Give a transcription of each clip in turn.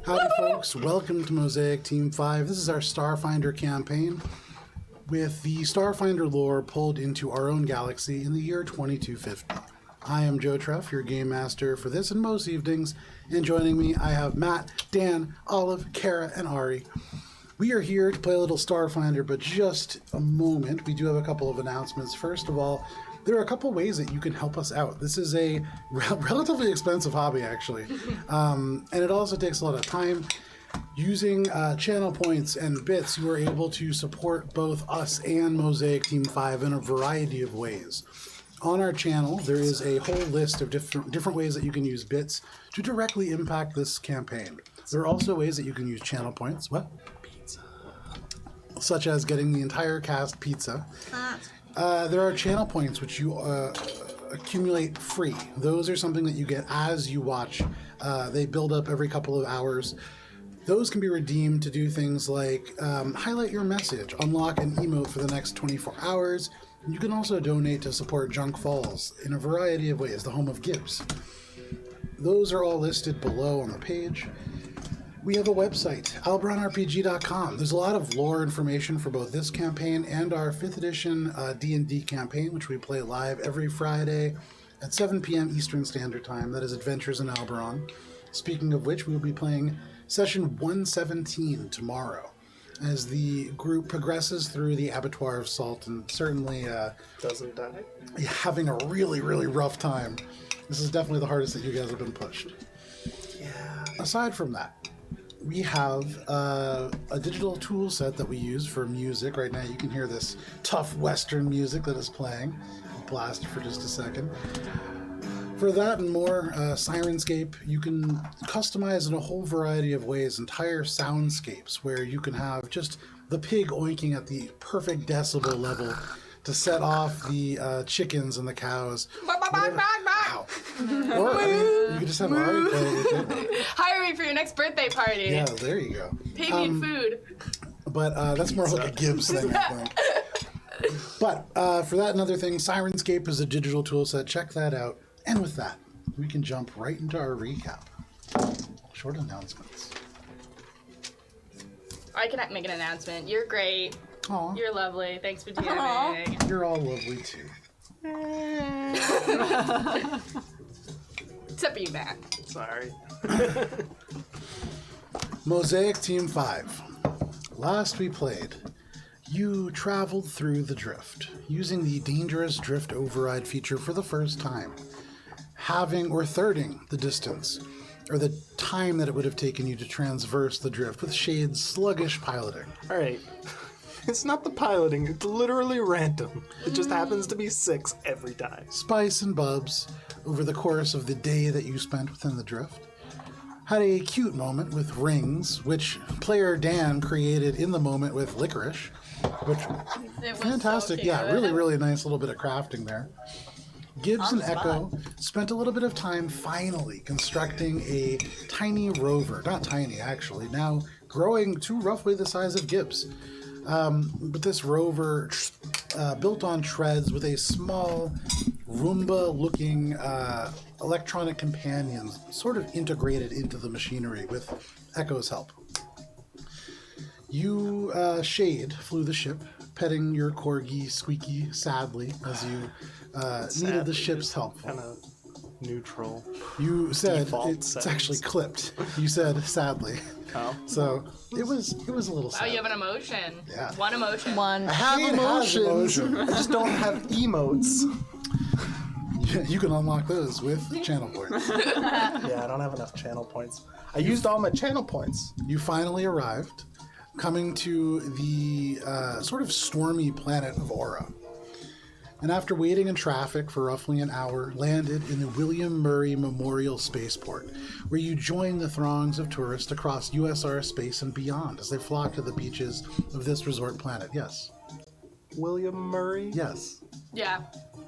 Howdy, folks. Welcome to Mosaic Team 5. This is our Starfinder campaign with the Starfinder lore pulled into our own galaxy in the year 2250. I am Joe Treff, your game master for this and most evenings, and joining me I have Matt, Dan, Olive, Kara, and Ari. We are here to play a little Starfinder, but just a moment. We do have a couple of announcements. First of all, there are a couple ways that you can help us out. This is a relatively expensive hobby, actually, and it also takes a lot of time. Using channel points and bits, you are able to support both us and Mosaic Team 5 in a variety of ways. On our channel, there is a whole list of different ways that you can use bits to directly impact this campaign. There are also ways that you can use channel points. What? Pizza. Such as getting the entire cast pizza. There are channel points which you accumulate free. Those are something that you get as you watch. They build up every couple of hours. Those can be redeemed to do things like highlight your message, unlock an emote for the next 24 hours. You can also donate to support Junk Falls in a variety of ways, the home of Gibbs. Those are all listed below on the page. We have a website, AlberonRPG.com. There's a lot of lore information for both this campaign and our 5th edition D&D campaign, which we play live every Friday at 7 p.m. Eastern Standard Time. That is Adventures in Alberon. Speaking of which, we will be playing session 117 tomorrow as the group progresses through the Abattoir of Salt and certainly doesn't die. Having a really, really rough time. This is definitely the hardest that you guys have been pushed. Yeah. Aside from that, we have a digital tool set that we use for music. Right now you can hear this tough Western music that is playing. I'll blast it for just a second. For that and more, Sirenscape, you can customize in a whole variety of ways entire soundscapes where you can have just the pig oinking at the perfect decibel level to set off the chickens and the cows. Wow. Or you could just have Ari play it with it. Hire me for your next birthday party. Yeah, there you go. Pay me in food. But that's more like a Gibbs thing, I think. But for that and other things, Sirenscape is a digital tool set. Check that out. And with that, we can jump right into our recap. Short announcements. I can make an announcement. You're great. Aw. You're lovely. Thanks for DMing. You're all lovely too. Except for you, Matt. Sorry. Mosaic Team 5. Last we played, you traveled through the drift, using the dangerous drift override feature for the first time. Having or thirding the distance, or the time that it would have taken you to transverse the drift with Shade's sluggish piloting. All right. It's not the piloting. It's literally random. It just happens to be 6 every time. Spice and Bubs, over the course of the day that you spent within the drift, had a cute moment with rings, which player Dan created in the moment with licorice, which fantastic. So Yeah, really, really nice little bit of crafting there. Gibbs and Echo spent a little bit of time finally constructing a tiny rover. Not tiny, actually. Now growing to roughly the size of Gibbs. But this rover built on treads with a small Roomba-looking electronic companion sort of integrated into the machinery with Echo's help. You, Shade, flew the ship, petting your corgi Squeaky sadly as you needed the ship's help. Kind of neutral. You said Default it's settings. actually clipped. You said sadly. Oh. So it was a little sad. Wow, you have an emotion. Yeah. One emotion. One. I have Shade has emotions. emotion. I just don't have emotes. You can unlock those with channel points. Yeah, I don't have enough channel points. I used all my channel points. You finally arrived, coming to the sort of stormy planet of Aura. And after waiting in traffic for roughly an hour, landed in the William Murray Memorial Spaceport, where you join the throngs of tourists across USR space and beyond as they flock to the beaches of this resort planet. Yes. William Murray? Yes. Yeah.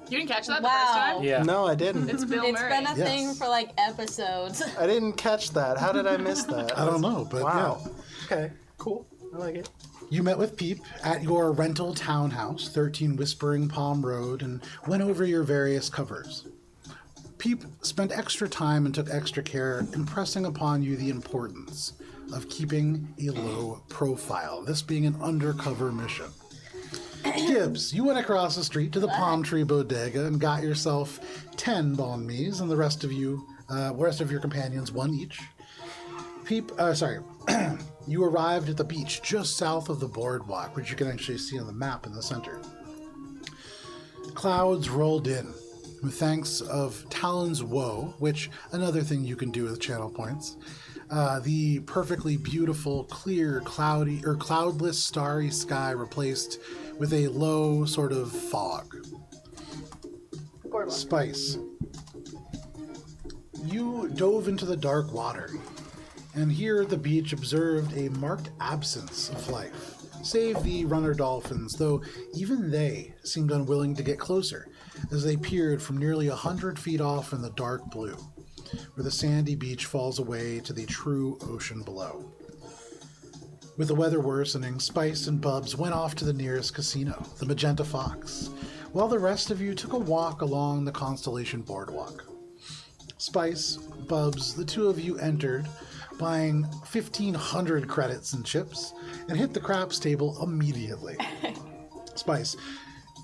You didn't catch that the Wow. first time? Yeah. No, I didn't. It's Bill It's Murray. been a Yes. thing for like episodes. I didn't catch that. How did I miss that? I don't know, but Wow. yeah. Okay, cool. I like it. You met with Peep at your rental townhouse, 13 Whispering Palm Road, and went over your various covers. Peep spent extra time and took extra care, impressing upon you the importance of keeping a low profile, this being an undercover mission. Gibbs, you went across the street to the Palm Tree Bodega and got yourself 10 banh mi's, and the rest of your companions 1 each. Peep, you arrived at the beach just south of the boardwalk, which you can actually see on the map in the center. Clouds rolled in, with thanks of Talon's Woe, which another thing you can do with channel points. The perfectly beautiful, clear, cloudless, starry sky replaced with a low sort of fog. Boardwalk. Spice. You dove into the dark water, and here at the beach observed a marked absence of life, save the runner dolphins, though even they seemed unwilling to get closer, as they peered from nearly 100 feet off in the dark blue, where the sandy beach falls away to the true ocean below. With the weather worsening, Spice and Bubs went off to the nearest casino, the Magenta Fox, while the rest of you took a walk along the Constellation Boardwalk. Spice, Bubs, the two of you entered, buying 1,500 credits and chips, and hit the craps table immediately. Spice,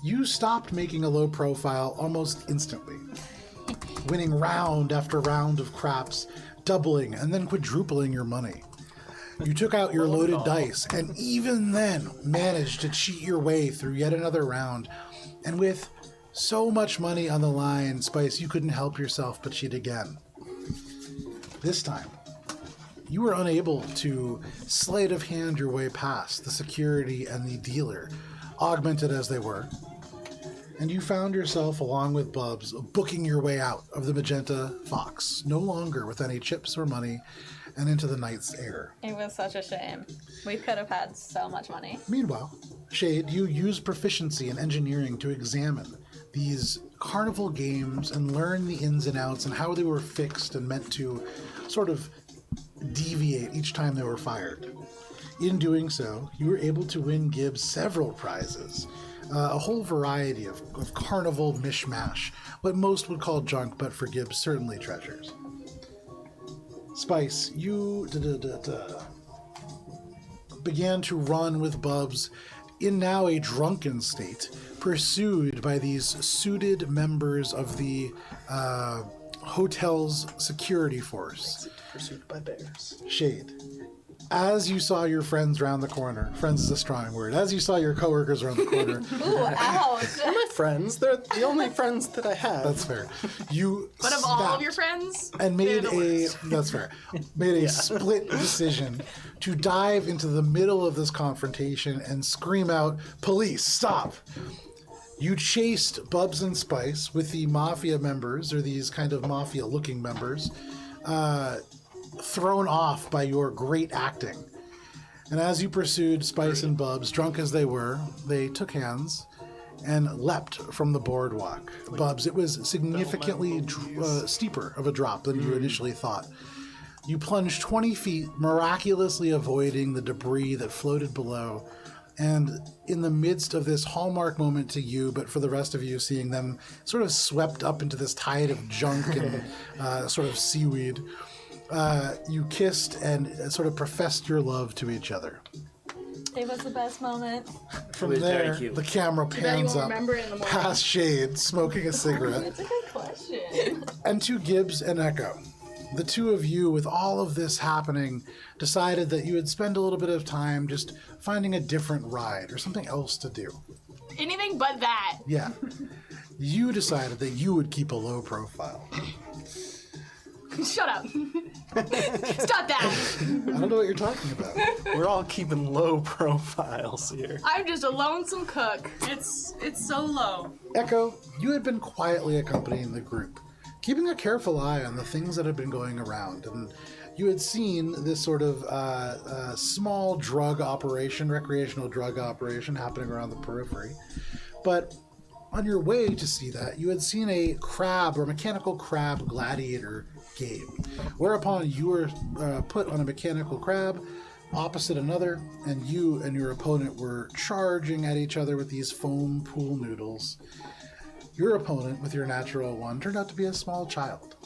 you stopped making a low profile almost instantly, winning round after round of craps, doubling and then quadrupling your money. You took out your loaded dice, and even then managed to cheat your way through yet another round. And with so much money on the line, Spice, you couldn't help yourself but cheat again. This time, you were unable to sleight of hand your way past the security and the dealer, augmented as they were. And you found yourself, along with Bubs, booking your way out of the Magenta Fox, no longer with any chips or money, and into the night's air. It was such a shame. We could have had so much money. Meanwhile, Shade, you use proficiency in engineering to examine these carnival games and learn the ins and outs and how they were fixed and meant to sort of deviate each time they were fired. In doing so, you were able to win Gibbs several prizes, a whole variety of carnival mishmash, what most would call junk, but for Gibbs, certainly treasures. Spice, you began to run with Bubs in now a drunken state, pursued by these suited members of the hotel's security force. Pursued by bears. Shade, as you saw your friends round the corner, friends is a strong word, as you saw your coworkers around the corner, Ooh, ouch. My friends, they're the only friends that I have. that's fair, you But of all of snapped your friends, and they're made the worst. that's fair, made a split decision to dive into the middle of this confrontation and scream out, "Police, stop!" You chased Bubs and Spice with the mafia members, or these kind of mafia-looking members, thrown off by your great acting. And as you pursued Spice and Bubs, drunk as they were, they took hands and leapt from the boardwalk. Bubs, it was significantly steeper of a drop than you initially thought. You plunged 20 feet, miraculously avoiding the debris that floated below. And in the midst of this hallmark moment to you, but for the rest of you, seeing them sort of swept up into this tide of junk and sort of seaweed, you kissed and sort of professed your love to each other. It was the best moment. From was very there, cute. the camera bad you pans won't up remember it in the morning. past Shade, smoking a cigarette, It's a good question. and to Gibbs and Echo. The two of you, with all of this happening, decided that you would spend a little bit of time just finding a different ride or something else to do. Anything but that. Yeah. You decided that you would keep a low profile. Shut up. Stop that. I don't know what you're talking about. We're all keeping low profiles here. I'm just a lonesome cook. It's so low. Echo, you had been quietly accompanying the group, keeping a careful eye on the things that had been going around, and you had seen this sort of small drug operation, recreational drug operation happening around the periphery. But on your way to see that, you had seen a crab or mechanical crab gladiator game, whereupon you were put on a mechanical crab opposite another, and you and your opponent were charging at each other with these foam pool noodles. Your opponent, with your natural one, turned out to be a small child.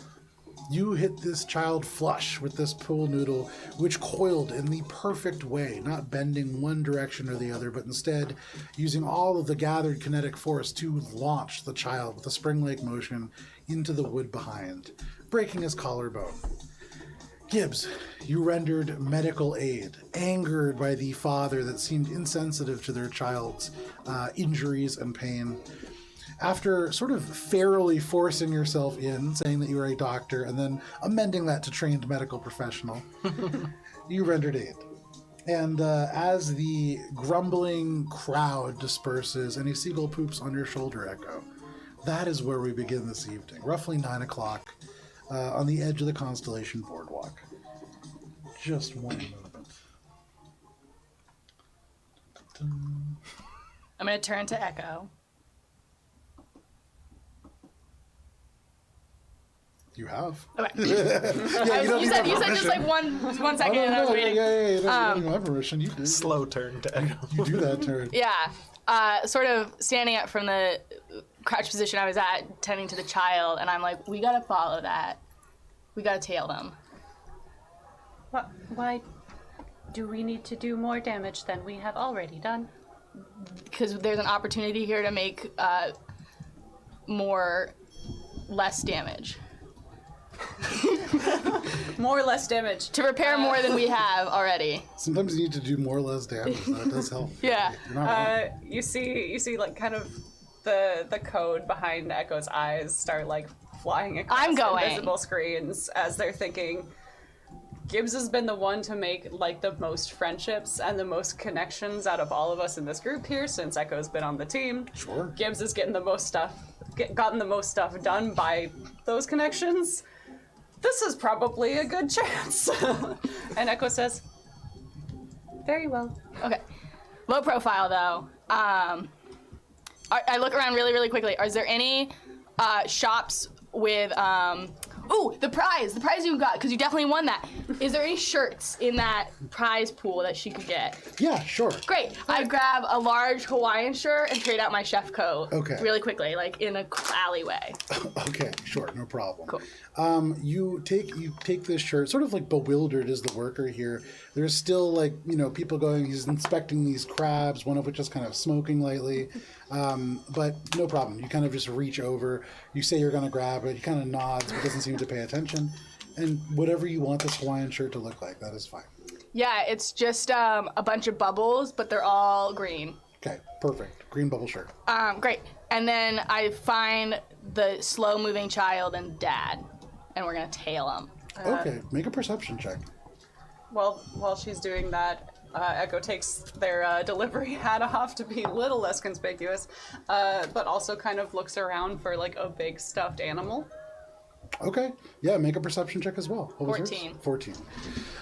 You hit this child flush with this pool noodle, which coiled in the perfect way, not bending one direction or the other, but instead using all of the gathered kinetic force to launch the child with a spring-like motion into the wood behind, breaking his collarbone. Gibbs, you rendered medical aid, angered by the father that seemed insensitive to their child's injuries and pain. After sort of fairly forcing yourself in, saying that you were a doctor, and then amending that to trained medical professional, you rendered aid. And as the grumbling crowd disperses and a seagull poops on your shoulder, Echo, that is where we begin this evening, roughly 9 o'clock, on the edge of the Constellation Boardwalk. Just one moment. I'm going to turn to Echo. You have. Okay. Yeah, you said just like one second, and I was waiting. Yeah. You don't have permission. You do. Slow turn to Echo. You do that turn. Yeah. Sort of standing up from the crouch position I was at, tending to the child, and I'm like, we gotta follow that. We gotta tail them. Why do we need to do more damage than we have already done? Because there's an opportunity here to make less damage. More or less damage. To repair more than we have already. Sometimes you need to do more or less damage. That does help. Yeah. You're not wrong. You see like kind of the code behind Echo's eyes start like flying across I'm going. invisible screens as they're thinking Gibbs has been the one to make like the most friendships and the most connections out of all of us in this group here since Echo's been on the team. Sure. Gibbs is getting the most stuff gotten the most stuff done by those connections. This is probably a good chance. And Echo says, very well. Okay. Low profile, though. I look around really, really quickly. Is there any shops with... the prize you got, because you definitely won that. Is there any shirts in that prize pool that she could get? Yeah, sure. Great. I grab a large Hawaiian shirt and trade out my chef coat. Okay. Really quickly, like in a alleyway. Okay, sure, no problem. Cool. You take this shirt, sort of like bewildered as the worker here. There's still like, people going, he's inspecting these crabs, one of which is kind of smoking lightly. But no problem. You kind of just reach over, you say you're going to grab it, he kind of nods but doesn't seem to pay attention. And whatever you want this Hawaiian shirt to look like, that is fine. Yeah, it's just a bunch of bubbles, but they're all green. Okay, perfect. Green bubble shirt. Great. And then I find the slow-moving child and dad, and we're going to tail them. Okay, make a perception check. Well, while she's doing that, Echo takes their delivery hat off to be a little less conspicuous, but also kind of looks around for like a big stuffed animal. Okay, yeah, make a perception check as well. What was 14. yours? 14.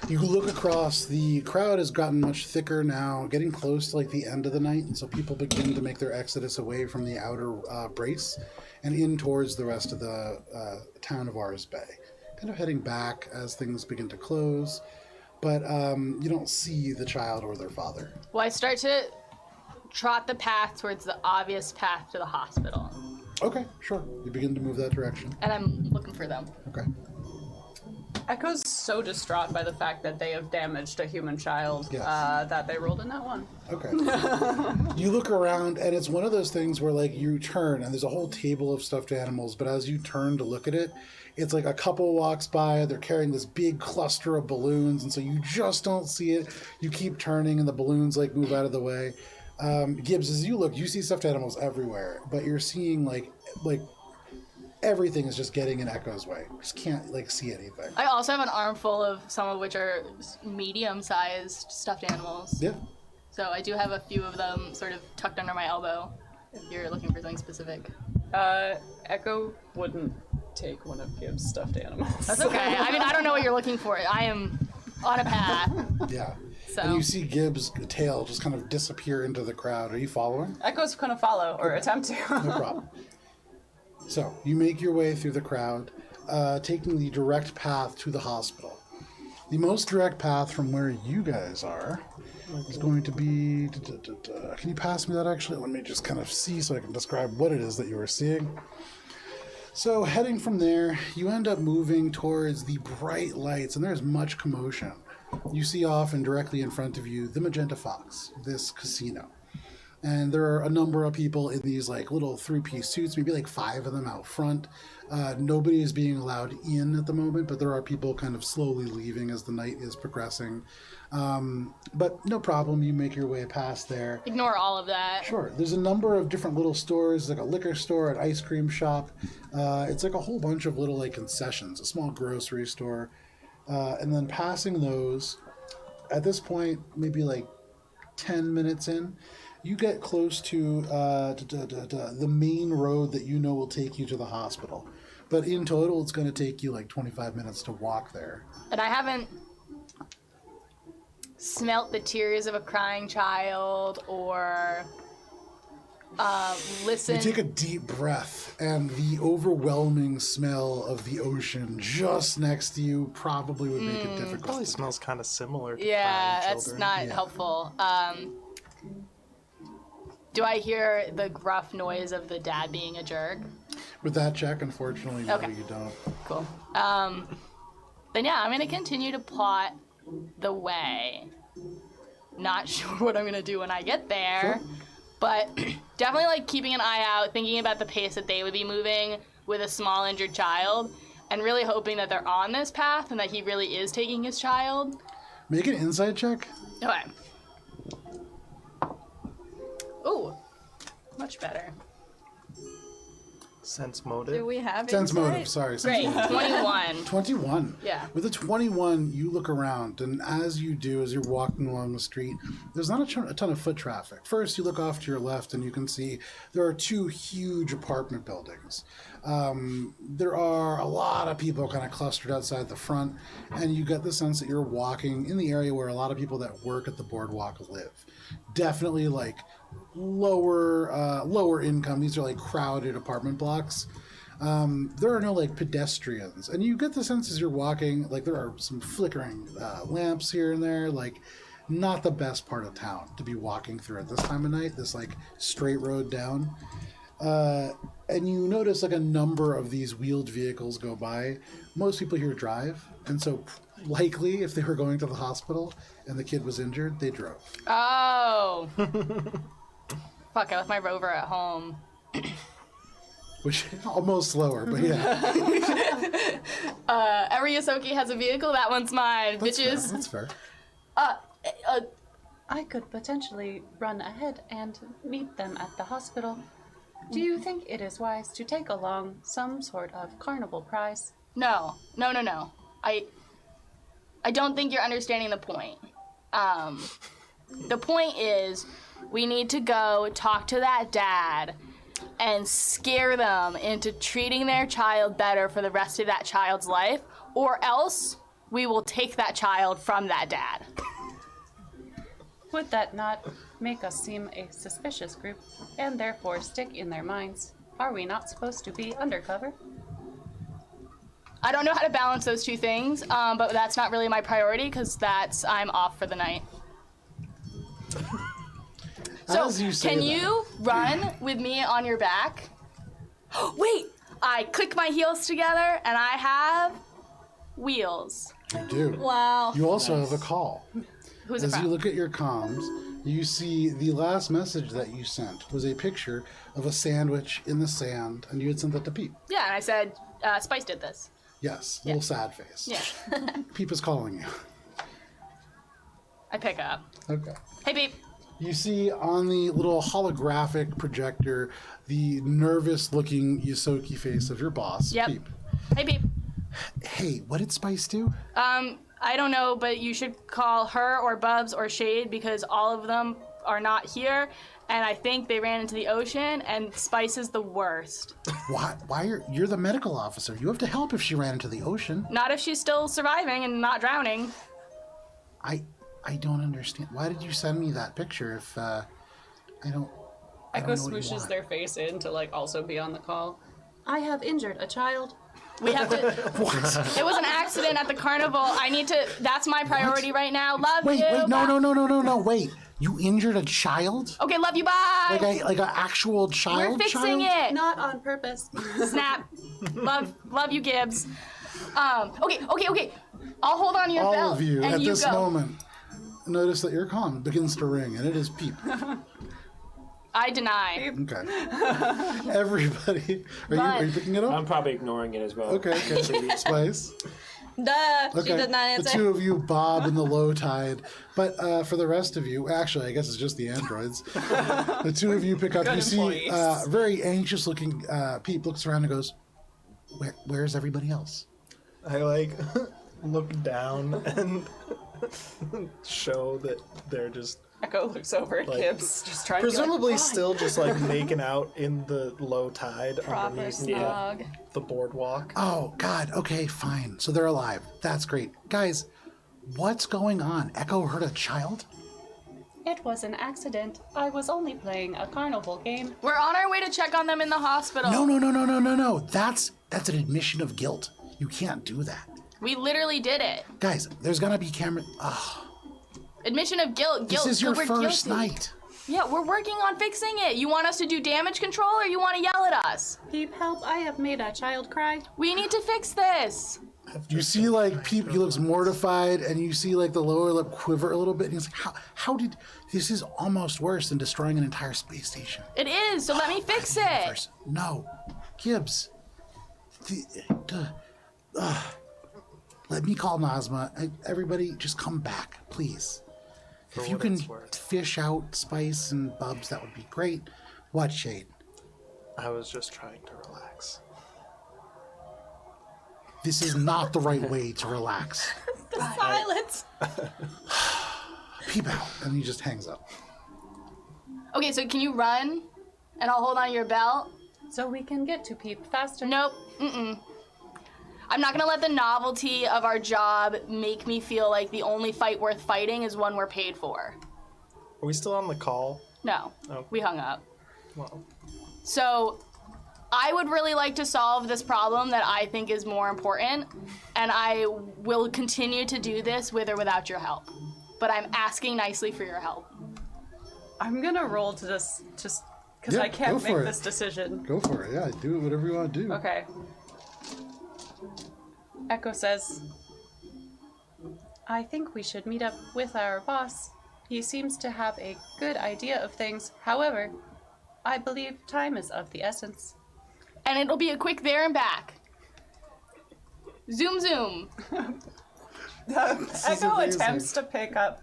You look across, the crowd has gotten much thicker now, getting close to like the end of the night, and so people begin to make their exodus away from the outer brace and in towards the rest of the town of Ars Bay. Kind of heading back as things begin to close, but you don't see the child or their father. Well, I start to trot the path towards the obvious path to the hospital. Okay, sure. You begin to move that direction. And I'm looking for them. Okay. Echo's so distraught by the fact that they have damaged a human child Yes. that they rolled in that one. Okay. You look around, and it's one of those things where, like, you turn, and there's a whole table of stuffed animals, but as you turn to look at it, it's like a couple walks by, they're carrying this big cluster of balloons, and so you just don't see it. You keep turning, and the balloons, like, move out of the way. Gibbs, as you look, you see stuffed animals everywhere, but you're seeing, like everything is just getting in Echo's way. You just can't, like, see anything. I also have an armful of some of which are medium-sized stuffed animals. Yeah. So I do have a few of them sort of tucked under my elbow, if you're looking for something specific. Echo wouldn't take one of Gibbs' stuffed animals. That's okay. I mean, I don't know what you're looking for. I am on a path. Yeah. So. And you see Gibbs' tail just kind of disappear into the crowd. Are you following? Echo's gonna follow or attempt to. No problem. So, you make your way through the crowd, taking the direct path to the hospital. The most direct path from where you guys are is going to be... Can you pass me that, actually? Let me just kind of see so I can describe what it is that you are seeing. So heading from there, you end up moving towards the bright lights, and there's much commotion. You see off and directly in front of you the Magenta Fox, this casino. And there are a number of people in these like little three-piece suits, maybe like 5 of them out front. Nobody is being allowed in at the moment, but there are people kind of slowly leaving as the night is progressing. But no problem, you make your way past there. Ignore all of that. Sure. There's a number of different little stores, like a liquor store, an ice cream shop. It's like a whole bunch of little like concessions, a small grocery store. And then passing those, at this point, maybe like 10 minutes in, you get close to the main road that you know will take you to the hospital. But in total, it's going to take you like 25 minutes to walk there. And I haven't smelt the tears of a crying child or listened. You take a deep breath, and the overwhelming smell of the ocean just next to you probably would make it difficult. Probably smells kind of similar to Yeah, crying that's children. not helpful. Do I hear the gruff noise of the dad being a jerk? With that check, unfortunately, no, Okay. you don't. Cool. Then yeah, I'm gonna continue to plot the way. Not sure what I'm gonna do when I get there, Sure. but definitely like keeping an eye out, thinking about the pace that they would be moving with a small injured child, and really hoping that they're on this path and that he really is taking his child. Make an insight check. Okay. Ooh, much better. Sense motive. Do we have Sense insight? motive, sorry. Great, Sense motive. 21. 21. Yeah. With a 21, you look around, and as you do, as you're walking along the street, there's not a ton of foot traffic. First, you look off to your left, and you can see there are 2 huge apartment buildings. There are a lot of people kind of clustered outside the front, and you get the sense that you're walking in the area where a lot of people that work at the boardwalk live. Definitely like lower income. These are like crowded apartment blocks. There are no like pedestrians, and you get the sense as you're walking, like there are some flickering lamps here and there, like not the best part of town to be walking through at this time of night, this like straight road down. And you notice like a number of these wheeled vehicles go by. Most people here drive, and so likely if they were going to the hospital and the kid was injured, they drove. Oh. Fuck, I left my rover at home. Which almost slower, but yeah. Every Yosoki has a vehicle, that one's mine, bitches. That's fair. I could potentially run ahead and meet them at the hospital. Do you think it is wise to take along some sort of carnival prize? No. I don't think you're understanding the point. The point is, we need to go talk to that dad and scare them into treating their child better for the rest of that child's life, or else we will take that child from that dad. Would that not make us seem a suspicious group and therefore stick in their minds? Are we not supposed to be undercover? I don't know how to balance those two things, but that's not really my priority because I'm off for the night. So, As you say can that- you run with me on your back? Wait! I click my heels together and I have wheels. You do. Wow. You also have a call. Who's it As you from? look at your comms, you see the last message that you sent was a picture of a sandwich in the sand, and you had sent that to Peep. Yeah, and I said, Spice did this. Yes, little sad face. Yeah. Peep is calling you. I pick up. Okay. Hey, Beep. You see on the little holographic projector the nervous-looking Yosoki face of your boss, Yep. Peep. Hey, Beep. Hey, what did Spice do? I don't know, but you should call her or Bubs or Shade because all of them are not here, and I think they ran into the ocean, and Spice is the worst. Why you're the medical officer. You have to help if she ran into the ocean. Not if she's still surviving and not drowning. I don't understand. Why did you send me that picture if I don't Echo know what you swooshes want. their face in to like also be on the call. I have injured a child. We have to. It was an accident at the carnival. I need to. That's my priority right now. Love Wait, you. wait, bye. no, wait. You injured a child? Okay, love you. Bye. Like an actual child? We're fixing child? it. Not on purpose. Snap. love you, Gibbs. Okay. I'll hold on to your All belt. of you, and at you this go. moment, notice that your comm begins to ring, and it is Peep. I deny. Okay. Everybody, are you picking it up? I'm probably ignoring it as well. Okay. Spice. Duh. She Okay. did not The answer. two of you bob in the low tide, but for the rest of you, actually, I guess it's just the androids. The two of you pick up. Good You see, employees. very anxious-looking Peep looks around and goes, "Where's everybody else?" I like look down and show that they're just Echo looks over at Like, Gibbs, just trying to presumably be like, still just like making out in the low tide Proper underneath snog. the boardwalk. Oh God. Okay, fine. So they're alive. That's great, guys. What's going on? Echo hurt a child? It was an accident. I was only playing a carnival game. We're on our way to check on them in the hospital. No. That's an admission of guilt. You can't do that, We literally did it. guys. There's gonna be camera. Admission of guilt. This is your we're first guilty. night. Yeah, we're working on fixing it. You want us to do damage control or you want to yell at us? Peep, help, I have made a child cry. We need to fix this. You see, like, Peep, he looks mortified, and you see, like, the lower lip quiver a little bit, and he's like, how did, this is almost worse than destroying an entire space station. It is, so let me fix it. No. Gibbs. Let me call Nazma. Everybody, just come back, please. If you what can it's worth. fish out Spice and Bubs, that would be great. What, Shade? I was just trying to relax. This is not the right way to relax. Silence. Peep out. And he just hangs up. Okay, so can you run? And I'll hold on to your belt? So we can get to Peep faster. Nope. I'm not gonna let the novelty of our job make me feel like the only fight worth fighting is one we're paid for. Are we still on the call? No, Oh. we hung up. Well, So I would really like to solve this problem that I think is more important, and I will continue to do this with or without your help. But I'm asking nicely for your help. I'm gonna roll to this just because Yeah, I can't go make for it. this decision. Go for it. Yeah, do it whatever you want to do. Okay. Echo says, I think we should meet up with our boss. He seems to have a good idea of things. However, I believe time is of the essence. And it'll be a quick there and back. Zoom, zoom. Echo amazing. attempts to pick up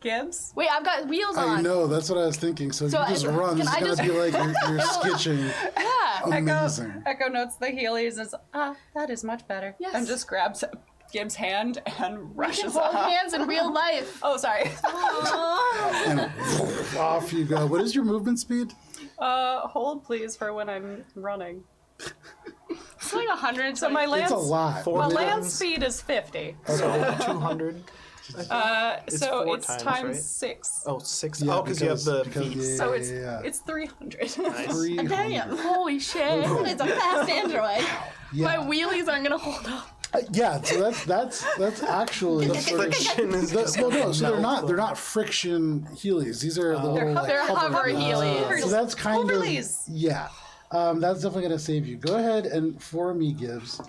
Gibbs. Wait, I've got wheels on. I know, that's what I was thinking. So, So you just I- run. can It's I going to just- be like you're skitching. Yeah. Amazing. Echo notes the Heelys and says, that is much better. Yes. And just grabs Gibbs' hand and We can rushes hold off. hands in real life. Oh, sorry. And off you go. What is your movement speed? Hold please for when I'm running. It's like 100. So my land, It's a lot. Four well, times. land speed is 50. So 200. So four it's times, times right? 6. Oh, 6. Yeah, oh, because you have the because- feet. yeah, So yeah. it's 300. Nice. 300. Damn. Holy shit. It's a fast android. My Yeah. wheelies aren't gonna hold up. Yeah, so that's actually Friction is just well, no, gonna so melt they're not friction Heelys. These are the little like, They're hover Heelys. So that's kind Hoverlies. of yeah. That's definitely gonna save you. Go ahead and for me, Gibbs.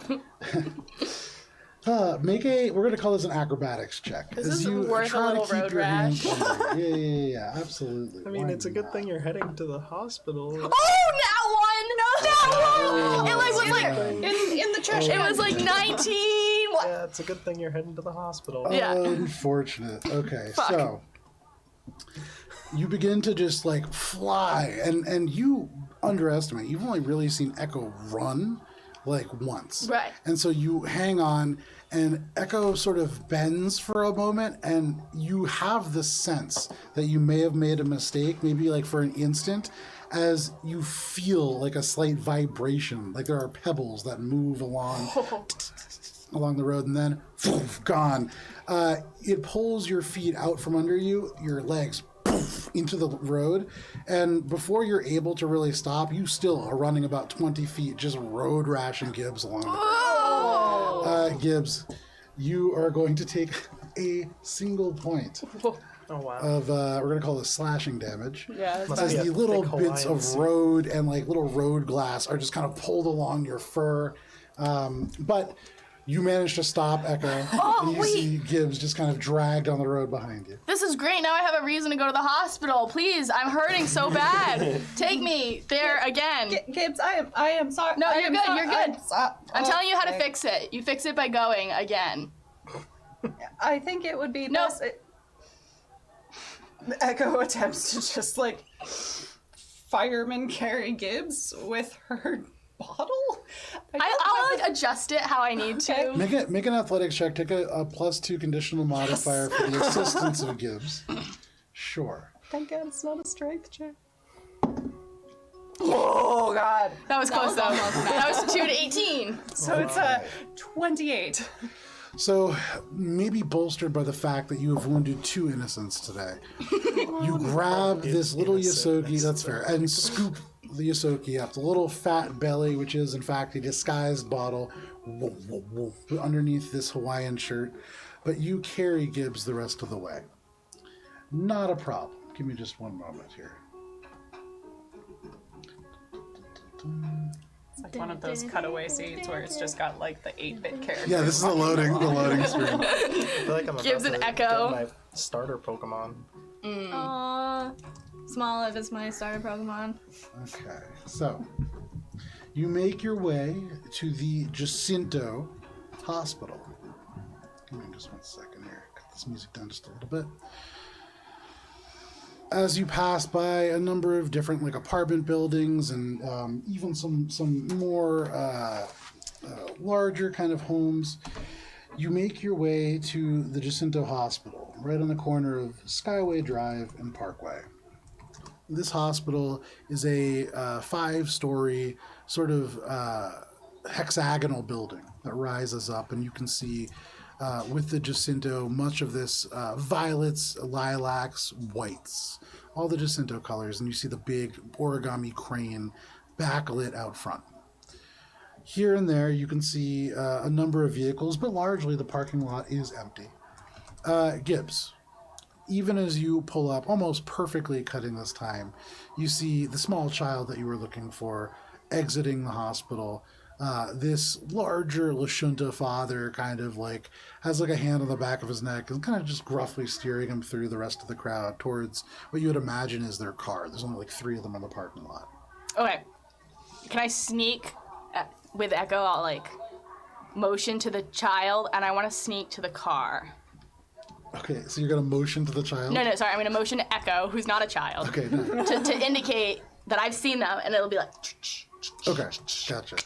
We're gonna call this an acrobatics check. This as is you worth a try to little keep road your hand rash. under. Yeah, absolutely. I mean, Why it's a good not? thing you're heading to the hospital. Oh, that one! It like was like in the trash it was like 19. What? Yeah, it's a good thing you're heading to the hospital. Yeah. Unfortunate. Okay, Fuck. so you begin to just like fly, and you underestimate. You've only really seen Echo run like once, Right. And so you hang on, and Echo sort of bends for a moment, and you have the sense that you may have made a mistake, maybe like for an instant, as you feel like a slight vibration, like there are pebbles that move along the road, and then gone. It pulls your feet out from under you, your legs into the road. And before you're able to really stop, you still are running about 20 feet, just road rashing Gibbs along the ground. Gibbs, you are going to take a single point Oh wow. of, we're going to call this slashing damage. Yeah, Must As be a the little thick bits Hawaiian of suit. road and like little road glass are just kind of pulled along your fur. But you manage to stop Echo, and you see Gibbs just kind of dragged on the road behind you. This is great. Now I have a reason to go to the hospital. Please, I'm hurting so bad. Take me there again. Gibbs, I am sorry. No, I you're am good, sorry. you're good. I'm telling you how to Okay. fix it. You fix it by going again. I think it would be No. best. Echo attempts to just like fireman carry Gibbs with her bottle. I'll like adjust it how I need to. Okay. Make an athletics check. Take a +2 conditional modifier for the assistance of Gibbs. Sure. Thank God it's not a strength check. Oh God! That was close though. almost That was 2 to 18. So it's a 28. So, maybe bolstered by the fact that you have wounded 2 innocents today, you grab this little Innocent, Yosoki, that's fair, and scoop the Yosoki up. The little fat belly, which is in fact a disguised bottle, underneath this Hawaiian shirt. But you carry Gibbs the rest of the way. Not a problem. Give me just one moment here. It's like one of those cutaway scenes where it's just got like the 8-bit character. Yeah, this is the loading screen. I feel like I'm Gives about an to echo. get my starter Pokemon. Aww. Smoliv is my starter Pokemon. Okay, so you make your way to the Jacinto Hospital. Give me just one second here. Cut this music down just a little bit. As you pass by a number of different like apartment buildings and even some more larger kind of homes, you make your way to the Jacinto Hospital, right on the corner of Skyway Drive and Parkway. This hospital is a 5-story sort of hexagonal building that rises up, and you can see with the Jacinto much of this violets, lilacs, whites, all the Jacinto colors, and you see the big origami crane backlit out front. Here and there you can see a number of vehicles, but largely the parking lot is empty. Gibbs, even as you pull up, almost perfectly cutting this time, you see the small child that you were looking for exiting the hospital. This larger Lashunta father kind of like has like a hand on the back of his neck and kind of just gruffly steering him through the rest of the crowd towards what you would imagine is their car. There's only like 3 of them in the parking lot. Okay. Can I sneak with Echo? I'll like motion to the child, and I want to sneak to the car. Okay, so you're gonna motion to the child? No, sorry. I'm going to motion to Echo, who's not a child, Okay, no. to indicate that I've seen them, and it'll be like. Okay, gotcha.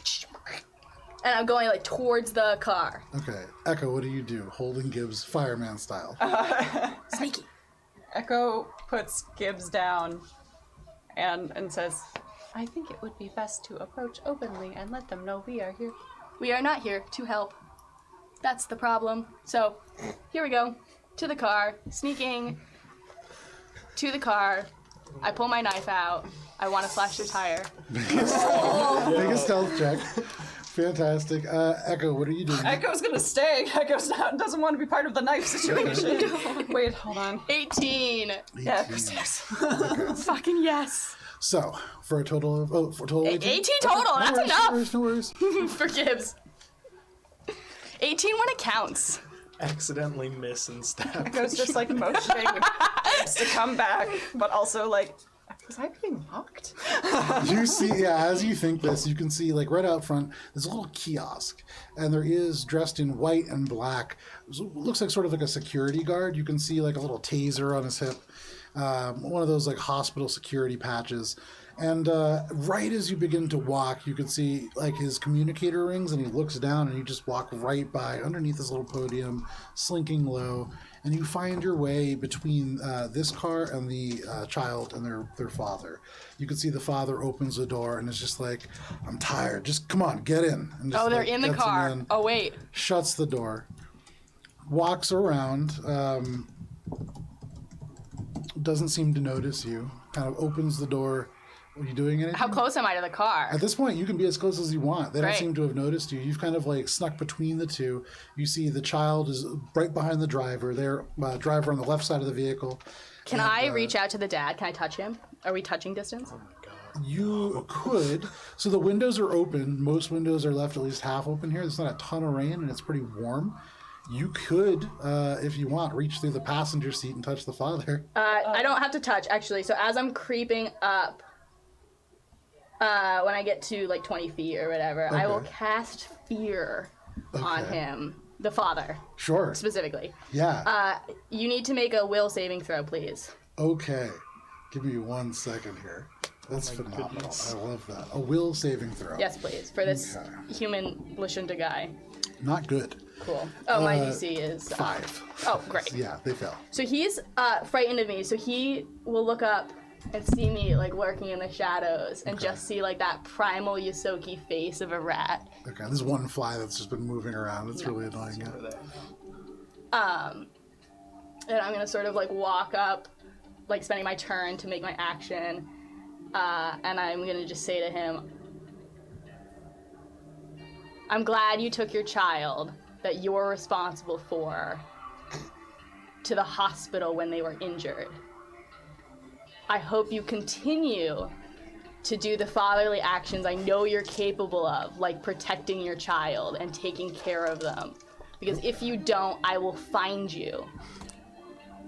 And I'm going like towards the car. Okay, Echo, what do you do? Holding Gibbs fireman style. Sneaky. Echo puts Gibbs down and says, I think it would be best to approach openly and let them know we are here. We are not here to help. That's the problem. So, here we go. To the car. Sneaking. To the car. I pull my knife out. I want to slash their tire. Make a stealth check. Fantastic. Echo, what are you doing? Echo's gonna stay. Doesn't want to be part of the knife situation. Wait, hold on. 18. Yeah, Echo stays. Fucking yes. So, for a total of 18? 18 total. That's enough. No worries. For Gibbs. 18 when it counts. Accidentally miss and stab. Echo's just like motioning to come back, but also like, was I being mocked? You see, yeah, as you think this, you can see, like, right out front, there's a little kiosk. And there is, dressed in white and black, looks like sort of like a security guard. You can see, like, a little taser on his hip. One of those, like, hospital security patches. And right as you begin to walk, you can see, like, his communicator rings, and he looks down, and you just walk right by, underneath this little podium, slinking low. And you find your way between this car and the child and their father. You can see the father opens the door and is just like, I'm tired. Just come on, get in. And just, Oh, they're like, in the gets him car. in, Oh, wait. shuts the door, walks around doesn't seem to notice you. Kind of opens the door. Are you doing anything? How close am I to the car? At this point, you can be as close as you want. They don't Right. seem to have noticed you. You've kind of like snuck between the two. You see the child is right behind the driver. Their driver on the left side of the vehicle. Can I reach out to the dad? Can I touch him? Are we touching distance? You could. So the windows are open. Most windows are left at least half open here. There's not a ton of rain and it's pretty warm. You could, if you want, reach through the passenger seat and touch the father. I don't have to touch, actually. So as I'm creeping up, when I get to like 20 feet or whatever, I will Okay. cast fear on Okay. him, the father Sure. specifically. Yeah. You need to make a will saving throw, please. Okay. Give me 1 second here. That's phenomenal. goodness. I love that. A will saving throw. Yes, please, for this Okay. human Lashunta guy. Not good. Cool. Oh, my DC is 5. Oh, great. Yeah, they fail. So he's frightened of me, so he will look up and see me like lurking in the shadows and just see like that primal Yosoki face of a rat. Okay, there's one fly that's just been moving around. It's really annoying. And I'm gonna sort of like walk up, like spending my turn to make my action, and I'm gonna just say to him, I'm glad you took your child that you're responsible for to the hospital when they were injured. I hope you continue to do the fatherly actions I know you're capable of, like protecting your child and taking care of them. Because if you don't, I will find you.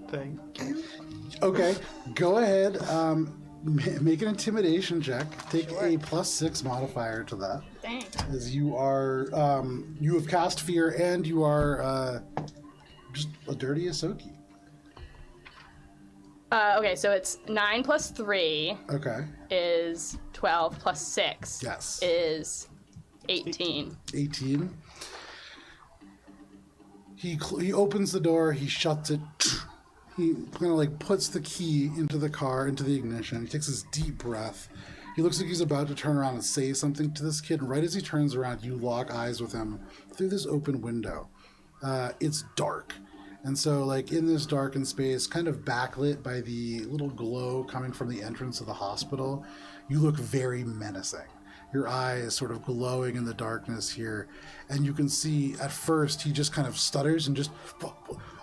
Thank you. Okay, go ahead. Make an intimidation check. Take a +6 modifier to that. Dang. As you are, you have cast fear and you are just a dirty Asoki. Okay, so it's 9 plus 3 Okay, is 12 plus 6 Yes. is 18. 18. He opens the door. He shuts it. He kind of like puts the key into the car, into the ignition. He takes this deep breath. He looks like he's about to turn around and say something to this kid. And right as he turns around, you lock eyes with him through this open window. It's dark. And so, like, in this darkened space, kind of backlit by the little glow coming from the entrance of the hospital, you look very menacing. Your eye is sort of glowing in the darkness here. And you can see, at first, he just kind of stutters and just,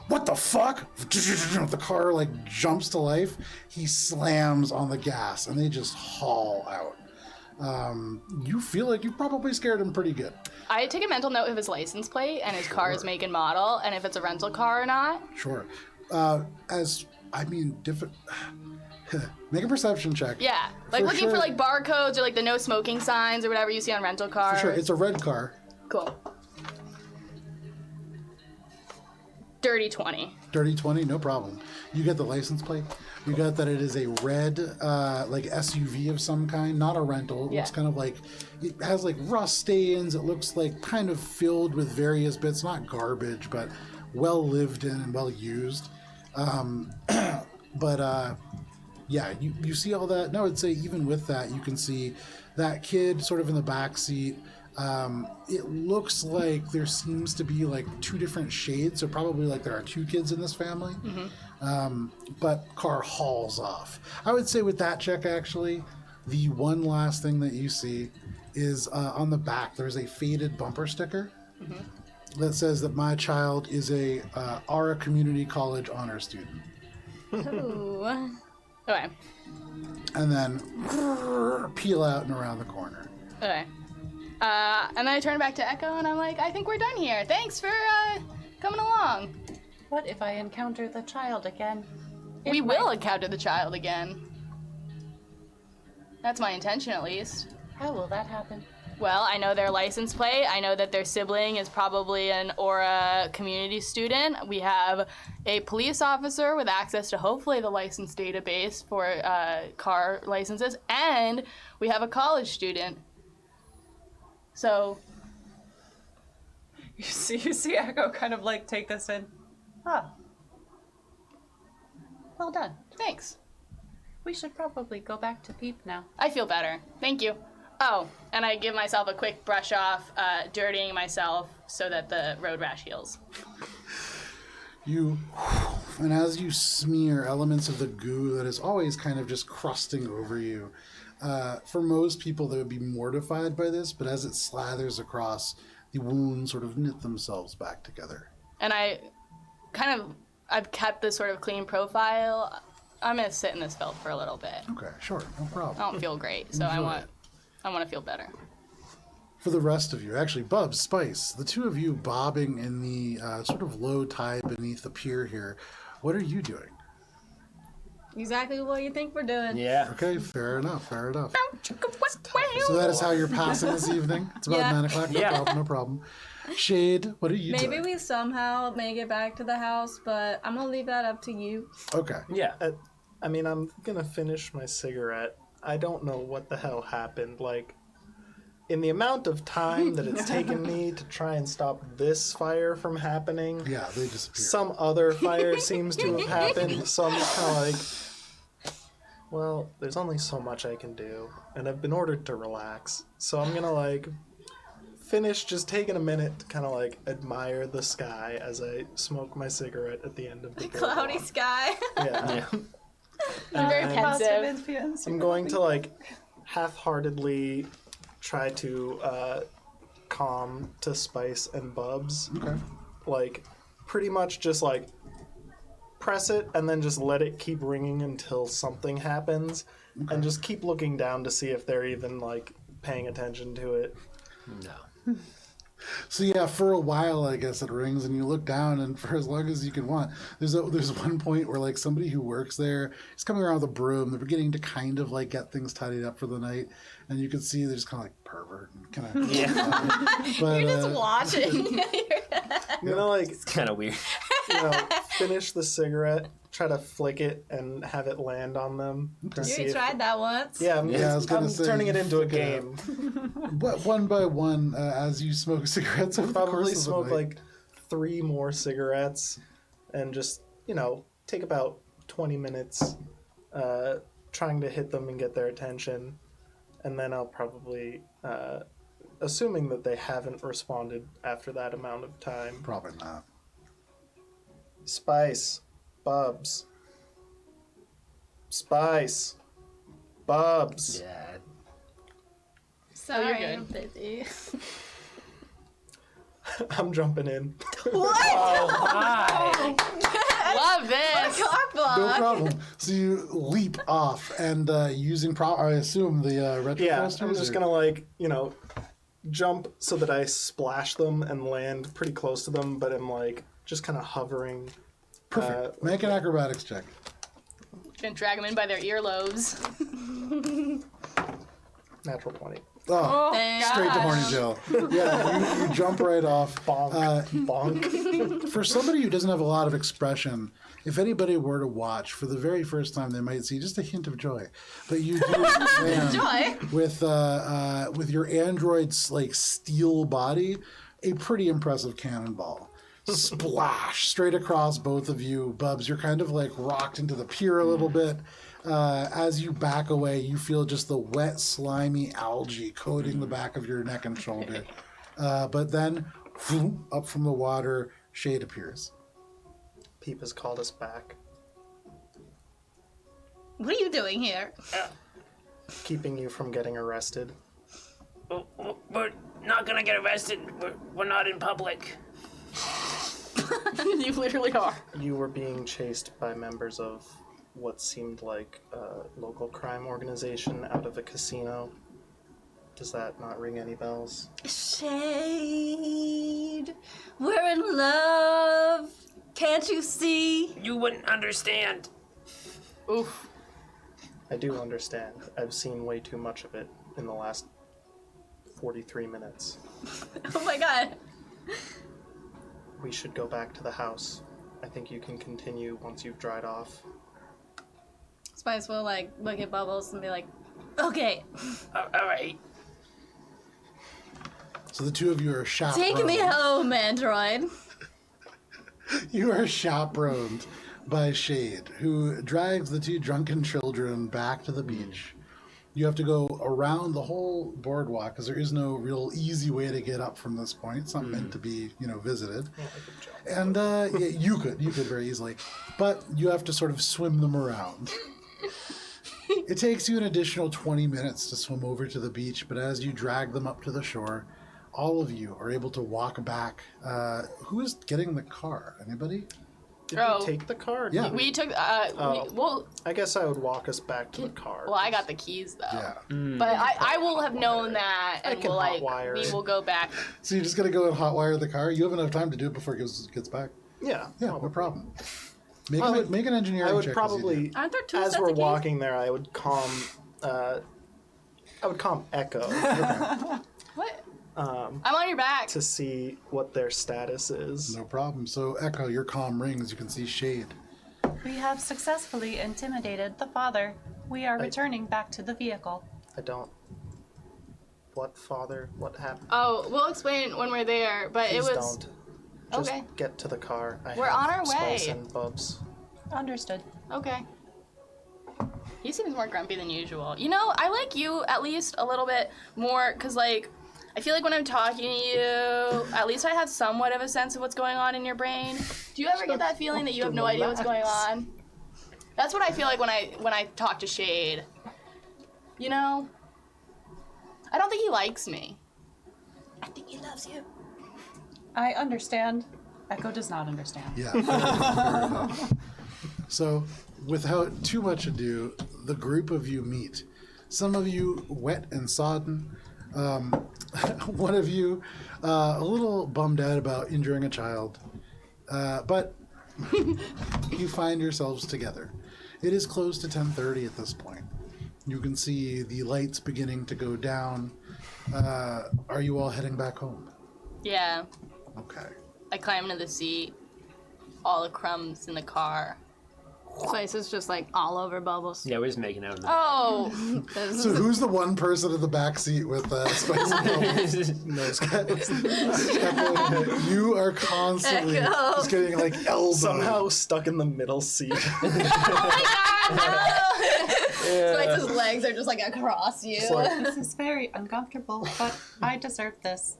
what the fuck? The car, like, jumps to life. He slams on the gas, and they just haul out. You feel like you probably scared him pretty good. I take a mental note of his license plate and his car's make and model, and if it's a rental car or not. Sure. Make a perception check. Yeah, like For looking sure. for like barcodes or like the no smoking signs or whatever you see on rental cars. For sure. It's a red car. Cool. Dirty 20. Dirty 20, no problem. You get the license plate. You got that it is a red, like SUV of some kind, not a rental. It looks Yeah. kind of like, it has like rust stains. It looks like kind of filled with various bits, not garbage, but well lived in and well used. Yeah, you see all that. No, I'd say even with that, you can see that kid sort of in the back seat. It looks like there seems to be like 2 different shades, so probably like there are 2 kids in this family. But car hauls off. I would say with that check, actually, the one last thing that you see is on the back, there's a faded bumper sticker that says that my child is a Ara Community College honor student. Ooh. Okay. And then peel out and around the corner. Okay. And then I turn back to Echo and I'm like, I think we're done here. Thanks for coming along. What if I encounter the child again? We will encounter the child again. That's my intention, at least. How will that happen? Well, I know their license plate. I know that their sibling is probably an Aura community student. We have a police officer with access to hopefully the license database for car licenses, and we have a college student. So, You see Echo kind of like take this in. Ah. Well done. thanks. We should probably go back to Peep now. I feel better. Thank you. Oh, and I give myself a quick brush off, dirtying myself so that the road rash heals. You And as you smear elements of the goo that is always kind of just crusting over you, for most people they would be mortified by this, but as it slathers across, the wounds sort of knit themselves back together. And I've kept this sort of clean profile. I'm gonna sit in this filth for a little bit. Okay, sure, no problem. I don't feel great, so I Enjoy want to feel better. For the rest of you, actually, Bubs, Spice, the two of you bobbing in the sort of low tide beneath the pier here, what are you doing? Exactly what you think we're doing. Yeah. Okay, fair enough. So that is how you're passing this evening? It's about 9 o'clock? No problem. Shade, what are you doing? Maybe we somehow make it back to the house, but I'm gonna leave that up to you. Okay. Yeah. I'm gonna finish my cigarette. I don't know what the hell happened. Like, in the amount of time that it's taken me to try and stop this fire from happening, Yeah, they disappear. some other fire seems to have happened. So I'm just kind of like, well, there's only so much I can do, and I've been ordered to relax. So I'm gonna like finish just taking a minute to kind of like admire the sky as I smoke my cigarette at the end of the Cloudy boardwalk. sky. Yeah. I'm very And pensive. I'm going to like half-heartedly try to calm to Spice and Bubs. Okay. Like pretty much just like press it and then just let it keep ringing until something happens, and just keep looking down to see if they're even like paying attention to it. No. So yeah, for a while, I guess it rings, and you look down, and for as long as you can want, there's one point where like somebody who works there is coming around with a broom. They're beginning to kind of like get things tidied up for the night, and you can see they're just kind of like pervert and kind of But, You're just watching. You know, like It's kind of weird. finish the cigarette, try to flick it and have it land on them. To see You if- tried that once. Yeah, I was gonna I'm say, turning it into a flick it game. But one by one, as you smoke cigarettes over the course Probably of the smoke night. like 3 more cigarettes and just, take about 20 minutes trying to hit them and get their attention. And then I'll probably, assuming that they haven't responded after that amount of time, Probably not. Spice, Bubs. Spice, Bubs. Yeah. Sorry, you're good. I'm busy. I'm jumping in. Hi. Love this. Cock No block. problem. So you leap off and using I assume the retro Yeah, thrusters, I'm just or- gonna jump so that I splash them and land pretty close to them, but I'm like just kind of hovering. Perfect. Make an acrobatics check. Gonna drag them in by their earlobes. Natural 20. Oh, Thank straight to God. horny Jill. Yeah, you jump right off. Bonk. Bonk. For somebody who doesn't have a lot of expression, if anybody were to watch for the very first time, they might see just a hint of joy. But you do land Joy. with your android's like steel body, a pretty impressive cannonball. Splash straight across both of you. Bubs, you're kind of like rocked into the pier a little bit. As you back away, you feel just the wet, slimy algae coating the back of your neck and shoulder. But then, whoom, up from the water, Shade appears. Peep has called us back, What are you doing here? keeping you from getting arrested. We're not gonna get arrested. We're not in public. You literally are. You were being chased by members of what seemed like a local crime organization out of a casino. Does that not ring any bells? Shade. We're in love. Can't you see? You wouldn't understand. Oof. I do understand. I've seen way too much of it in the last 43 minutes. Oh my god. We should go back to the house. I think you can continue once you've dried off. Spice will like look at Bubbles and be like, okay, All right. So the two of you are chaperoned. take me home, android. You are chaperoned by Shade, who drags the two drunken children back to the beach. You have to go around the whole boardwalk because there is no real easy way to get up from this point. It's not meant to be, visited. Yeah, I could jump. And yeah, you could very easily, but you have to sort of swim them around. It takes you an additional 20 minutes to swim over to the beach, but as you drag them up to the shore, all of you are able to walk back. Who is getting the car? Anybody? Did Oh. we take the car? Yeah. We took. Well, I guess I would walk us back to the car. well, I got the keys though. Yeah. But I will have known that, and can we'll hotwire we it. will go back. So you're just going to go and hotwire the car? You have enough time to do it before it gets back? Yeah. Yeah, no problem. Make an engineering I would check. probably, Aren't there two as sets we're of keys? walking there, I would calm Echo What? I'm on your back. to see what their status is. No problem. So, Echo, your comm rings. You can see Shade. We have successfully intimidated the father. We are returning back to the vehicle. I don't. What, Father? What happened? Oh, we'll explain when we're there. But Please it was don't. Just okay. get to the car. We're have on our Spice way. and Bubs. Understood. Okay. He seems more grumpy than usual. I like you at least a little bit more, because, I feel like when I'm talking to you, at least I have somewhat of a sense of what's going on in your brain. Do you ever get that feeling that you have no idea what's going on? That's what I feel like when I talk to Shade. I don't think he likes me. I think he loves you. I understand. Echo does not understand. Yeah. Fair enough. So, without too much ado, the group of you meet. Some of you wet and sodden. One of you a little bummed out about injuring a child. But you find yourselves together. It is close to 10:30 at this point. You can see the lights beginning to go down. Are you all heading back home? Yeah. Okay. I climb into the seat. All the crumbs in the car. Spice is just like all over Bubbles. Yeah, we're just making out in the Oh, So who's the one person in the back seat with spicy bubbles? Those guys. You are constantly Echo. just getting elbowed. Somehow stuck in the middle seat. Spice's legs are just like across you. This is very uncomfortable, but I deserve this.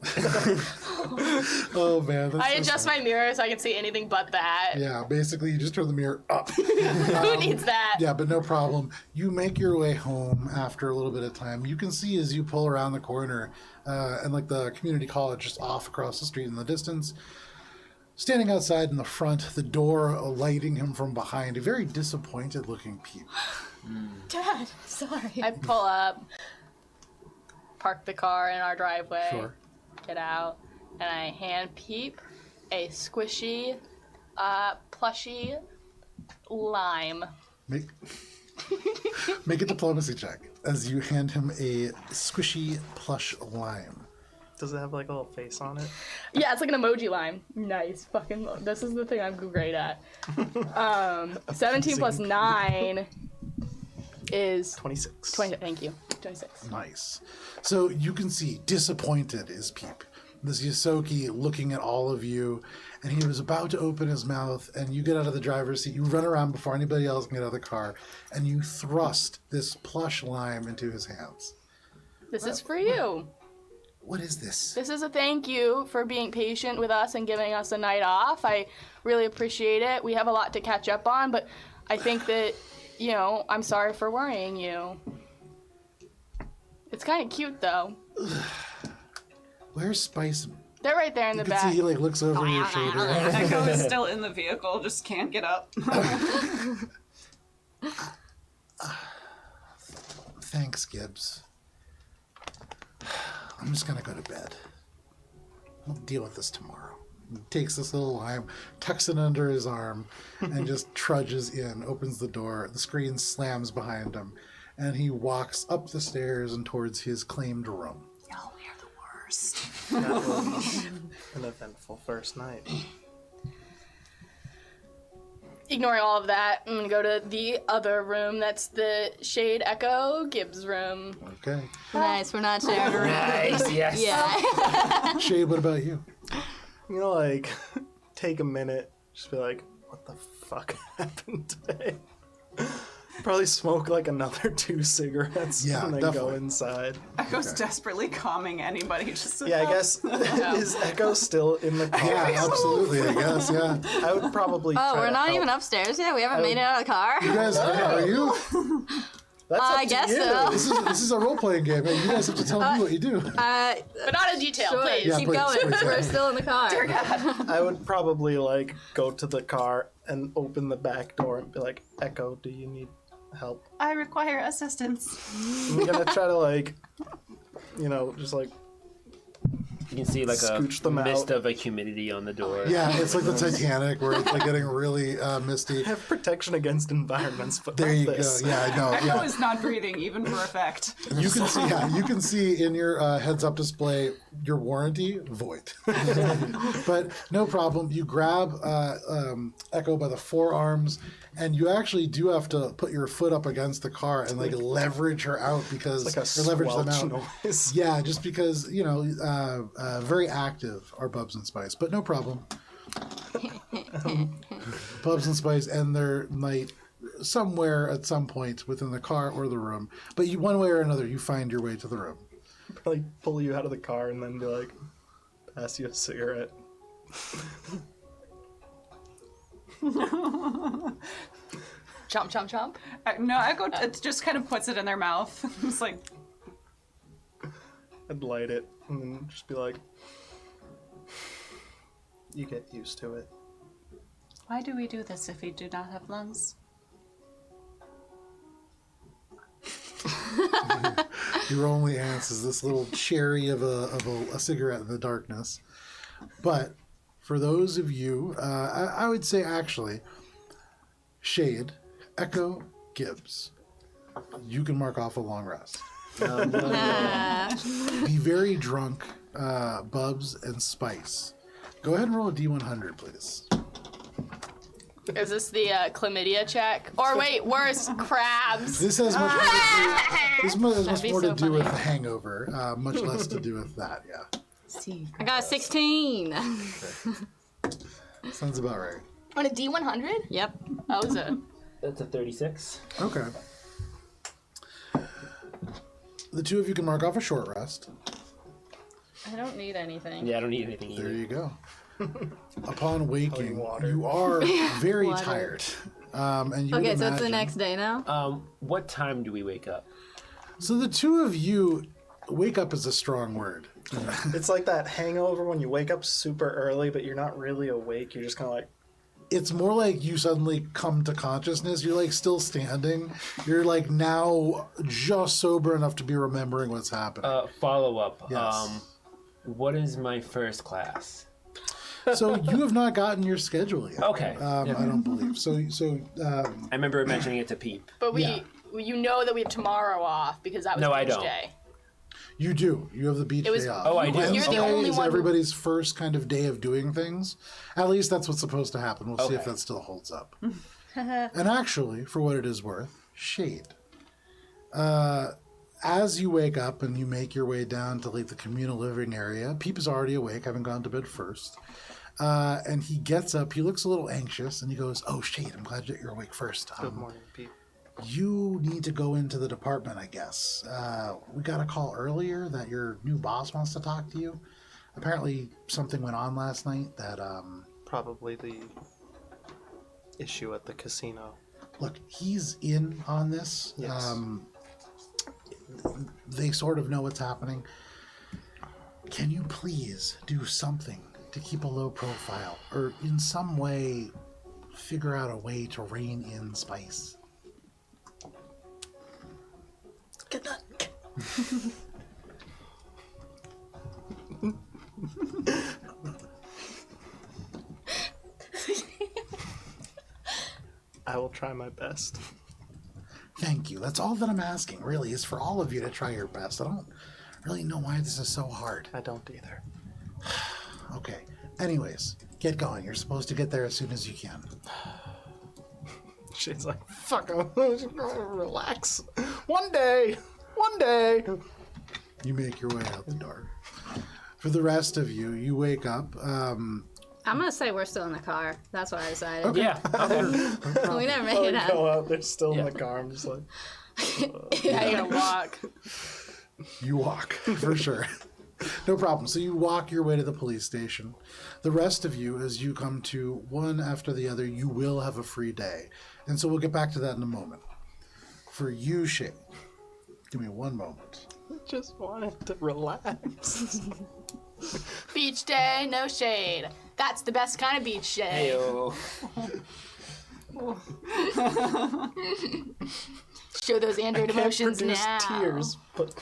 Oh man, that's I so adjust sad. my mirror so I can see anything but that. Yeah, basically you just turn the mirror up. Who needs that? Yeah, but no problem. You make your way home after a little bit of time. You can see as you pull around the corner, and the community college just off across the street in the distance. Standing outside in the front, the door lighting him from behind, a very disappointed looking Peep. Dad, sorry. I pull up, park the car in our driveway, Sure. get out, and I hand Peep a squishy, plushy lime. Make a diplomacy check as you hand him a squishy plush lime. Does it have a little face on it? Yeah, it's like an emoji lime. Nice. This is the thing I'm great at. 17 plus 9 is 26. 20. Thank you. 26. Nice. So you can see disappointed is Peep. This Yosoki looking at all of you, and he was about to open his mouth, and you get out of the driver's seat. You run around before anybody else can get out of the car, and you thrust this plush lime into his hands. This is for you. What is this? This is a thank you for being patient with us and giving us a night off. I really appreciate it. We have a lot to catch up on, but I think that, I'm sorry for worrying you. It's kind of cute, though. Where's Spice? They're right there in You the can back. see he looks over your shoulder. Echo is still in the vehicle, just can't get up. Thanks, Gibbs. I'm just gonna go to bed. We'll deal with this tomorrow. He takes this little lime, tucks it under his arm, and just trudges in, opens the door, the screen slams behind him, and he walks up the stairs and towards his claimed room. Y'all, we're the worst. That was an eventful first night. Ignoring all of that, I'm gonna go to the other room. That's the Shade Echo Gibbs room. Okay. Nice, we're not sharing a room. Nice, yes. Yeah. Shade, what about you? Take a minute, just be like, what the fuck happened today? probably smoke like another 2 cigarettes Yeah, and then go definitely. inside. Echo's desperately calming anybody. Just Yeah, I guess is Echo still in the car? Yeah, absolutely. I guess. Yeah. I would probably. Oh, try we're to not help. even upstairs yet. We haven't made it out of the car. You guys, are you? That's up I to guess you. so. This is a role playing game. Hey, you guys have to tell me what you do. But not in detail, Sure, please. Yeah, keep please, going. please, yeah. We're still in the car. I would probably like go to the car and open the back door and be like, "Echo, do you need help?" I require assistance. I'm gonna try to like, just like You can see like Scooch a them mist out. of a humidity on the door. Yeah, it's like the Titanic where it's like getting really misty. have protection against environments, but There not you this. go. Yeah, I know. Echo Yeah. is not breathing, even for effect. You can see. Yeah, you can see in your heads-up display your warranty void. But no problem. You grab Echo by the forearms, and you actually do have to put your foot up against the car and like leverage her out because Like a or leverage them squelch out. noise. Yeah, just because very active are Bubs and Spice, but no problem. Bubs and Spice end their night somewhere at some point within the car or the room, but one way or another, you find your way to the room. Probably pull you out of the car and then be like, pass you a cigarette. Chomp, chomp, chomp. No, Echo it just kind of puts it in their mouth. It's like, I'd light it and then just be like, you get used to it. why do we do this if we do not have lungs? Your only answer is this little cherry of a cigarette in the darkness. But for those of you, I would say actually, Shade, Echo, Gibbs, you can mark off a long rest. Be very drunk, Bubs and Spice. Go ahead and roll a D100, please. Is this the chlamydia check? Or wait, worse, crabs. This has much more to do, That'd be more so to do with funny. the hangover, much less to do with that, yeah. I got a 16. Sounds about right. On a D100? Yep. Oh, is it? That's a 36. Okay. The two of you can mark off a short rest. I don't need anything. Yeah, I don't need anything There either. you go. Upon waking, water. you are very Water. tired. And you Okay, would so it's the imagine- next day now? What time do we wake up? So the two of you, wake up is a strong word. It's like that hangover when you wake up super early, but you're not really awake. You're just kind of like, It's more like you suddenly come to consciousness. You're like still standing. You're like now just sober enough to be remembering what's happening. Follow up. Yes. What is my first class? So you have not gotten your schedule yet. Okay. I don't believe. So I remember mentioning it to Peep. But Yeah. you know that we have tomorrow off because that was No, I beach don't. day. you do. You have the beach It was- day off. Oh, I do. You're the Wednesday only is one who- everybody's first kind of day of doing things. At least that's what's supposed to happen. We'll see if Okay. that still holds up. And actually, for what it is worth, Shade. As you wake up and you make your way down to like the communal living area, Peep is already awake, having gone to bed first. And he gets up. He looks a little anxious, and he goes, "Oh, Shade, I'm glad that you're awake first. good morning, Pete. You need to go into the department, I guess. We got a call earlier that your new boss wants to talk to you. Apparently, something went on last night that, Probably the issue at the casino. look, he's in on this. Yes. They sort of know what's happening. Can you please do something to keep a low profile, or in some way figure out a way to rein in Spice? Good luck. I will try my best. Thank you. That's all that I'm asking, really, is for all of you to try your best. I don't really know why this is so hard. I don't either. Okay. Anyways, get going. You're supposed to get there as soon as you can. She's like, fuck, I'm just gonna relax. One day. You make your way out the door. For the rest of you, you wake up. I'm gonna say we're still in the car. That's what I decided. Yeah. Okay. We never made I it go out. out, they're still in the car. I'm just like, Yeah, you're gonna walk. You walk, for sure. No problem. So you walk your way to the police station. The rest of you, as you come to one after the other, you will have a free day. And so we'll get back to that in a moment. For you, Shane, give me one moment. just wanted to relax. Beach day, no shade. That's the best kind of beach day. Heyo. Show those Android Can't emotions produce now. tears, but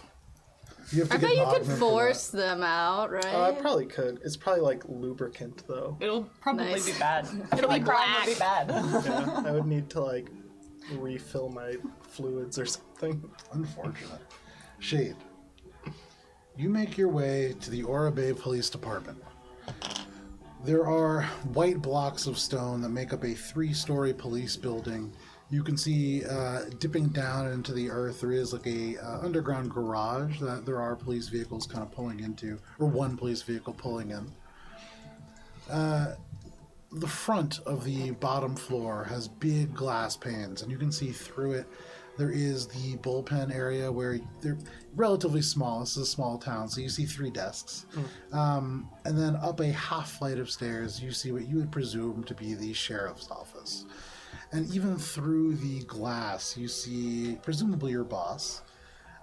You have to I get bet you could Bogman for force them out, right? I probably could. It's probably like lubricant though. It'll probably Nice. be bad. It'll be black. It'll be bad. Yeah, I would need to like refill my fluids or something. that. Unfortunate. Shade, you make your way to the Ora Bay Police Department. There are white blocks of stone that make up a 3-story police building. You can see dipping down into the earth, there is like a underground garage that there are police vehicles kind of pulling into, or one police vehicle pulling in. The front of the bottom floor has big glass panes, and you can see through it. There is the bullpen area where they're relatively small. This is a small town, so you see 3 desks. And then up a half flight of stairs, you see what you would presume to be the sheriff's office. And even through the glass, you see presumably your boss,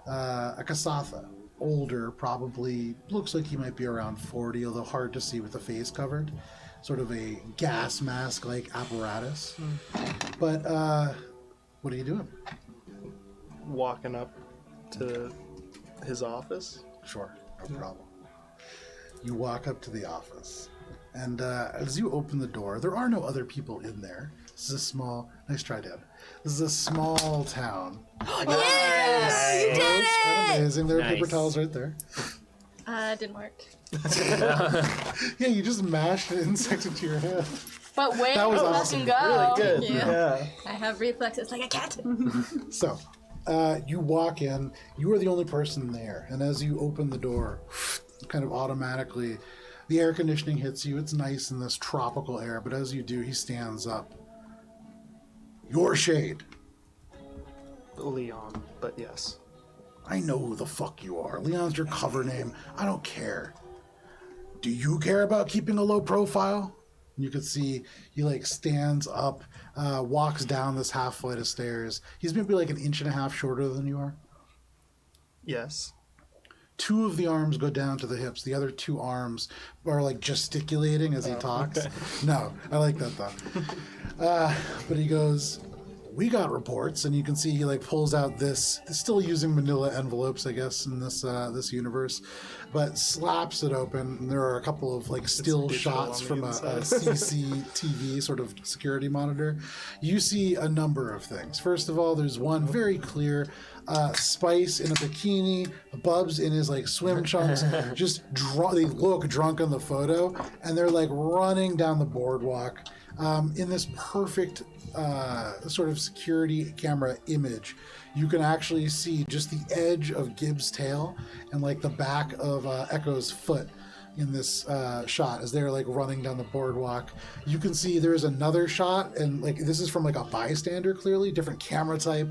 a Kasatha, older, probably looks like he might be around 40, although hard to see with the face covered. Sort of a gas mask-like apparatus. But what are you doing? Walking up to his office. Sure, no problem. You walk up to the office, and as you open the door, there are no other people in there. This is a small, nice try, Deb. This is a small town. Yes! You did it! Amazing. There are paper Nice. towels right there. Didn't work. Yeah, you just mashed an insect into your hand. But way That was to awesome. fucking go. Good. Yeah. Yeah. I have reflexes like a cat. So, you walk in. You are the only person there, and as you open the door, kind of automatically, the air conditioning hits you. It's nice in this tropical air, but as you do, he stands up. Your Shade. Leon, but yes. I know who the fuck you are. Leon's your cover name. I don't care. Do you care about keeping a low profile? You can see he like stands up, walks down this half flight of stairs. He's maybe like 1.5 inches shorter than you are. Yes. 2 of the arms go down to the hips. The other 2 arms are like gesticulating as he talks. okay. No, I like that though. But he goes, we got reports, and you can see he like pulls out this, still using manila envelopes, I guess, in this this universe, but slaps it open, and there are a couple of like still digital shots on from the a inside. CCTV sort of security monitor. You see a number of things. First of all, there's one very clear Spice in a bikini, Bubs in his like swim trunks, just they look drunk on the photo, and they're like running down the boardwalk in this perfect sort of security camera image. You can actually see just the edge of Gibbs' tail and like the back of Echo's foot in this shot as they're like running down the boardwalk. You can see there's another shot, and like this is from like a bystander, clearly different camera type,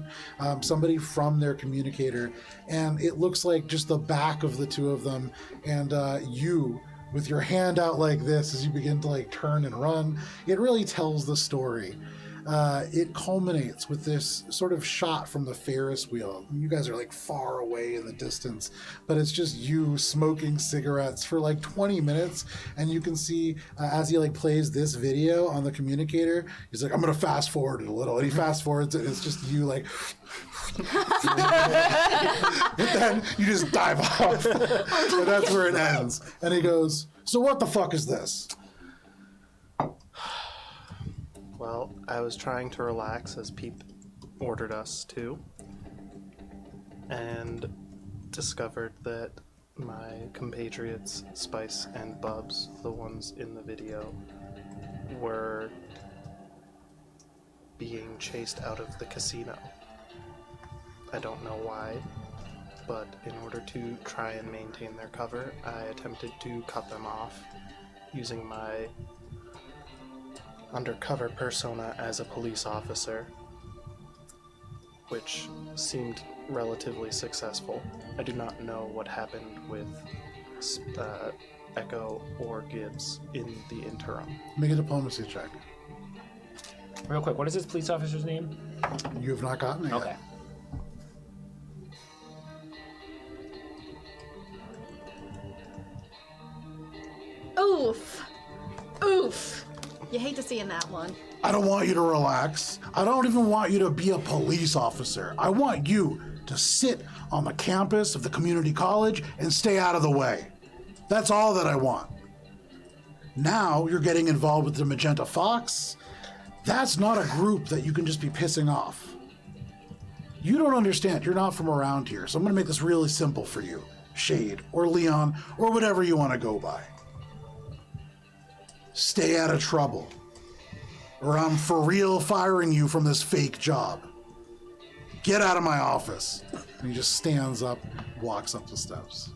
somebody from their communicator, and it looks like just the back of the 2 of them, and you with your hand out like this as you begin to like turn and run. It really tells the story. It culminates with this sort of shot from the Ferris wheel. You guys are like far away in the distance, but it's just you smoking cigarettes for like 20 minutes, and you can see as he like plays this video on the communicator, he's like, I'm gonna fast forward it a little, and he fast forwards it. It's just you like but then you just dive off and that's where it ends. And he goes, so what the fuck is this? Well, I was trying to relax as Peep ordered us to, and discovered that my compatriots, Spice and Bubs, the ones in the video, were being chased out of the casino. I don't know why, but in order to try and maintain their cover, I attempted to cut them off using my undercover persona as a police officer, which seemed relatively successful. I do not know what happened with Echo or Gibbs in the interim. Make a diplomacy check. Real quick, what is this police officer's name? You have not gotten it yet. Okay. Oof. Oof. You hate to see in that one. I don't want you to relax. I don't even want you to be a police officer. I want you to sit on the campus of the community college and stay out of the way. That's all that I want. Now you're getting involved with the Magenta Fox. That's not a group that you can just be pissing off. You don't understand. You're not from around here. So I'm going to make this really simple for you. Shade, or Leon, or whatever you want to go by. Stay out of trouble, or I'm for real firing you from this fake job. Get out of my office. And he just stands up, walks up the steps.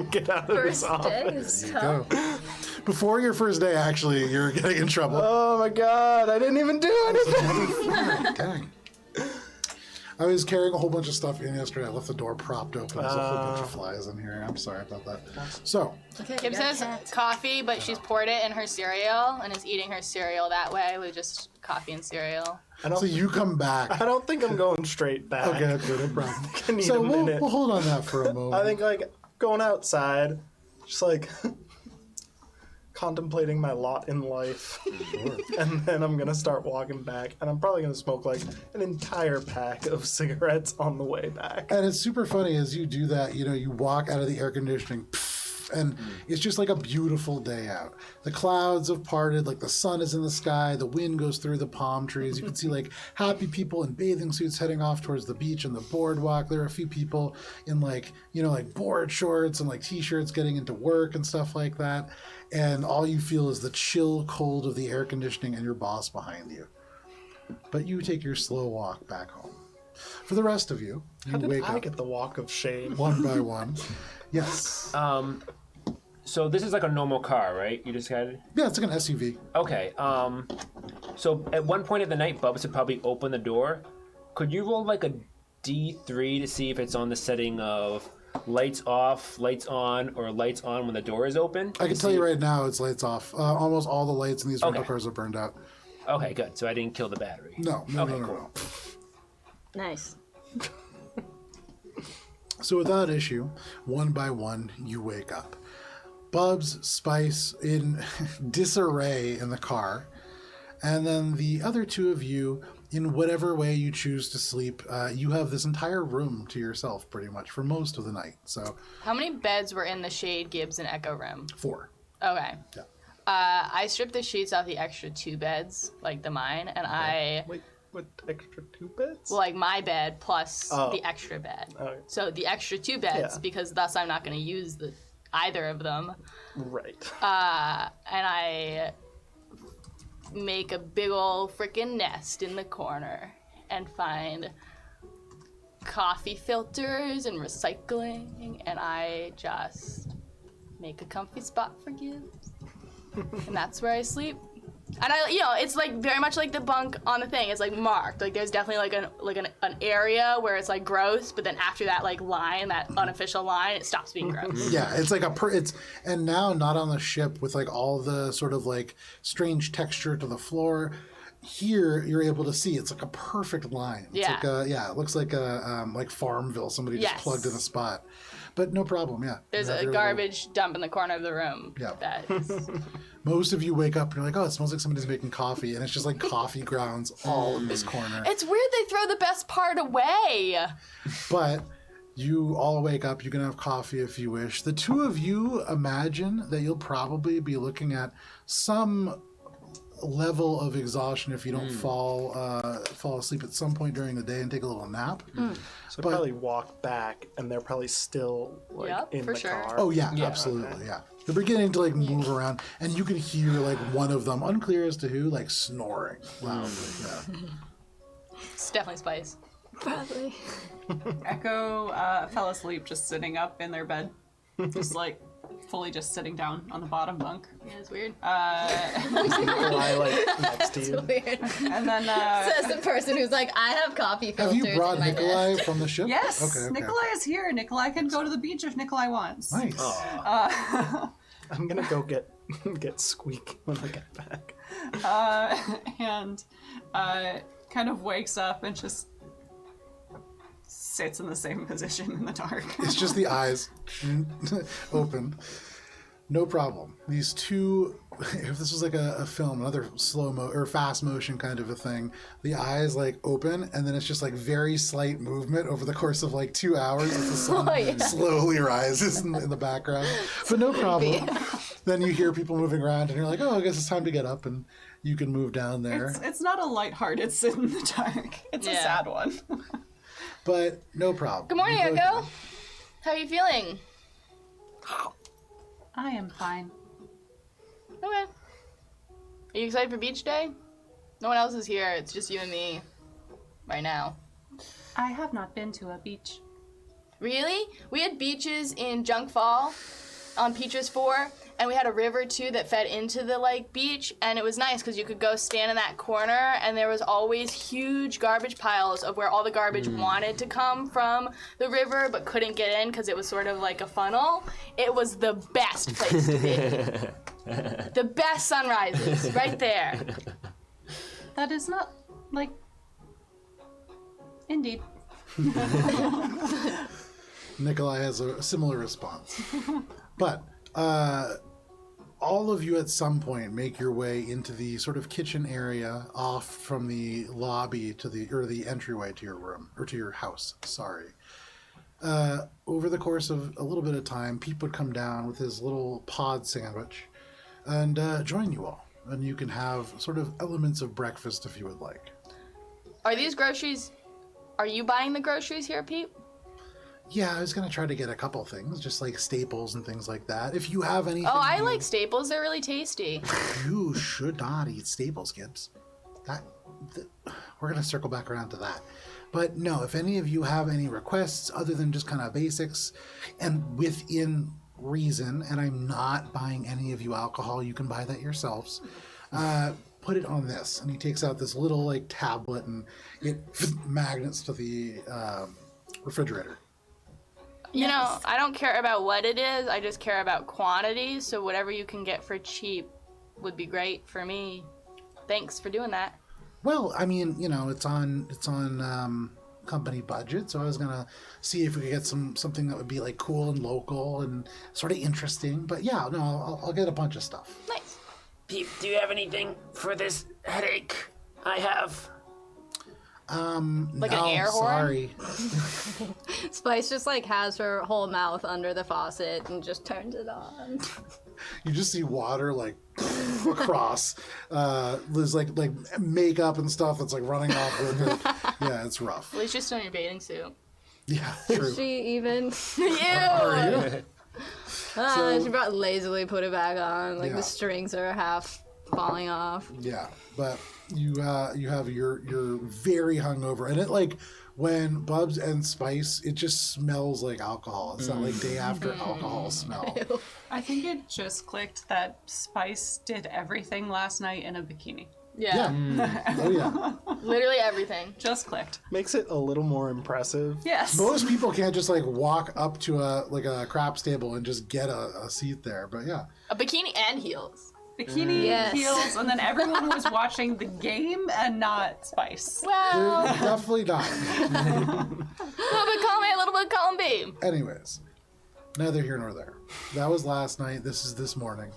Get out of his First day office. is There you tough. go. Before your first day, actually, you're getting in trouble. Oh my god, I didn't even do anything! Dang. I was carrying a whole bunch of stuff in yesterday. I left the door propped open. There's a whole bunch of flies in here. I'm sorry about that. So, Okay, Gibbs you got has a cat. coffee, but she's poured it in her cereal and is eating her cereal that way with just coffee and cereal. so you come back. I don't think I'm going straight back. Okay, okay, no problem. I need So a we'll minute. hold on that for a moment. I think like going outside, just like contemplating my lot in life, and then I'm gonna start walking back, and I'm probably gonna smoke like an entire pack of cigarettes on the way back. And it's super funny as you do that, you walk out of the air conditioning, and it's just like a beautiful day out. The clouds have parted, like the sun is in the sky, the wind goes through the palm trees. You can see like happy people in bathing suits heading off towards the beach and the boardwalk. There are a few people in like board shorts and like t-shirts getting into work and stuff like that. And all you feel is the chill cold of the air conditioning and your boss behind you. But you take your slow walk back home. For the rest of you, How did wake I up get the walk of shame? one by one. Yes. So this is like a normal car, right? You just got it? Yeah, it's like an SUV. Okay. So at one point of the night, Bubs would probably open the door. Could you roll like a D3 to see if it's on the setting of lights off, lights on, or lights on when the door is open? I can tell you right now, it's lights off. Almost all the lights in these rental Okay. cars are burned out. Okay, good. So I didn't kill the battery. No. Okay, cool. Nice. So without issue, one by one, you wake up. Bubs, Spice in disarray in the car, and then the other two of you, in whatever way you choose to sleep, you have this entire room to yourself pretty much for most of the night. So How many beds were in the Shade, Gibbs, and Echo room? 4. Okay. Yeah. I stripped the sheets off the extra 2 beds, like the mine, and I, Wait, what extra 2 beds? well, like my bed plus Oh. the extra bed. Okay. So the extra 2 beds, Yeah. because thus I'm not going to use either of them. Right. And I make a big ol' frickin' nest in the corner and find coffee filters and recycling, and I just make a comfy spot for Gibbs. And that's where I sleep. And it's like very much like the bunk on the thing. It's like marked. Like there's definitely an area where it's like gross, but then after that like line, that unofficial line, it stops being gross. Yeah, it's like and now not on the ship with like all the sort of like strange texture to the floor. Here you're able to see it's like a perfect line. It's Yeah. like it looks like a like Farmville. Somebody just Yes. plugged in a spot. But no problem, yeah. There's You have a your garbage dump in the corner of the room. Yeah. That is, little- most of you wake up and you're like, oh, it smells like somebody's making coffee, and it's just like coffee grounds all in this corner. it's weird they throw the best part away. But you all wake up, you can have coffee if you wish. The two of you imagine that you'll probably be looking at some level of exhaustion if you don't fall asleep at some point during the day and take a little nap. So I probably walk back, and they're probably still like Yep, in for the sure. car. Oh yeah, absolutely, yeah. They're beginning to like move around, and you can hear like one of them, unclear as to who, like snoring loudly. Yeah. It's definitely Spice. Probably. Echo fell asleep just sitting up in their bed. Just like, fully just sitting down on the bottom bunk. Yeah, it's weird. Nikolai, like, next to you. Weird. And then, Says the person who's like, I have coffee Have filters. you brought in my Nikolai desk. from the ship? yes, Okay. Nikolai is here. Nikolai can go to the beach if Nikolai wants. Nice. I'm gonna go get Squeak when I get back. And kind of wakes up and just sits in the same position in the dark. It's just the eyes open. No problem. These two, if this was like a film, another slow-mo or fast motion kind of a thing, the eyes like open and then it's just like very slight movement over the course of like 2 hours as the sun slowly rises in the background. But no problem. Then you hear people moving around and you're like, oh, I guess it's time to get up and you can move down there. It's not a lighthearted sit in the dark. It's a sad one. But no problem. Good morning, You go Echo. ahead. How are you feeling? I am fine. Okay. Are you excited for beach day? No one else is here. It's just you and me right now. I have not been to a beach. Really? We had beaches in Junk Fall on Peaches 4, and we had a river too that fed into the like beach, and it was nice because you could go stand in that corner and there was always huge garbage piles of where all the garbage wanted to come from the river but couldn't get in because it was sort of like a funnel. It was the best place to be. The best sunrises right there. That is not, like... Indeed. Nikolai has a similar response. But all of you at some point make your way into the sort of kitchen area off from the lobby to the entryway to your room, or to your house, sorry. Over the course of a little bit of time, Pete would come down with his little pod sandwich and join you all. And you can have sort of elements of breakfast if you would like. Are these groceries... Are you buying the groceries here, Pete? Yeah, I was going to try to get a couple things, just like staples and things like that. If you have anything... Oh, I like staples. They're really tasty. You should not eat staples, Gibbs. We're going to circle back around to that. But no, if any of you have any requests other than just kind of basics and within reason, and I'm not buying any of you alcohol, you can buy that yourselves, put it on this. And he takes out this little like tablet and it magnets to the refrigerator. You know, I don't care about what it is. I just care about quantity. So whatever you can get for cheap would be great for me. Thanks for doing that. Well, I mean, you know, it's on company budget, so I was gonna see if we could get something that would be like cool and local and sort of interesting. But yeah, no, I'll get a bunch of stuff. Nice. Pete, do you have anything for this headache I have? Like no, an air horn? sorry. Spice just like has her whole mouth under the faucet and just turns it on. You just see water like across. There's like makeup and stuff that's like running off with it. Yeah, it's rough. At least you're still in your bathing suit. Yeah, true. She even Are you? she brought lazily put it back on. Like Yeah. the strings are half falling off. Yeah, but you have you're very hungover, and it like when Bubs and Spice, it just smells like alcohol. It's not like day after alcohol smell. I think it just clicked that Spice did everything last night in a bikini. Yeah. Yeah. Oh yeah. Literally everything. Just clicked. Makes it a little more impressive. Yes. Most people can't just like walk up to a craps table and just get a seat there. But yeah. A bikini and heels. Bikini, Yes. heels, and then everyone was watching the game and not Spice. Well, Definitely not. a little bit column A, a little bit column B. Anyways, neither here nor there. That was last night. This is this morning.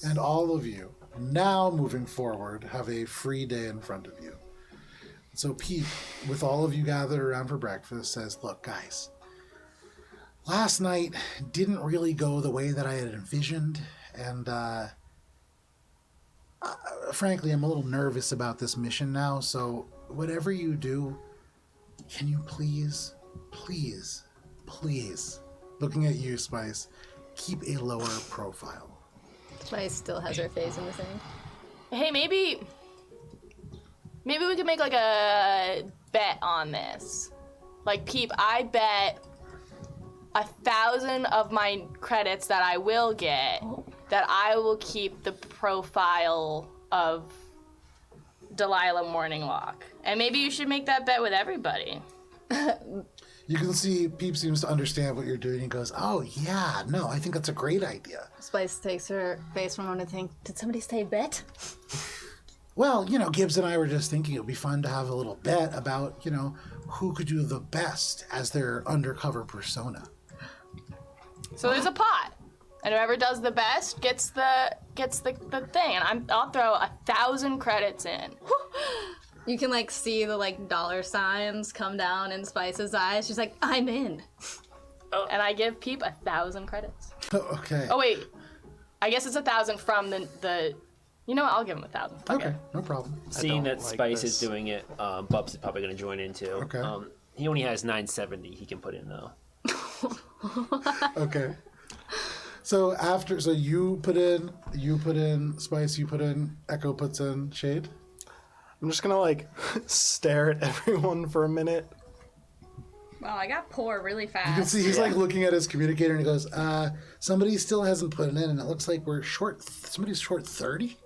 And all of you, now moving forward, have a free day in front of you. So Pete, with all of you gathered around for breakfast, says, look, guys, last night didn't really go the way that I had envisioned. And frankly, I'm a little nervous about this mission now. So whatever you do, can you please, looking at you, Spice, keep a lower profile. Spice still has her face in the thing. Hey, maybe we could make like a bet on this. Like, Peep, I bet 1,000 of my credits that I will get, that I will keep the profile of Delilah Morninglock. And maybe you should make that bet with everybody. You can see Peep seems to understand what you're doing. He goes, "Oh yeah, no, I think that's a great idea." Spice takes her face from one and think, did somebody say bet? Well, Gibbs and I were just thinking it would be fun to have a little bet about, who could do the best as their undercover persona. So there's a pot, and whoever does the best gets the thing. And I'll throw 1,000 credits in. You can like see the like dollar signs come down in Spice's eyes. She's like, I'm in. And I give Peep 1,000 credits. Okay. Oh wait, I guess it's 1,000 from the. You know what? I'll give him 1,000. Okay, no problem. Seeing that like Spice this. is doing it, Bubs is probably going to join in too. Okay. He only has 970 he can put in though. Okay. So you put in Spice, you put in Echo, puts in Shade. I'm just gonna like stare at everyone for a minute. Wow, I got poor really fast. You can see he's like looking at his communicator and he goes, somebody still hasn't put it in and it looks like we're short, somebody's short 30?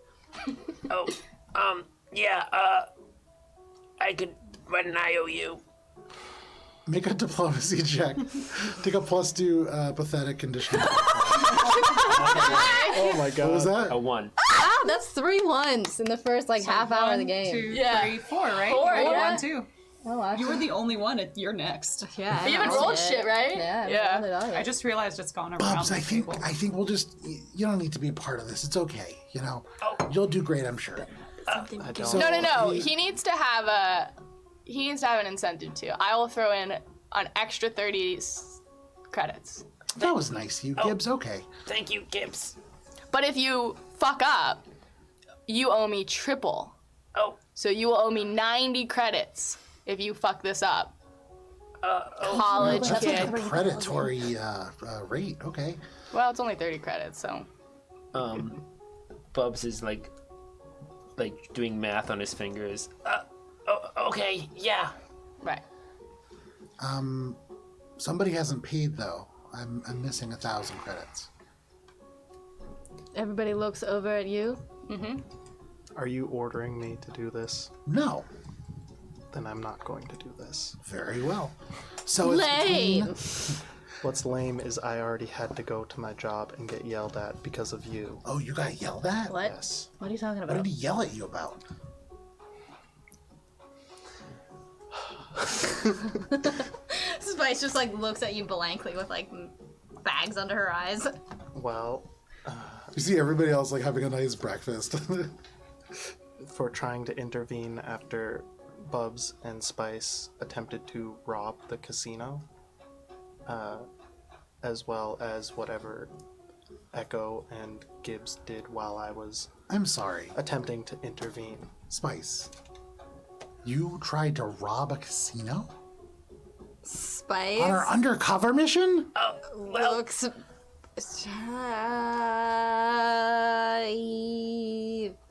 I could run an IOU. Make a diplomacy check. Take a +2 pathetic condition. Oh my god. What was that? A 1. Wow, that's 3 ones in the first like half hour of the game. 2, Yeah. 3, 4, right? 4, You rolled yeah. 1, 2. Oh, wow. You were the only one. You're next. Yeah. But you haven't rolled shit, right? Yeah. Yeah. Rolled it all I yet. just realized it's gone around. Bubs, I the think table. we'll just, you don't need to be a part of this. It's okay, You'll do great, I'm sure. I don't. So- No. he- He needs to have an incentive too. I will throw in an extra 30 credits. That was nice of you, Gibbs. Okay. Thank you, Gibbs. But if you fuck up, you owe me triple. Oh, So you will owe me 90 credits if you fuck this up. College That's kid. like a predatory rate. Okay. Well, it's only 30 credits, so. Bubs is like doing math on his fingers. okay, yeah. Right. Somebody hasn't paid though. I'm missing 1,000 credits. Everybody looks over at you. Are you ordering me to do this? No. Then I'm not going to do this. Very well. So it's Lame. between... What's lame is I already had to go to my job and get yelled at because of you. Oh, you got yelled at? What? Yes. What are you talking What about? did he yell at you about? Spice just like looks at you blankly with like bags under her eyes. Well, You see everybody else like having a nice breakfast. for trying to intervene after Bubs and Spice attempted to rob the casino, as well as whatever Echo and Gibbs did while I was I'm sorry, attempting to intervene. Spice. You tried to rob a casino? Spice On our undercover mission? looks.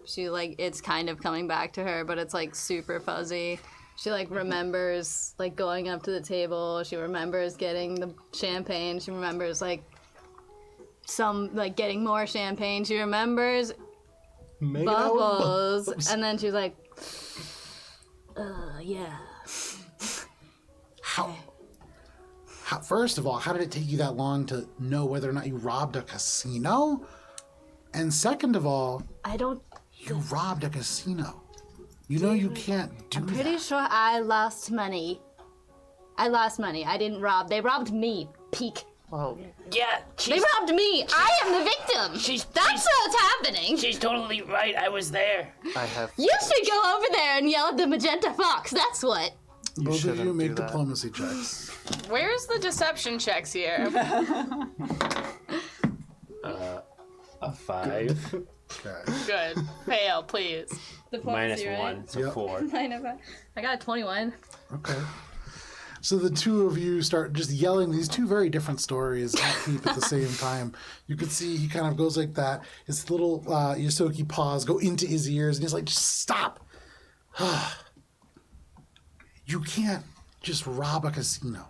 She like it's kind of coming back to her, but it's like super fuzzy. She like remembers like going up to the table. She remembers getting the champagne. She remembers like some like getting more champagne. She remembers Make it out with bubbles, and then she's like, yeah. How, first of all, how did it take you that long to know whether or not you robbed a casino? And second of all, I don't. you robbed a casino. You know you can't do Pretty that. sure I lost money. I lost money. I didn't rob. They robbed me. Peek. Well, Yeah, They robbed me. I am the victim. That's what's happening. she's totally right. I was there. I have. You should go over there and yell at the magenta fox. That's what. You Both of shouldn't you make do that. diplomacy checks. Where's the deception checks here? A 5 Okay. Good. Fail, please. minus 1, so Yep. 4. I got a 21. Okay. So the two of you start just yelling these two very different stories at Peep at the same time. You can see he kind of goes like that. His little Yosoki paws go into his ears, and he's like, just stop. You can't just rob a casino.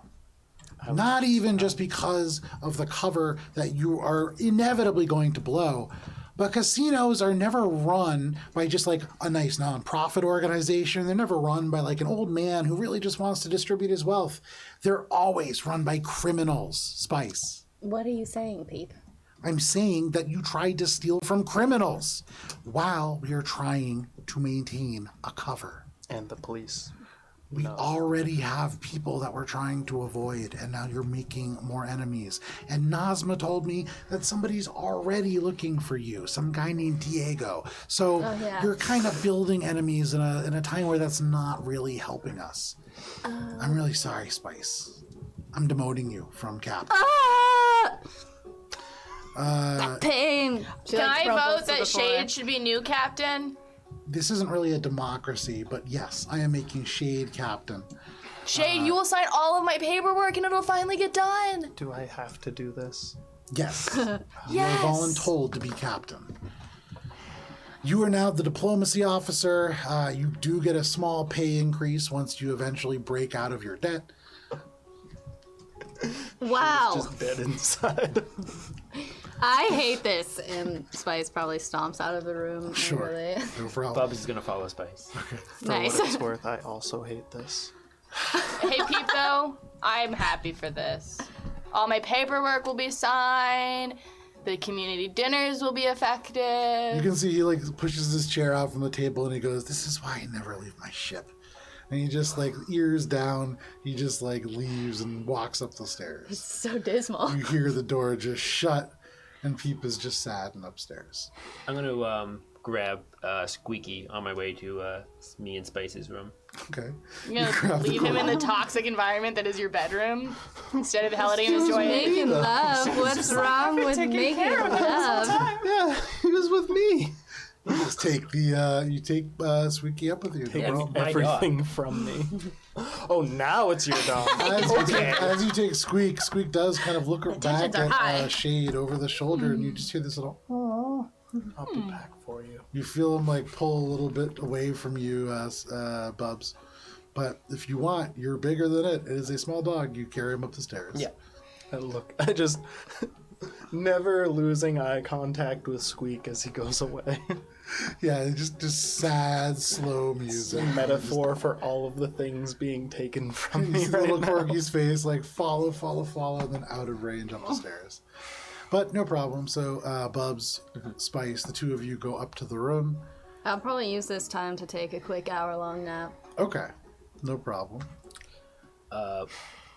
Not even just because of the cover that you are inevitably going to blow, but casinos are never run by just like a nice nonprofit organization. They're never run by like an old man who really just wants to distribute his wealth. They're always run by criminals, Spice. What are you saying, Peep? I'm saying that you tried to steal from criminals while we are trying to maintain a cover. And the police. We already have people that we're trying to avoid, and now you're making more enemies. And Nazma told me that somebody's already looking for you, some guy named Diego. So you're kind of building enemies in a time where that's not really helping us. I'm really sorry, Spice. I'm demoting you from captain. That pain. Can I vote that Shade should be new captain? This isn't really a democracy, but yes, I am making Shade captain. Shade, you will sign all of my paperwork and it'll finally get done. Do I have to do this? Yes. You are voluntold to be captain. You are now the diplomacy officer. You do get a small pay increase once you eventually break out of your debt. Wow. Just dead inside. I hate this. And Spice probably stomps out of the room. Sure. Really. No problem. Bubs is gonna follow Spice. For Nice. what it's worth, I also hate this. Hey, Peep, though, I'm happy for this. All my paperwork will be signed. The community dinners will be effective. You can see he like pushes his chair out from the table and he goes, "This is why I never leave my ship." And he just like ears down, he just like leaves and walks up the stairs. So dismal. You hear the door just shut and Peep is just sad and upstairs. I'm gonna grab Squeaky on my way to me and Spice's room. Okay. You're grab gonna the leave him in the girl. toxic environment that is your bedroom instead of letting him enjoy it. Making love. What's wrong with making love? Yeah, he was with me. You just take Squeaky up with you. Yeah, No problem. my Everything from me. Oh, now it's your dog. As you take Squeak does kind of look back tensions are high. at Shade over the shoulder, and you just hear this little, "Aw." I'll be back for you. You feel him like pull a little bit away from you, Bubs. But if you want, you're bigger than it. It is a small dog. You carry him up the stairs. Yeah. I just never losing eye contact with Squeak as he goes away. Yeah, just sad, slow It's music. a metaphor for all of the things being taken from You me see the right little now. Corgi's face, like follow, and then out of range up the stairs. But no problem. So, Bubs, Spice, the two of you go up to the room. I'll probably use this time to take a quick hour-long nap. Okay, no problem.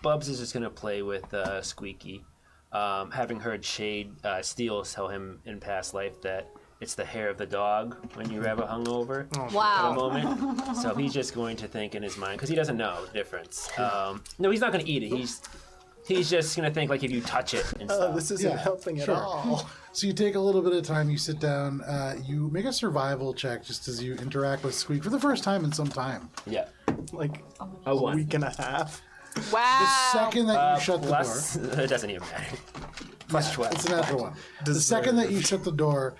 Bubs is just gonna play with Squeaky. Having heard Shade Steele tell him in past life that it's the hair of the dog when you're ever hungover at a Wow. moment. So he's just going to think in his mind, because he doesn't know the difference. No, he's not going to eat it. He's just going to think like if you touch it and stuff. This isn't helping at all. So you take a little bit of time, you sit down, you make a survival check just as you interact with Squeak for the first time in some time. Yeah. Like A one. week and a half. Wow. The second that you shut the Plus, door, it doesn't even matter. Plus 12. it's a natural one. The second that you shut the door,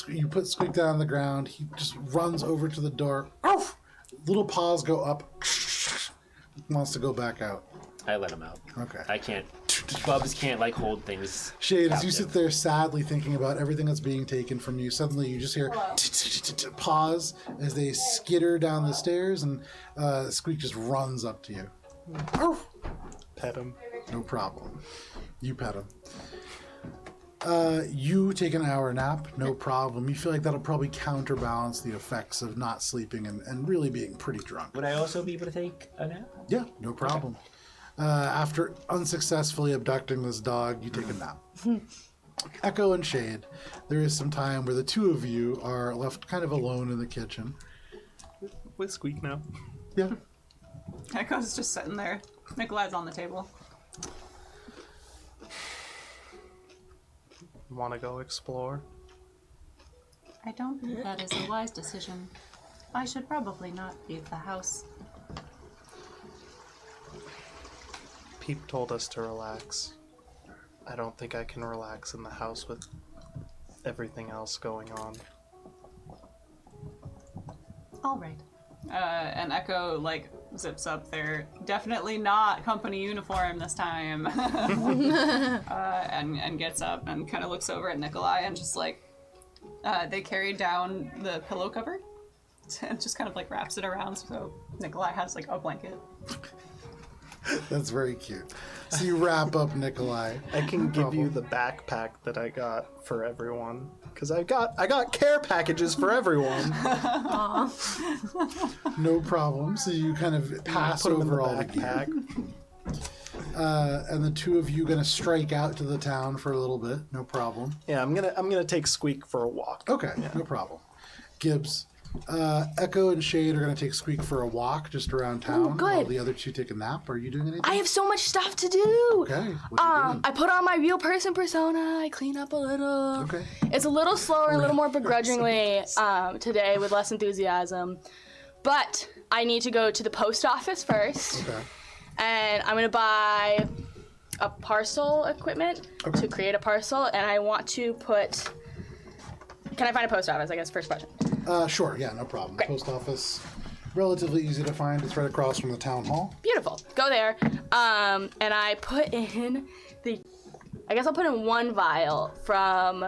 you put Squeak down on the ground, he just runs over to the door. Oof! Little paws go up, wants to go back out. I let him out. Okay. I can't. Bubs can't like hold things. Shade, as you captive. sit there sadly thinking about everything that's being taken from you, suddenly you just hear pause as they skitter down the stairs, and Squeak just runs up to you. Arf! Pet him. No problem. You pet him. You take an hour nap, no problem. You feel like that'll probably counterbalance the effects of not sleeping and really being pretty drunk. Would I also be able to take a nap? Yeah, no problem. After unsuccessfully abducting this dog, you take a nap. Echo and Shade, there is some time where the two of you are left kind of alone in the kitchen. With Squeak now. Yeah. Echo's just sitting there. Nikolai's on the table. Want to go explore? I don't think that is a wise decision. I should probably not leave the house. Peep told us to relax. I don't think I can relax in the house with everything else going on. All right. And Echo, like, zips up. They're definitely not company uniform this time. And gets up and kind of looks over at Nikolai and just like, they carry down the pillow cover and just kind of like wraps it around so Nikolai has like a blanket. That's very cute. So you wrap up Nikolai. I can give you the backpack that I got for everyone because I got care packages for everyone. No problem. So you kind of pass Put 'em in over the all the gear. backpack. And the two of you gonna strike out to the town for a little bit. No problem. Yeah, I'm gonna take Squeak for a walk. Okay, no problem. Gibbs, Echo and Shade are gonna take Squeak for a walk just around town. good. While the other two take a nap. Are you doing anything? I have so much stuff to do. Okay. What are you doing? I put on my real person persona. I clean up a little. Okay. It's a little slower, a little more begrudgingly today with less enthusiasm. But I need to go to the post office first. Okay. And I'm going to buy a parcel equipment to create a parcel. And I want to put... Can I find a post office, I guess, first question. Sure. Yeah, no problem. Great. Post office, relatively easy to find. It's right across from the town hall. Beautiful. Go there. And I put in I guess I'll put in one vial from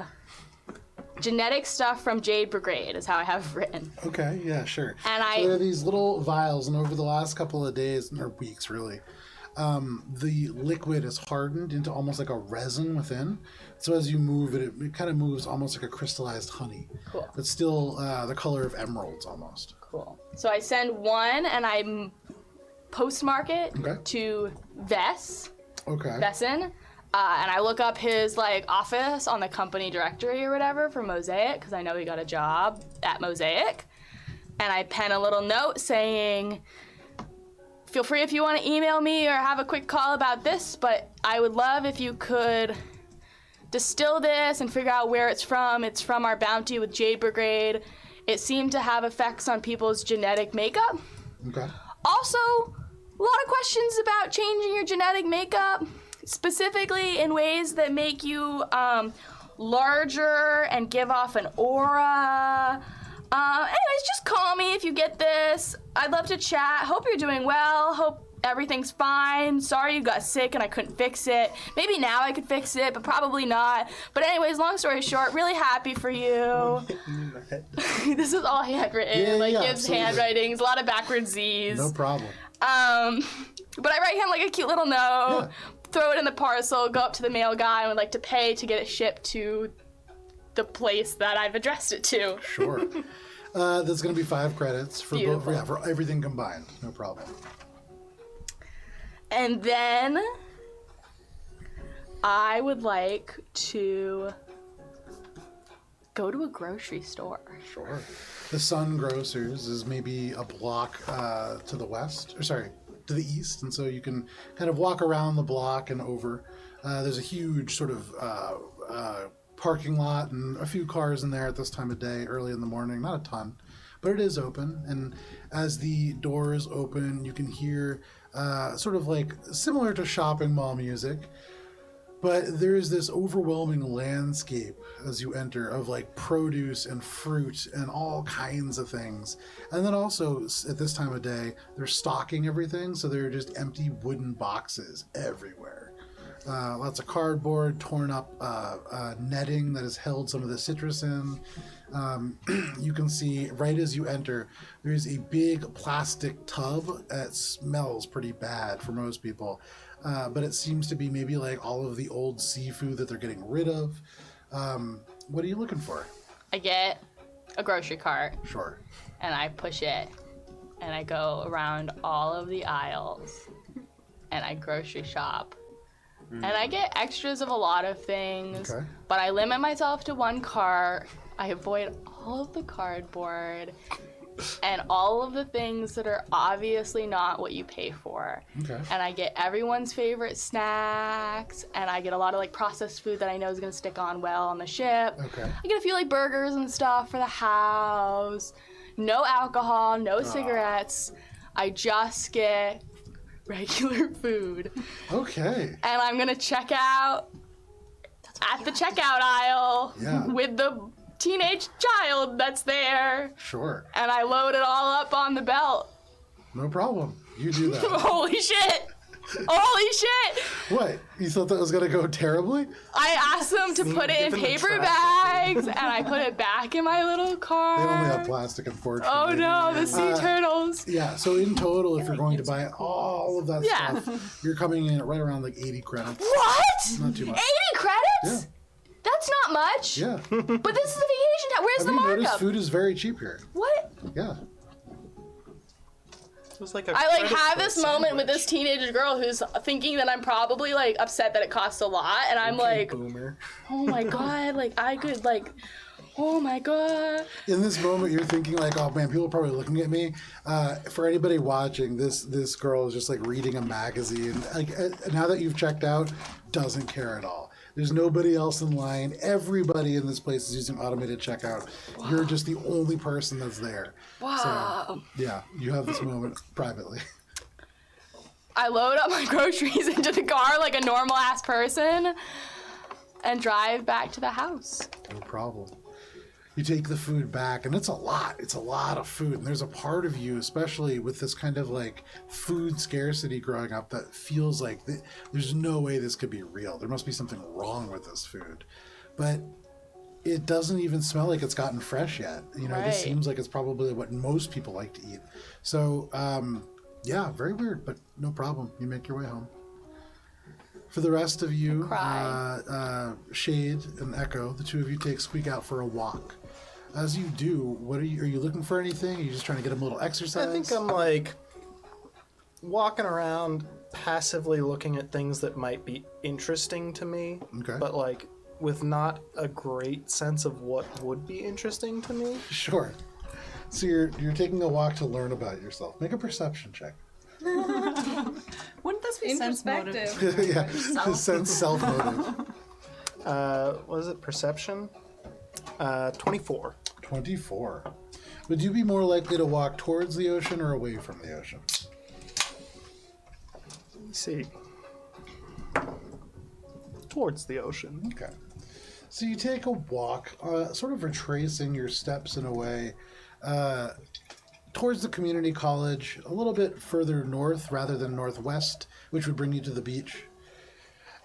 genetic stuff from Jade Brigade is how I have it written. Okay. Yeah. Sure. And so there are these little vials, and over the last couple of days or weeks, really, the liquid is hardened into almost like a resin within. So as you move it, it kind of moves almost like a crystallized honey. Cool. But still the color of emeralds almost. Cool. So I send one and I postmark it to Vesson. And I look up his like office on the company directory or whatever for Mosaic because I know he got a job at Mosaic. And I pen a little note saying, feel free if you want to email me or have a quick call about this, but I would love if you could distill this and figure out where it's from. It's from our bounty with Jade Brigade. It seemed to have effects on people's genetic makeup. Okay. Also, a lot of questions about changing your genetic makeup, specifically in ways that make you larger and give off an aura. Anyways, just call me if you get this. I'd love to chat. Hope you're doing well. Hope everything's fine. Sorry you got sick and I couldn't fix it. Maybe now I could fix it, but probably not. But anyways, long story short, really happy for you. This is all handwritten. Gibbs' absolutely. handwriting. It's a lot of backwards Z's. No problem. But I write him like a cute little note, throw it in the parcel, go up to the mail guy, and would like to pay to get it shipped to the place that I've addressed it to. Sure. That's going to be 5 credits for both. Beautiful. Yeah, for everything combined. No problem. And then I would like to go to a grocery store. Sure. The Sun Grocers is maybe a block to the west, or sorry, to the east, and so you can kind of walk around the block and over. There's a huge sort of parking lot and a few cars in there at this time of day, early in the morning. Not a ton, but it is open. And as the doors open, you can hear sort of like similar to shopping mall music. But there's this overwhelming landscape as you enter of like produce and fruit and all kinds of things. And then also at this time of day, they're stocking everything. So there are just empty wooden boxes everywhere. Lots of cardboard, torn up netting that has held some of the citrus in. You can see right as you enter, there's a big plastic tub that smells pretty bad for most people. But it seems to be maybe like all of the old seafood that they're getting rid of. What are you looking for? I get a grocery cart Sure. and I push it and I go around all of the aisles and I grocery shop. And I get extras of a lot of things, Okay. but I limit myself to one cart. I avoid all of the cardboard and all of the things that are obviously not what you pay for. Okay. And I get everyone's favorite snacks, and I get a lot of like processed food that I know is gonna stick on well on the ship. Okay. I get a few like burgers and stuff for the house. No alcohol, no cigarettes. I just get regular food. Okay. And I'm gonna check out at the checkout aisle Yeah. with the teenage child that's there. Sure. And I load it all up on the belt. No problem. You do that. Holy shit! Holy shit! What? You thought that was going to go terribly? I asked them to put it in Give him the paper trash. bags, and I put it back in my little car. They only have plastic, unfortunately. Oh no, the sea turtles. Yeah, so in total, if you're going to buy all of that Yeah. stuff, you're coming in at right around like 80 credits. What? Not too much. 80 credits? Yeah. That's not much. Yeah. But this is the vacation time. Where's Have the you noticed markup? food is very cheap here? What? Yeah. It was like a I like credit have for a this moment with sandwich. this teenage girl who's thinking that I'm probably like upset that it costs a lot, and I'm like, Boomer. oh my god, like I could like, oh my god. In this moment, you're thinking like, oh man, people are probably looking at me. For anybody watching, this girl is just like reading a magazine. Like now that you've checked out, doesn't care at all. There's nobody else in line. Everybody in this place is using automated checkout. Wow. You're just the only person that's there. Wow. So, yeah, you have this moment privately. I load up my groceries into the car like a normal ass person and drive back to the house. No problem. You take the food back, and it's a lot. It's a lot of food. And there's a part of you, especially with this kind of like food scarcity growing up, that feels like there's no way this could be real. There must be something wrong with this food. But it doesn't even smell like it's gotten fresh yet. You know, This seems like it's probably what most people like to eat. So, yeah, very weird, but no problem. You make your way home. For the rest of you, Shade and Echo, the two of you take Squeak out for a walk. As you do, what are you looking for anything? Are you just trying to get him a little exercise? I think I'm like walking around passively looking at things that might be interesting to me, Okay. but like with not a great sense of what would be interesting to me. Sure. So you're taking a walk to learn about yourself. Make a perception check. Wouldn't this be sense motive? Yeah, sense self-motive. What is it? Perception? 24. 24. Would you be more likely to walk towards the ocean or away from the ocean? Let me see. Towards the ocean. Okay. So you take a walk, sort of retracing your steps in a way, towards the community college, a little bit further north rather than northwest, which would bring you to the beach.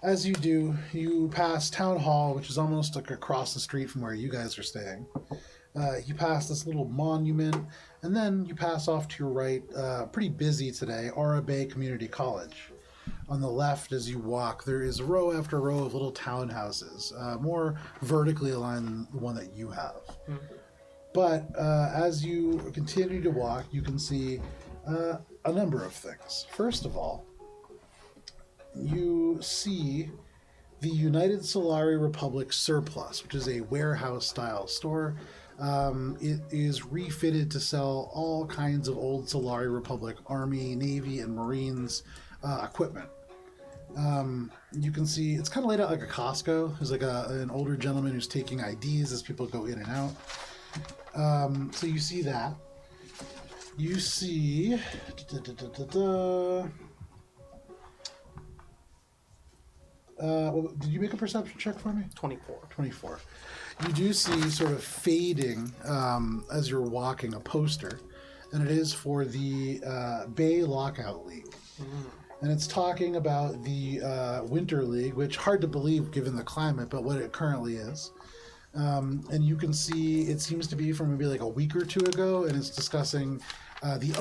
As you do, you pass Town Hall, which is almost like across the street from where you guys are staying. You pass this little monument, and then you pass off to your right, pretty busy today, Aura Bay Community College. On the left, as you walk, there is row after row of little townhouses, more vertically aligned than the one that you have. But as you continue to walk, you can see a number of things. First of all, you see the United Solari Republic Surplus, which is a warehouse-style store. It is refitted to sell all kinds of old Solari Republic Army, Navy, and Marines equipment. You can see it's kind of laid out like a Costco. There's like an older gentleman who's taking IDs as people go in and out. So you see that. You see... did you make a perception check for me? 24. 24. You do see sort of fading as you're walking a poster, and it is for the Bay Lockout League. And it's talking about the Winter League, which hard to believe given the climate, but what it currently is. And you can see it seems to be from maybe like a week or two ago, and it's discussing the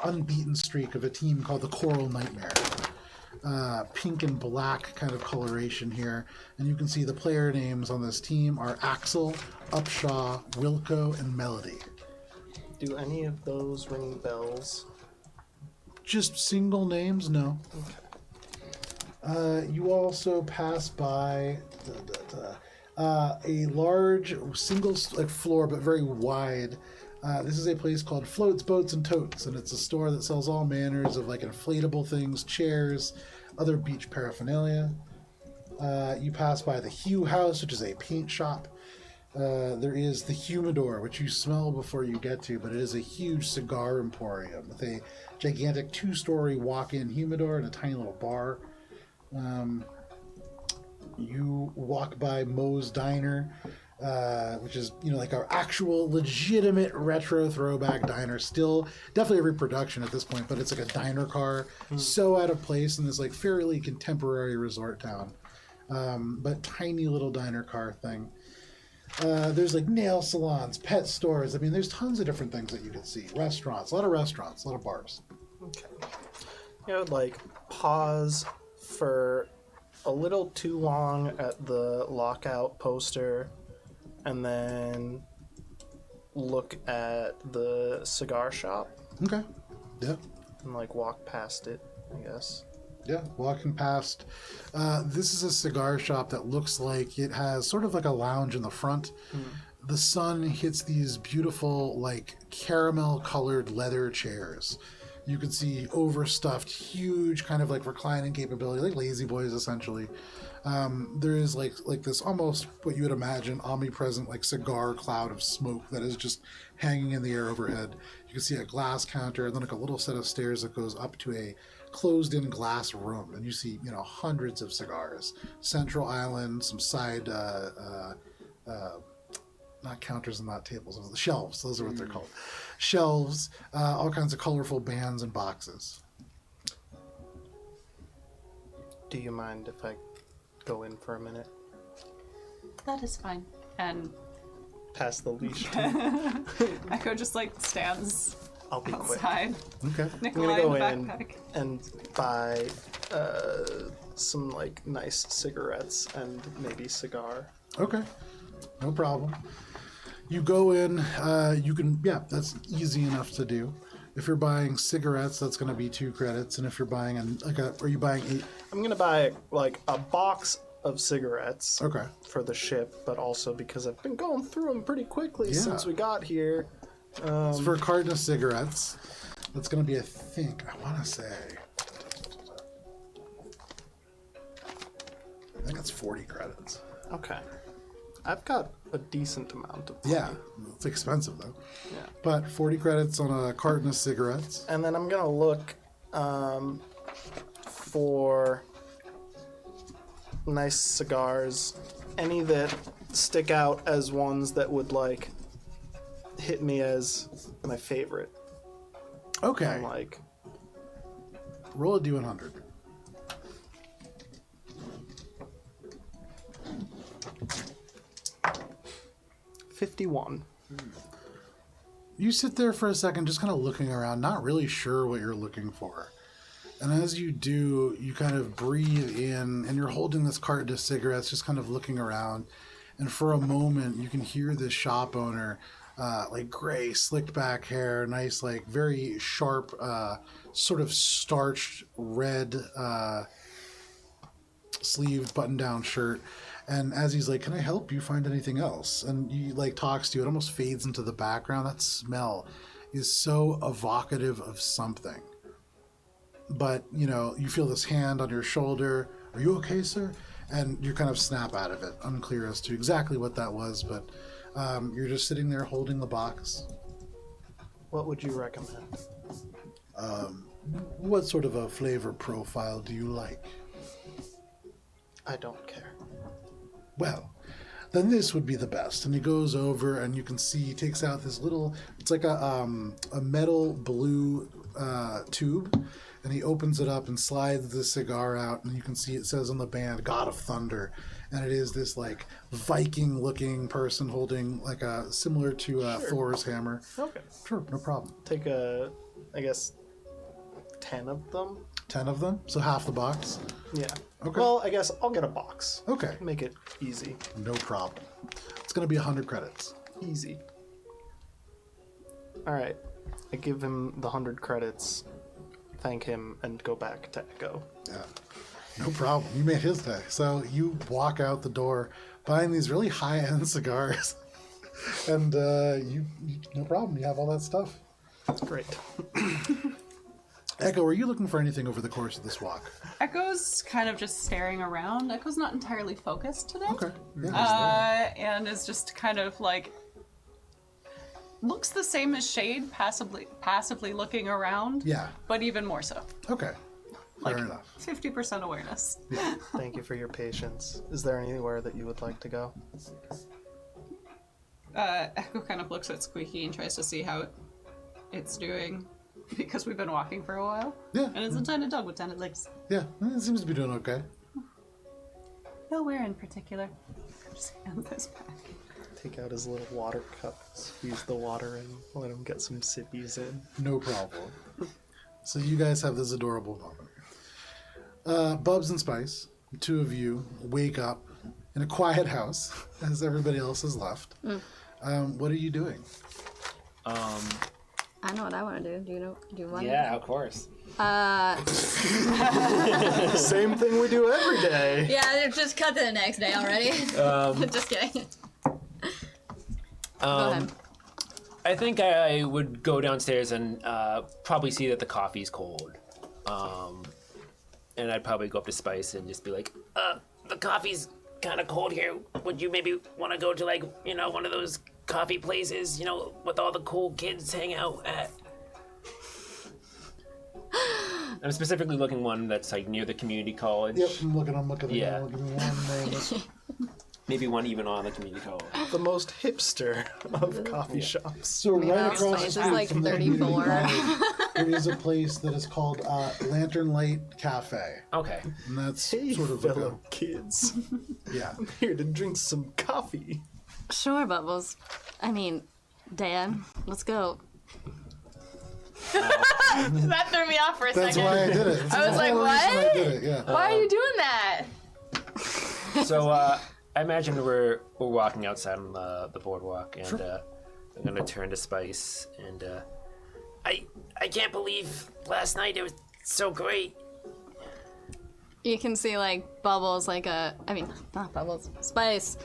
unbeaten streak of a team called the Coral Nightmare. Pink and black kind of coloration here, and you can see the player names on this team are Axel, Upshaw, Wilco, and Melody. Do any of those ring bells? Just single names? No. Okay. You also pass by a large single floor, but very wide. This is a place called Floats, Boats, and Totes, and it's a store that sells all manners of like inflatable things, chairs, other beach paraphernalia. You pass by the Hue House, which is a paint shop. There is the Humidor, which you smell before you get to, but it is a huge cigar emporium with a gigantic 2-story walk-in humidor and a tiny little bar. You walk by Moe's Diner, which is, like our actual legitimate retro throwback diner. Still definitely a reproduction at this point, but it's like a diner car, so out of place in this like fairly contemporary resort town. But tiny little diner car thing. There's like nail salons, pet stores. I mean, there's tons of different things that you can see. Restaurants, a lot of restaurants, a lot of bars. Okay. I would like pause for a little too long at the lockout poster, and then look at the cigar shop Okay. Yeah. and like walk past it, I guess. Yeah, walking past. This is a cigar shop that looks like it has sort of like a lounge in the front. The sun hits these beautiful, like caramel colored leather chairs. You can see overstuffed, huge kind of like reclining capability, like lazy boys essentially. There is like this almost what you would imagine omnipresent like cigar cloud of smoke that is just hanging in the air overhead. You can see a glass counter and then like a little set of stairs that goes up to a closed-in glass room, and you see hundreds of cigars. Central Island, some side not counters and not tables, the shelves. Those are what they're called. Shelves, all kinds of colorful bands and boxes. Do you mind if I go in for a minute? That is fine. And Pass the leash. Echo just like stands I'll be quick. outside. Okay. Nikolai go in the in. backpack. And buy some like nice cigarettes and maybe cigar. Okay. No problem. You go in, you can, that's easy enough to do. If you're buying cigarettes, that's going to be 2 credits. And if you're buying, are you buying 8? I'm gonna buy like a box of cigarettes Okay. for the ship, but also because I've been going through them pretty quickly Yeah. since we got here. So for a carton of cigarettes, that's going to be, I think, I want to say, I think it's 40 credits. Okay. I've got a decent amount of Yeah, it's expensive though. Yeah. But 40 credits on a carton of cigarettes. And then I'm gonna look for nice cigars, any that stick out as ones that would like hit me as my favorite. Okay. I'm like, Roll a D100. $51. You sit there for a second, just kind of looking around, not really sure what you're looking for. And as you do, you kind of breathe in, and you're holding this carton of cigarettes, just kind of looking around. And for a moment, you can hear this shop owner, like gray, slicked back hair, nice, like very sharp, sort of starched red sleeved button-down shirt. And as he's like, "Can I help you find anything else?" And he like talks to you, it almost fades into the background. That smell is so evocative of something. But, you feel this hand on your shoulder. "Are you okay, sir?" And you kind of snap out of it, unclear as to exactly what that was, but you're just sitting there holding the box. What would you recommend? What sort of a flavor profile do you like? I don't care. Well, then this would be the best. And he goes over, and you can see he takes out this little, it's like a metal blue tube, and he opens it up and slides the cigar out, and you can see it says on the band, "God of Thunder." And it is this like Viking looking person holding like a, similar to Thor's hammer. Okay. Sure, no problem. Take I guess 10 of them. 10 of them, so half the box. Yeah. Okay. Well, I guess I'll get a box. Okay, Make it easy. no problem. It's going to be 100 credits. Easy. All right. I give him the 100 credits, thank him, and go back to Echo. Yeah, no problem. You made his day. So you walk out the door buying these really high-end cigars, and you no problem. You have all that stuff. Great. Echo, are you looking for anything over the course of this walk? Echo's kind of just staring around. Echo's not entirely focused today. Okay. Yeah, And is just kind of like looks the same as Shade, passively looking around. yeah. But even more so. Okay. Fair Like enough. 50% awareness. Thank you for your patience. Is there anywhere that you would like to go? Echo kind of looks at Squeaky and tries to see how it's doing because we've been walking for a while. Yeah. And it's a tiny dog with 10 legs. Yeah, it seems to be doing okay. Nowhere in particular. Just hand this back. Take out his little water cup, squeeze the water in, let him get some sippies in. No problem. So you guys have this adorable moment. Bubs and Spice, the two of you wake up in a quiet house as everybody else has left. What are you doing? I know what I want to do. Do you want Yeah, of course. Same thing we do every day. Yeah, just cut to the next day already. Just kidding. Go ahead. I think I would go downstairs and probably see that the coffee's cold. And I'd probably go up to Spice and just be like, The coffee's kind of cold here. Would you maybe want to go to, like, you know, one of those coffee places, you know, with all the cool kids hang out at? I'm specifically looking one that's like near the community college. Yep, I'm looking. Yeah. Give me one name. Maybe one even on the community college. The most hipster of coffee shops. So right across the Spice is street like from the 34. community college, there is a place that is called Lantern Light Cafe. Okay. And that's Hey, sort of fellow kids. yeah. I'm here to drink some coffee. Sure, Bubbles. I mean, Dan, let's go. That threw me off for a That's second. why I did it. That's I was the like, whole reason what? I did it, yeah. Why are you doing that? So I imagine we're walking outside on the boardwalk, and I'm gonna turn to Spice, and I can't believe last night it was so great. You can see like Bubbles, not Bubbles, Spice.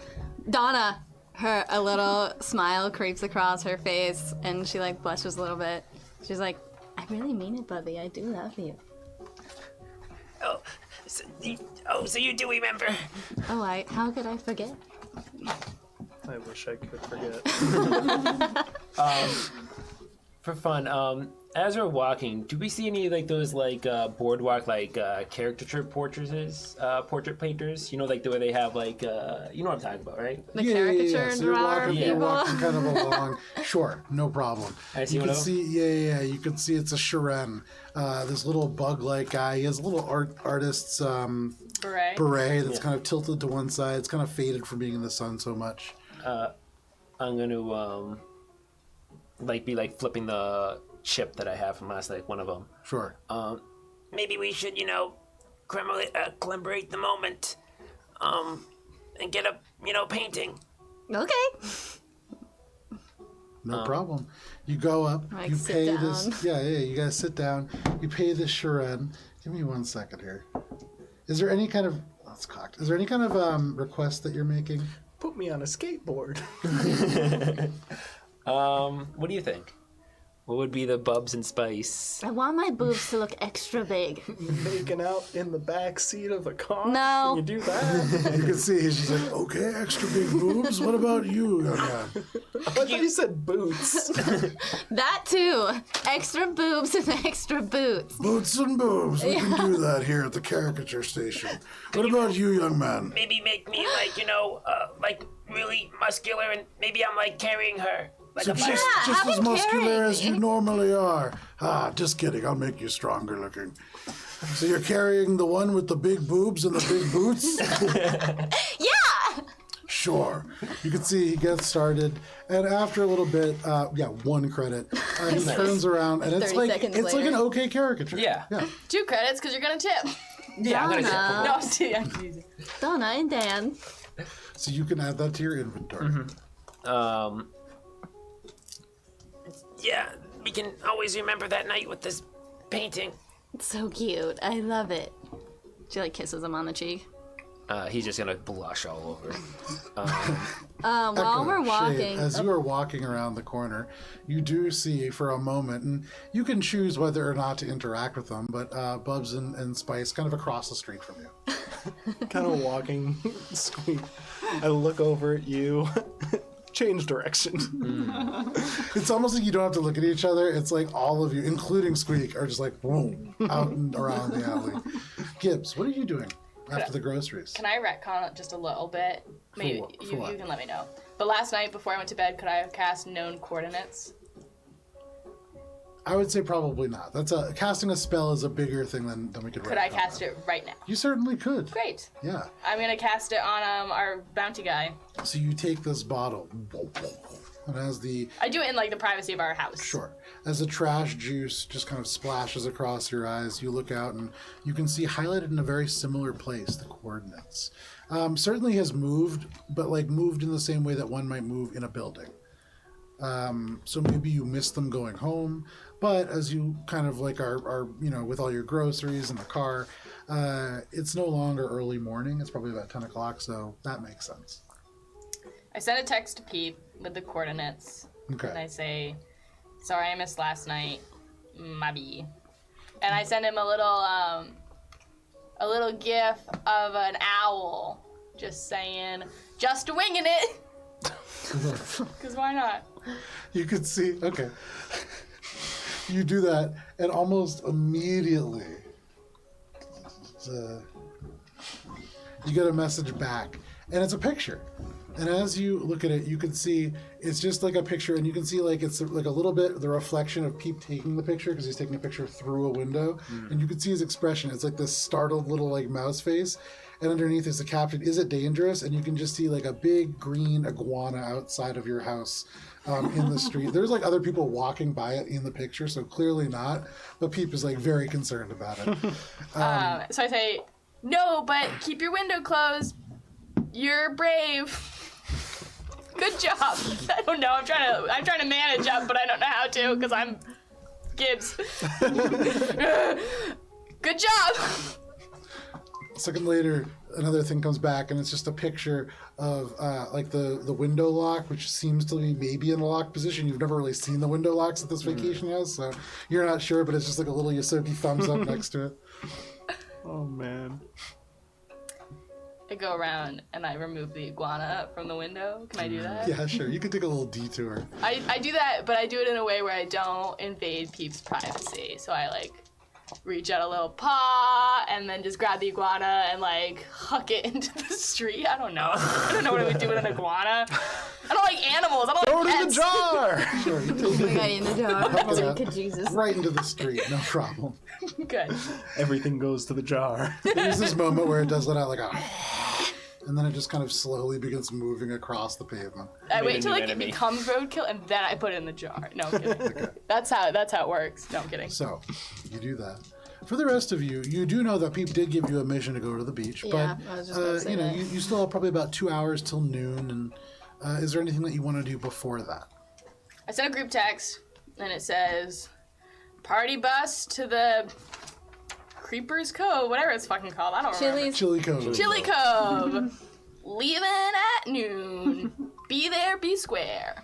Donna, a little smile creeps across her face, and she like blushes a little bit. She's like, I really mean it, Bubby. I do love you. So you do remember? Oh, how could I forget? I wish I could forget. for fun, as we're walking, do we see any like those like boardwalk like caricature portrait painters? You know, like the way they have like you know what I'm talking about, right? The caricature So you're drawer walking, people. you're walking kind of along. Sure, no problem. I see You one can of see, you can see it's a Shiren. This little bug-like guy. He has a little artist's beret that's kind of tilted to one side. It's kind of faded from being in the sun so much. I'm gonna be like flipping the chip that I have from last night, one of them. Sure. Maybe we should, you know, commemorate the moment, and get a, you know, painting. Okay. No problem. You go up. Like, you sit pay down. this. Yeah. You guys sit down. You pay this Shiren. Give me 1 second here. Is there any kind of that's cocked? Is there any kind of request that you're making? Put me on a skateboard. What do you think? What would be the Bubs and Spice? I want my boobs to look extra big. Making out in the back seat of a car. No. Can you do that? You can see he's just like, okay, extra big boobs. What about you, young man? I thought you said boots. That too. Extra boobs and extra boots. Boots and boobs. We can do that here at the caricature station. What about you, young man? Maybe make me like, you know, like really muscular, and maybe I'm like carrying her. Like So a just have as him muscular carry as you me. normally are. Just kidding. I'll make you stronger looking. So you're carrying the one with the big boobs and the big boots? Yeah! Sure. You can see he gets started, and after a little bit, 1 credit. He turns around, and it's 30 like seconds it's like later. an okay caricature. Yeah. 2 credits because you're gonna tip. Yeah, I'm gonna tip. Donna, No, see, I'm teasing. Donna and Dan. So you can add that to your inventory. Yeah, we can always remember that night with this painting. It's so cute. I love it. She like kisses him on the cheek. He's just gonna blush all over. While we're Shade, walking, as you are walking around the corner, you do see for a moment, and you can choose whether or not to interact with them, but Bubs and Spice kind of across the street from you. Kind of walking, Squeak. I look over at you. Change direction. It's almost like you don't have to look at each other. It's like all of you, including Squeak, are just like, boom, out and around the alley. Gibbs, what are you doing after the groceries? Can I retcon it just a little bit? Maybe For what? you can let me know. But last night before I went to bed, could I have cast known coordinates? I would say probably not. Casting a spell is a bigger thing than we could. Could I cast it right now? You certainly could. Great. Yeah. I'm gonna cast it on our bounty guy. So you take this bottle, and as I do it in like the privacy of our house. Sure. As the trash juice just kind of splashes across your eyes, you look out and you can see highlighted in a very similar place the coordinates. Certainly has moved, but like moved in the same way that one might move in a building. So maybe you missed them going home, but as you kind of like are with all your groceries in the car, it's no longer early morning. It's probably about 10 o'clock, so that makes sense. I sent a text to Pete with the coordinates. Okay. And I say, sorry I missed last night. Maybe. And I send him a little gif of an owl just saying, just winging it. Because why not? You could see, okay. You do that, and almost immediately, you get a message back, and it's a picture. And as you look at it, you can see it's just like a picture, and you can see like it's like a little bit the reflection of Peep taking the picture because he's taking a picture through a window, and you can see his expression. It's like this startled little like mouse face, and underneath is the caption, "Is it dangerous?" And you can just see like a big green iguana outside of your house in the street. There's like other people walking by it in the picture, so clearly not. But Peep is like very concerned about it. So I say, no, but keep your window closed. You're brave. Good job. I don't know. I'm trying to manage up, but I don't know how to because I'm Gibbs. Good job. A second later, another thing comes back, and it's just a picture of like the window lock, which seems to be maybe in a locked position. You've never really seen the window locks at this vacation house, so you're not sure, but it's just like a little Yosoki thumbs up next to it. Oh, man. I go around and I remove the iguana from the window. Can I do that? Yeah, sure. You could take a little detour. I do that, but I do it in a way where I don't invade Peep's privacy. So I like reach out a little paw and then just grab the iguana and like huck it into the street. I don't know. I don't know what I would do with an iguana. I don't like animals. I don't Throw like it in pets. the jar! Sure, you take I got you in the jar. it Jesus. right into the street, no problem. Good. Everything goes to the jar. There's this moment where it does let out like a, and then it just kind of slowly begins moving across the pavement. I Made wait a till new like it enemy. becomes roadkill and then I put it in the jar. No, I'm kidding. That's how it works. No, I'm kidding. So, you do that. For the rest of you, you do know that Peep did give you a mission to go to the beach, Yeah, but I was just about to say that. you still have probably about 2 hours till noon. And is there anything that you want to do before that? I sent a group text and it says, "Party bus to the Creepers Cove, whatever it's fucking called. I don't remember. Chili Cove. Chili Cove. Leaving at noon. Be there, be square."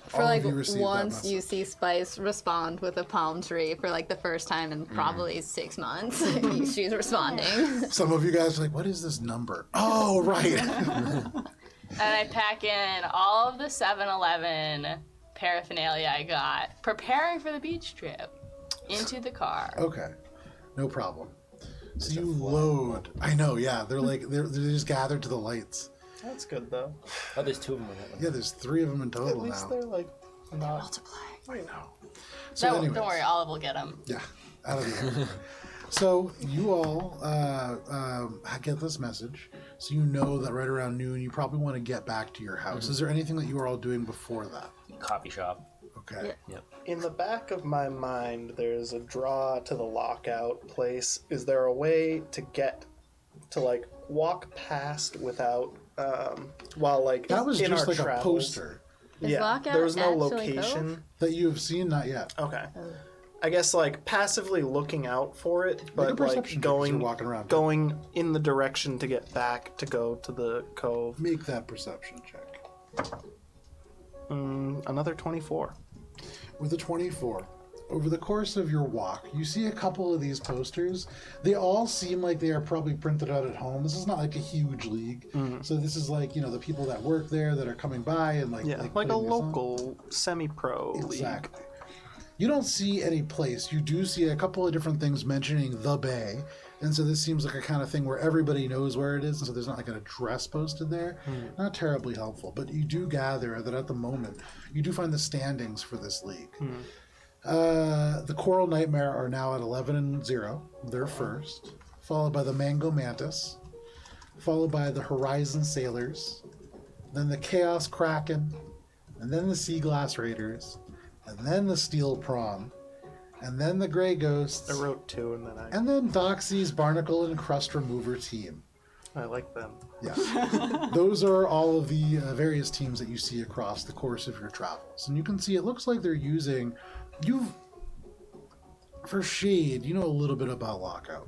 For All like of you received that once message. you see Spice respond with a palm tree for like the first time in probably 6 months, she's responding. Some of you guys are like, what is this number? Oh, right. And I pack in all of the 7-Eleven paraphernalia I got, preparing for the beach trip, into the car. Okay, no problem. So you load. I know, yeah. They're just gathered to the lights. That's good, though. Oh, there's 2 of them on that one. Yeah, there's 3 of them in At total least now. they're, like, not... I know. So Don't anyways, worry, Olive will get them. Yeah, out of the air. So you all get this message. So you know that right around noon, you probably want to get back to your house. Is there anything that you are all doing before that? Coffee shop. Okay. In the back of my mind, there's a draw to the lockout place. Is there a way to get to, like, walk past without, while, like, That was in just our like travels? a poster Is Yeah, lockout there was no actually location. Cove? that you have seen, not yet. Okay. I guess like passively looking out for it, Make a but like perception check as going you're walking around. going in the direction to get back to go to the cove. Make that perception check. Another 24. With a 24, over the course of your walk, you see a couple of these posters. They all seem like they are probably printed out at home. This is not like a huge league. So this is like, the people that work there that are coming by and like... Yeah, like a putting this on. local semi-pro league. Exactly. You don't see any place. You do see a couple of different things mentioning the bay, And so this seems like a kind of thing where everybody knows where it is, and so there's not like an address posted there. Not terribly helpful, but you do gather that at the moment, you do find the standings for this league. The Coral Nightmare are now at 11-0. They're first, followed by the Mango Mantis, followed by the Horizon Sailors, then the Chaos Kraken, and then the Sea Glass Raiders, and then the Steel Prawn, and then the Grey Ghosts, I wrote 2 and then and then Doxy's Barnacle and Crust Remover team. I like them. Yeah. Those are all of the various teams that you see across the course of your travels. And you can see it looks like they're using... For Shade, you know a little bit about Lockout.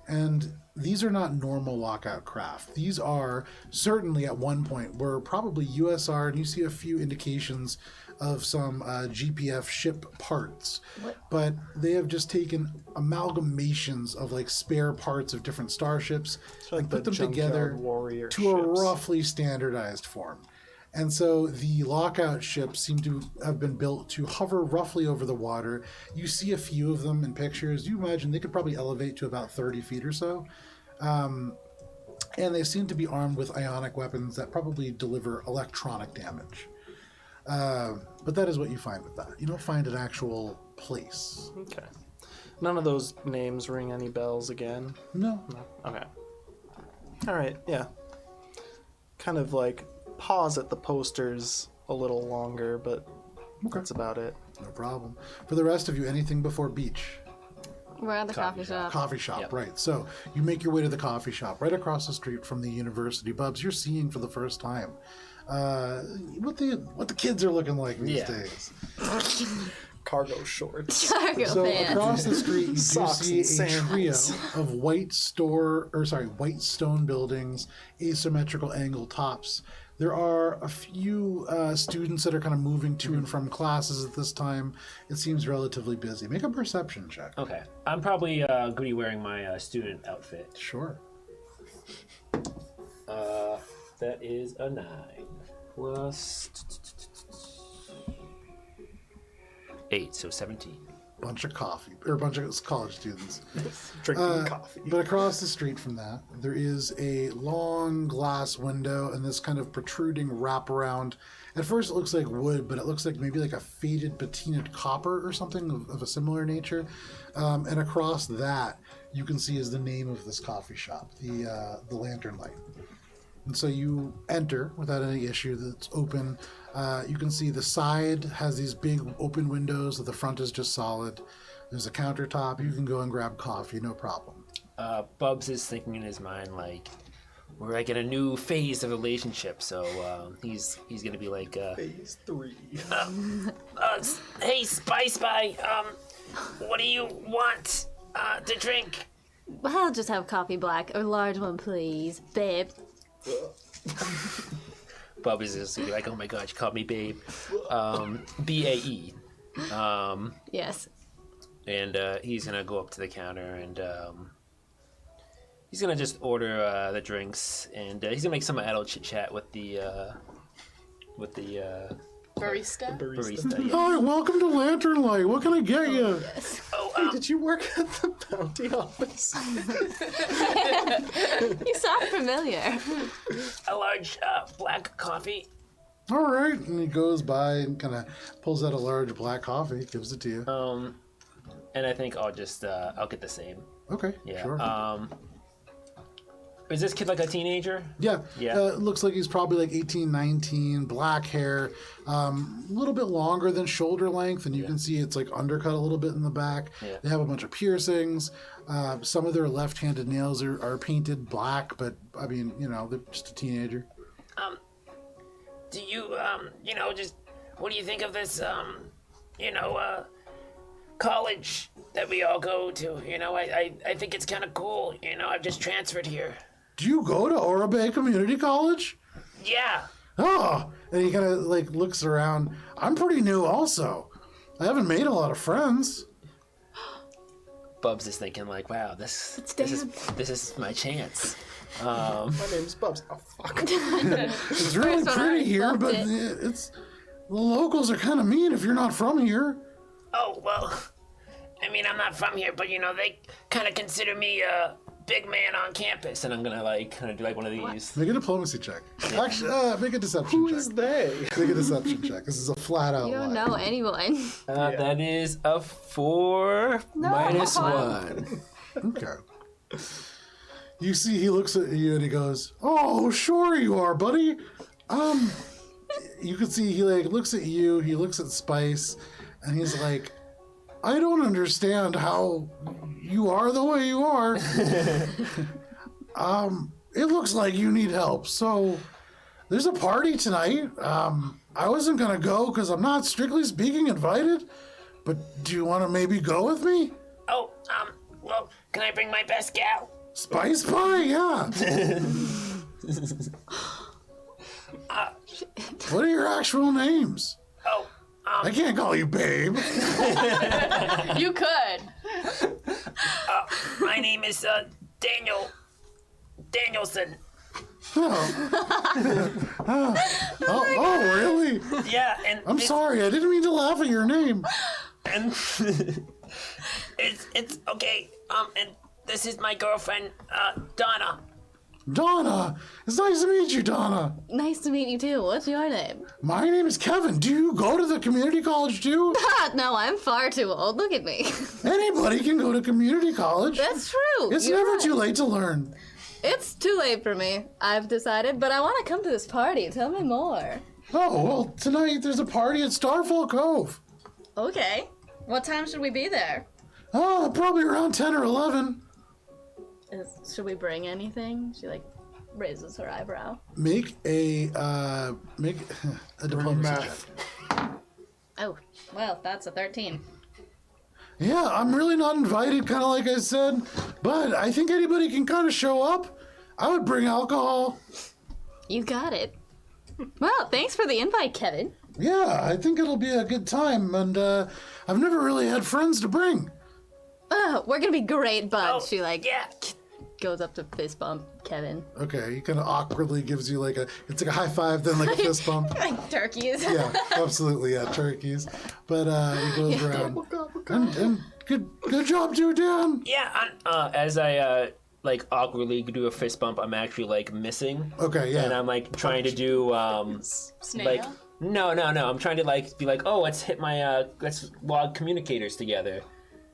And these are not normal Lockout craft. These are certainly at one point were probably USR, and you see a few indications of some GPF ship parts. But they have just taken amalgamations of like spare parts of different starships and put them together warrior to a ships. roughly standardized form. And so the Lockout ships seem to have been built to hover roughly over the water. You see a few of them in pictures. You imagine they could probably elevate to about 30 feet or so. And they seem to be armed with ionic weapons that probably deliver electronic damage. But that is what you find with that. You don't find an actual place. Okay. None of those names ring any bells again? No. Okay. Alright, yeah. Kind of like pause at the posters a little longer, but that's about it. No problem. For the rest of you, anything before beach? We're at the coffee shop. Coffee shop, Yep. right. So you make your way to the coffee shop right across the street from the university. Bubs, you're seeing for the first time what the kids are looking like these days. Cargo shorts. Cargo So pants. across the street, you do Socks see and a trio sandals. of white stone buildings, asymmetrical angle tops. There are a few students that are kind of moving to and from classes at this time. It seems relatively busy. Make a perception check. Okay. I'm probably going to be wearing my student outfit. Sure. That is a 9 plus 8, so 17. Bunch of college students. Drinking coffee. But across the street from that, there is a long glass window and this kind of protruding wraparound. At first, it looks like wood, but it looks like maybe like a faded patinaed copper or something of a similar nature. And across that, you can see is the name of this coffee shop, the Lantern Light. And so you enter without any issue. That's open. You can see the side has these big open windows. The front is just solid. There's a countertop. You can go and grab coffee, no problem. Bubs is thinking in his mind, like, we're like in a new phase of relationship, so he's going to be like, Phase 3. Hey, Spy, what do you want to drink? Well, I'll just have coffee black. A large one, please. Babe. Bubs is just gonna be like, oh my god, you called me babe. BAE. Yes. And he's going to go up to the counter and he's going to just order the drinks, and he's going to make some idle chit-chat with the Barista. barista. Yeah. Hi, welcome to Lantern Light. What can I get you? Hey, did you work at the bounty office? You sound familiar. A large black coffee. All right. And he goes by and kind of pulls out a large black coffee, gives it to you. And I think I'll just I'll get the same. Okay, Yeah. sure. Is this kid like a teenager? Yeah. Yeah. Looks like he's probably like 18, 19, black hair, a little bit longer than shoulder length, and you can see it's like undercut a little bit in the back. Yeah. They have a bunch of piercings. Some of their left-handed nails are painted black, but I mean, you know, they're just a teenager. Do you, just what do you think of this, college that we all go to? You know, I think it's kind of cool. You know, I've just transferred here. Do you go to Ora Bay Community College? Yeah. Oh, and he kind of like looks around. I'm pretty new also. I haven't made a lot of friends. Bubs is thinking like, wow, this is my chance. My name's Bubs. Oh, fuck. It's really First one, pretty I here, loved but it. it's the locals are kind of mean if you're not from here. Oh, well, I mean, I'm not from here, but, you know, they kind of consider me a big man on campus. And I'm gonna like kind of do like one of these. Make a diplomacy check. Actually, make a deception Who check. is they? Make a deception check. This is a flat out You don't lie. know anyone. That is a 4 minus 1. Okay. You see, he looks at you and he goes, "Oh, sure you are, buddy." You can see he like looks at you. He looks at Spice, and he's like, "I don't understand how you are the way you are. It looks like you need help. So there's a party tonight. I wasn't gonna go because I'm not strictly speaking invited. But do you want to maybe go with me?" Oh, well, can I bring my best gal? Spice pie, yeah. What are your actual names? Oh, I can't call you babe. You could. my name is, Danielson. Oh, really? Yeah, and I'm sorry, I didn't mean to laugh at your name. And it's okay. And this is my girlfriend, Donna. Donna, it's nice to meet you, Donna. Nice to meet you too. What's your name? My name is Kevin. Do you go to the community college too? No, I'm far too old. Look at me. Anybody can go to community college. That's true. It's You're never right. too late to learn. It's too late for me, I've decided, but I want to come to this party. Tell me more. Oh, well, tonight there's a party at Starfall Cove. Okay. What time should we be there? Oh, probably around 10 or 11. Should we bring anything? She like raises her eyebrow. Make a diplomacy math. check. Oh, well, that's a 13. Yeah, I'm really not invited, kind of like I said, but I think anybody can kind of show up. I would bring alcohol. You got it. Well, thanks for the invite, Kevin. Yeah, I think it'll be a good time, and I've never really had friends to bring. We're gonna be great buds. Oh, She like yeah. goes up to fist bump Kevin. Okay, he kind of awkwardly gives you it's like a high five, then like a fist bump. Like turkeys. Yeah, absolutely, yeah, turkeys. But he goes around. And good job, too, Dan. Yeah, As I like awkwardly do a fist bump, I'm actually like missing, Okay, and yeah. I'm like trying to do Snail. like no. I'm trying to like be like, oh, let's hit my let's log communicators together.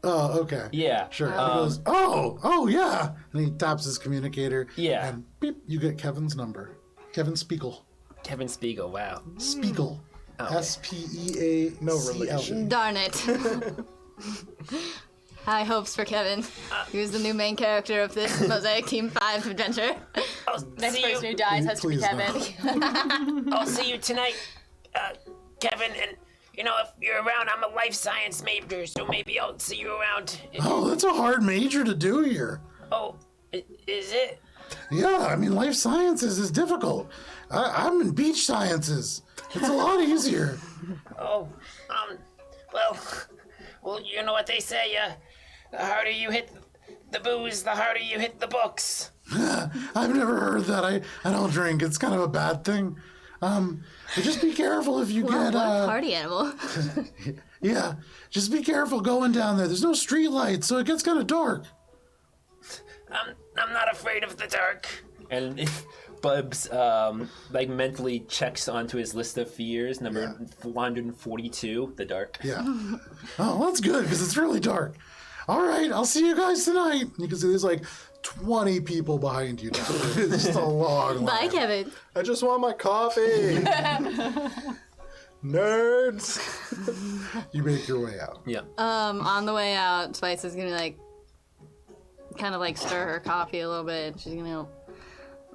Oh, okay. Yeah, Sure. He goes, oh, yeah. And he taps his communicator. Yeah. And beep, you get Kevin's number. Kevin Spiegel. Kevin Spiegel. Wow. Spiegel. Okay. SPEACL. No relation. Darn it. High hopes for Kevin. Who's the new main character of this Mosaic Team 5 adventure. I'll Next see person you. who dies has to be Please Kevin. I'll see you tonight, Kevin. And you know, if you're around, I'm a life science major, so maybe I'll see you around. Oh, that's a hard major to do here. Oh, is it? Yeah, I mean, life sciences is difficult. I'm in beach sciences. It's a lot easier. Oh, well, you know what they say. The harder you hit the booze, the harder you hit the books. I've never heard that. I don't drink. It's kind of a bad thing. But just be careful if you Well, get what party animal. yeah, just be careful going down there. There's no street lights, so it gets kind of dark. I'm not afraid of the dark. And if Bubs like mentally checks onto his list of fears, number 442, the dark. Yeah. Oh, that's good because it's really dark. All right, I'll see you guys tonight. You can see there's like 20 people behind you now. It's just a long Bye, line. Kevin. I just want my coffee. Nerds. You make your way out. Yeah. On the way out, Spice is gonna like kind of like stir her coffee a little bit. She's gonna go,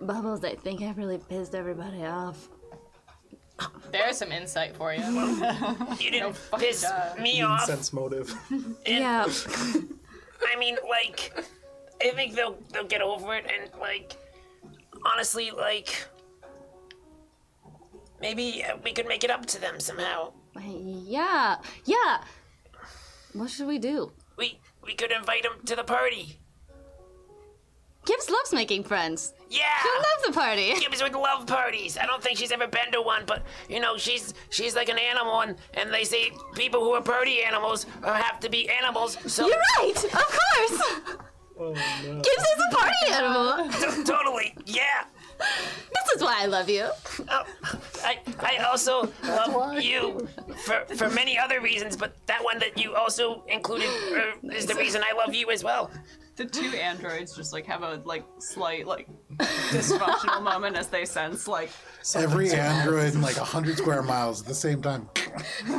Bubbles, I think I really pissed everybody off. There's some insight for you. You didn't piss duh. me off. Sense motive. And, Yeah. I mean, like, I think they'll get over it, and like, honestly, like, maybe we could make it up to them somehow. Yeah. What should we do? We could invite them to the party. Gibbs loves making friends. Yeah. She loves the party. Gibbs would love parties. I don't think she's ever been to one, but she's like an animal, and they say people who are party animals have to be animals. So You're right, of course. Oh, no. Gibbs is a party animal. Totally, yeah. This is why I love you. I also love you for many other reasons, but that one that you also included is the reason I love you as well. The two androids just have a slight dysfunctional moment as they sense Every android in 100 square miles at the same time.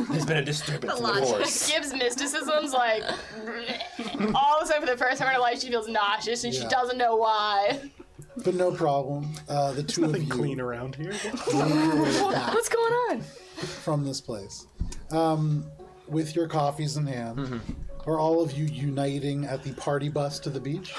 There's been a disturbance in the logic. force. Gibbs mysticism's all of a sudden for the first time in her life she feels nauseous and she Yeah. doesn't know why. But no problem. The two of Nothing you clean around here. make your way back What's going on? from this place. With your coffees in hand, are all of you uniting at the party bus to the beach?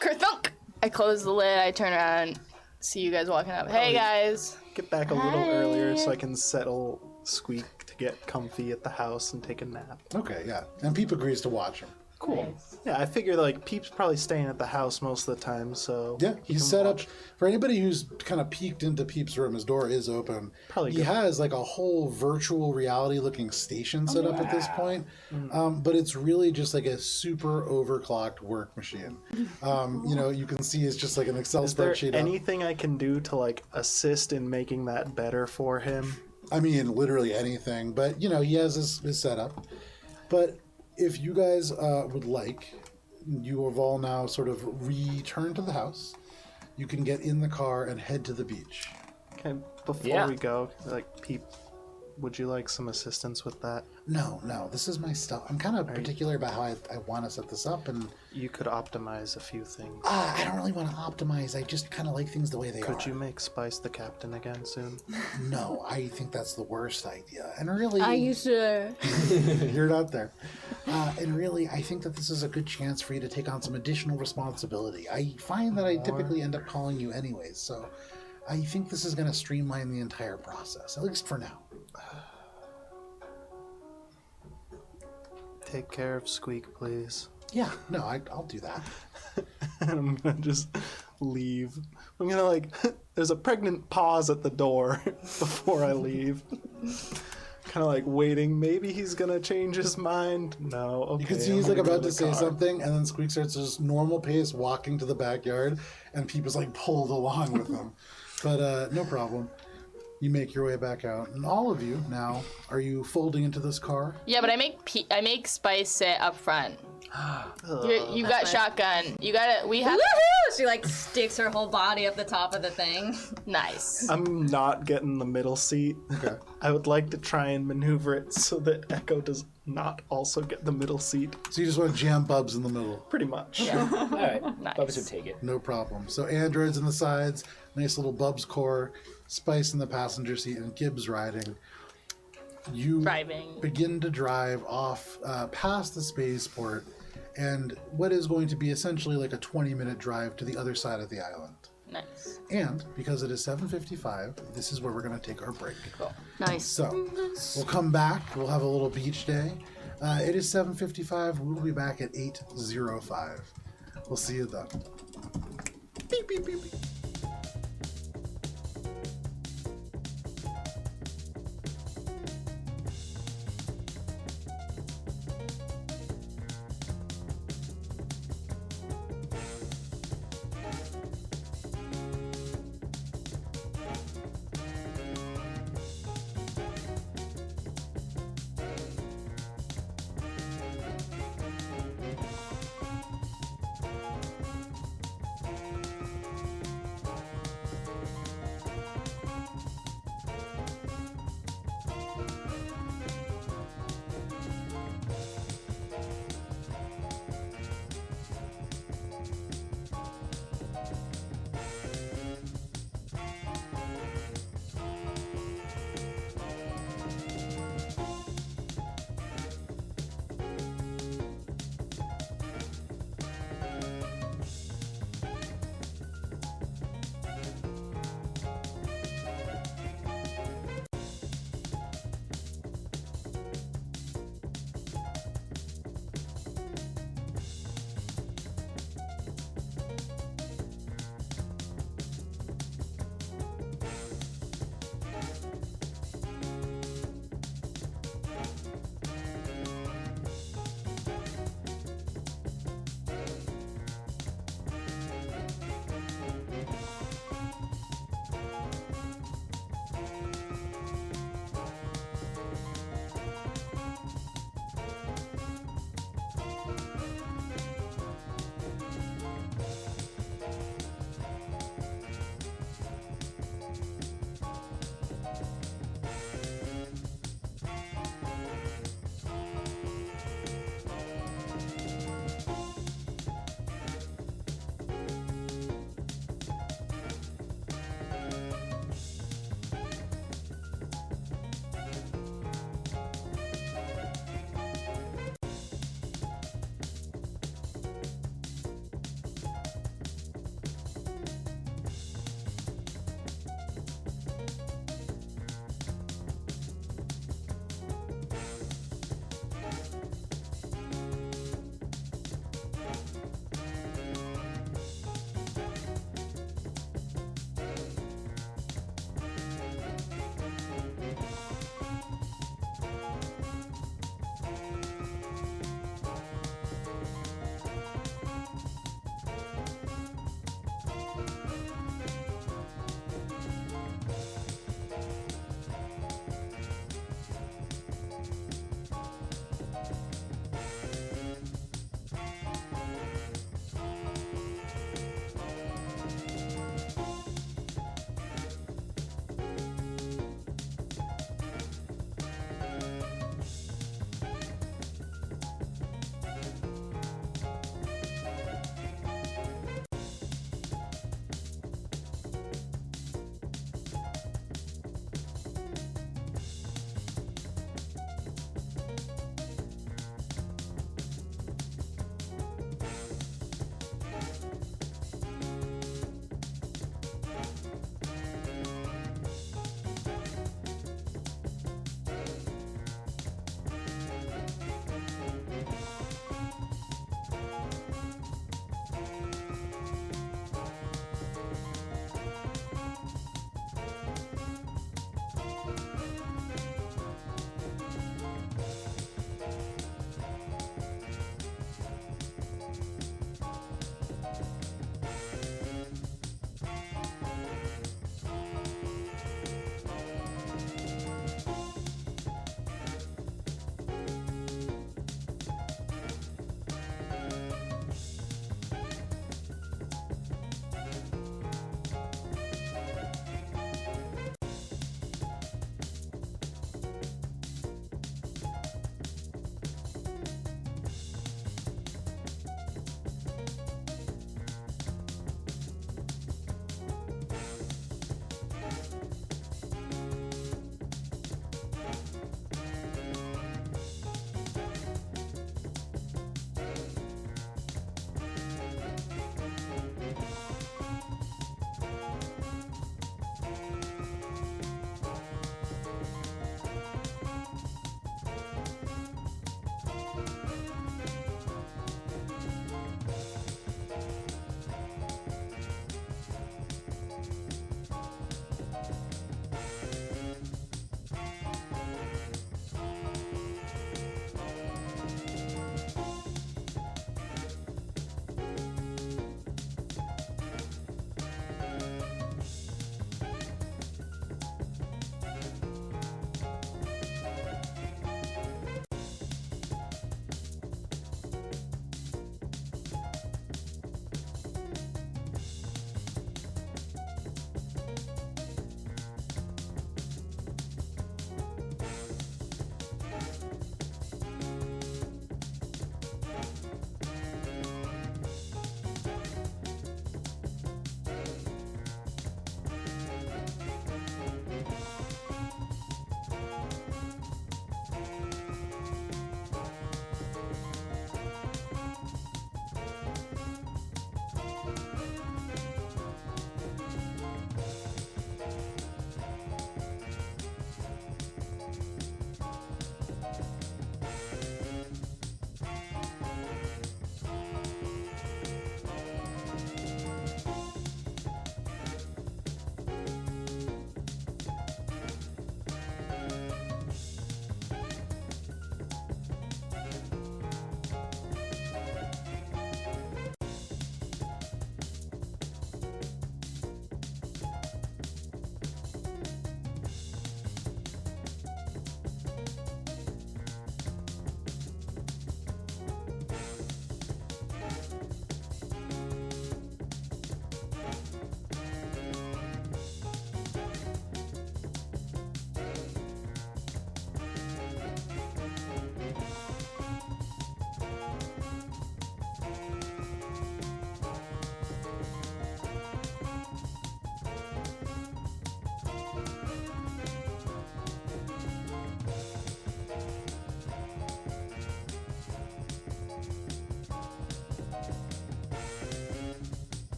Kerthunk! I close the lid, I turn around, see you guys walking up. Hey guys. Get back a little earlier so I can settle Squeak to get comfy at the house and take a nap. Okay, yeah. And Peep agrees to watch him. Cool. Yeah, I figure Peep's probably staying at the house most of the time, so Yeah, he he's can set up. watch. For anybody who's kind of peeked into Peep's room, his door is open. Probably he good. has a whole virtual reality looking station set up at this point. But it's really just a super overclocked work machine. You can see it's just an Excel Is there spreadsheet. up. anything I can do to assist in making that better for him? I mean, literally anything. But, he has his setup. But if you guys would like, you have all now sort of returned to the house. You can get in the car and head to the beach. Okay, before Yeah. we go, Peep, would you like some assistance with that? No, this is my stuff. I'm kind of particular about how I want to set this up, and You could optimize a few things. I don't really want to optimize. I just kind of like things the way they are. Could you make Spice the captain again soon? No, I think that's the worst idea. And really, Are you sure? you're not there. And really, I think that this is a good chance for you to take on some additional responsibility. I find that I typically end up calling you anyways, so I think this is going to streamline the entire process, at least for now. Take care of Squeak, please. Yeah, no, I'll do that. And I'm gonna just leave. I'm gonna there's a pregnant pause at the door before I leave. Kind of waiting. Maybe he's gonna change his mind. No, okay. You can see I'm he's gonna go about to to the say car. something, and then Squeak starts just normal pace walking to the backyard, and Peep is pulled along with him. But no problem. You make your way back out, and all of you now, are you folding into this car? Yeah, but I make Spice sit up front. You got nice. shotgun. You got it. We have Woohoo! She sticks her whole body up the top of the thing. nice. I'm not getting the middle seat. Okay. I would like to try and maneuver it so that Echo does not also get the middle seat. So you just want to jam Bubs in the middle. Pretty much. All right, Nice. Bubba's would take it. No problem. So androids in the sides, nice little Bubs core, Spice in the passenger seat, and Gibbs riding. You Driving. begin to drive off past the spaceport, and what is going to be essentially a 20-minute drive to the other side of the island. Nice. And because it is 7:55, this is where we're going to take our break. Nice. So we'll come back. We'll have a little beach day. It is 7:55. We'll be back at 8:05. We'll see you then. Beep, beep, beep, beep.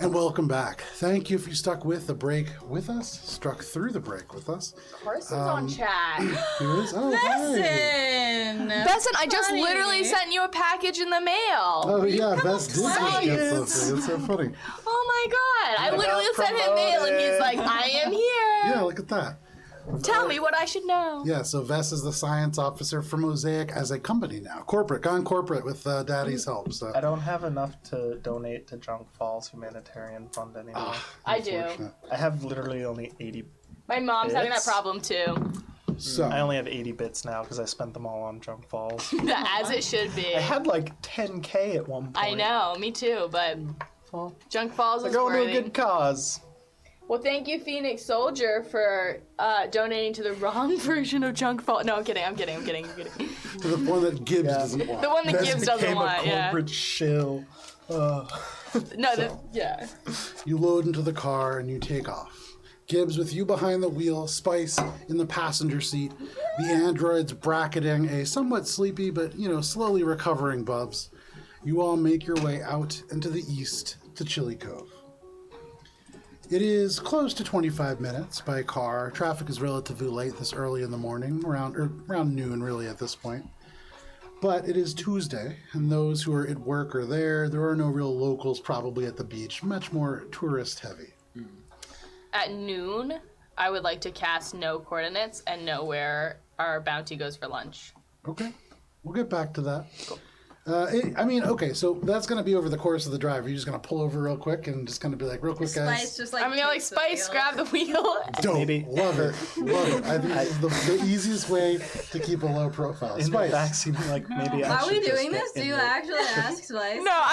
And welcome back. Thank you if you stuck with the break with us, struck through the break with us. Carson's on chat. Here is, oh, hi. Besson, I just literally sent you a package in the mail. Oh, yeah, Bess did just get something. It's so funny. Oh my god. I literally sent him mail and he's like, I am here. Yeah, look at that. Tell me what I should know. Yeah, so Vess is the science officer for Mosaic as a company now. Corporate, gone corporate with Daddy's help. So I don't have enough to donate to Junk Falls Humanitarian Fund anymore. I do. Unfortunate. I have literally only 80. My mom's having that Bits? problem too. So I only have 80 bits now because I spent them all on Junk Falls. As it should be. I had like 10K at one point. I know, me too, but Well, Junk Falls they're is going to a worthy. good cause. Well, thank you, Phoenix Soldier, for donating to the wrong version of Junk Falls. No, I'm kidding. to the one that Gibbs doesn't want. The one that This Gibbs doesn't became want, a corporate shill. No, yeah. You load into the car and you take off. Gibbs with you behind the wheel, Spice in the passenger seat, the androids bracketing a somewhat sleepy but, slowly recovering Bubs. You all make your way out into the east to Chili Cove. It is close to 25 minutes by car. Traffic is relatively light this early in the morning, around noon really at this point. But it is Tuesday, and those who are at work are there. There are no real locals probably at the beach, much more tourist heavy. At noon, I would like to cast no coordinates and know where our bounty goes for lunch. Okay, we'll get back to that. Cool. Okay, so that's going to be over the course of the drive. You're just going to pull over real quick and just going to be like, real quick, guys. Spice just I'm gonna takes the Spice, wheel. grab the wheel. Dope. Maybe. Love it. I think this is the easiest way to keep a low profile. In the Spice. backseat, like maybe I Are should we just doing get this? Do in you the- actually ask Spice? No,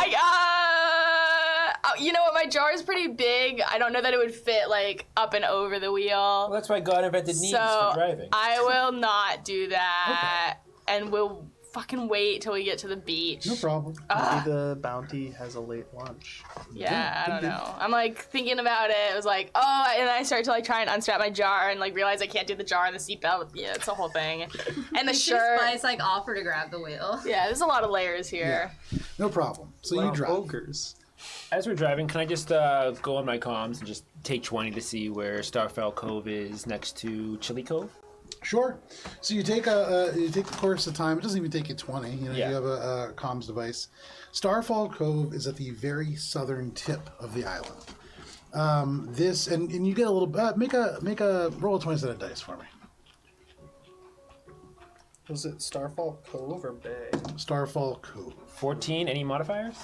you know what? My jar is pretty big. I don't know that it would fit up and over the wheel. Well, that's why God invented knees So for driving. I will not do that, and we'll fucking wait till we get to the beach. No problem. Maybe the bounty has a late lunch. Yeah, I don't know. I'm thinking about it. It was and I start to try and unstrap my jar and realize I can't do the jar and the seatbelt. Yeah, it's a whole thing. And the shirt. Spice offer to grab the wheel. Yeah, there's a lot of layers here. No problem. So Wow, you drive. ogres. As we're driving, can I just go on my comms and just take 20 to see where Starfall Cove is next to Chili Cove? Sure. So you take the course of time. It doesn't even take you 20. You have a comms device. Starfall Cove is at the very southern tip of the island. And you get a little make a roll a 20-sided dice for me. Was it Starfall Cove or Bay? Starfall Cove. 14, any modifiers?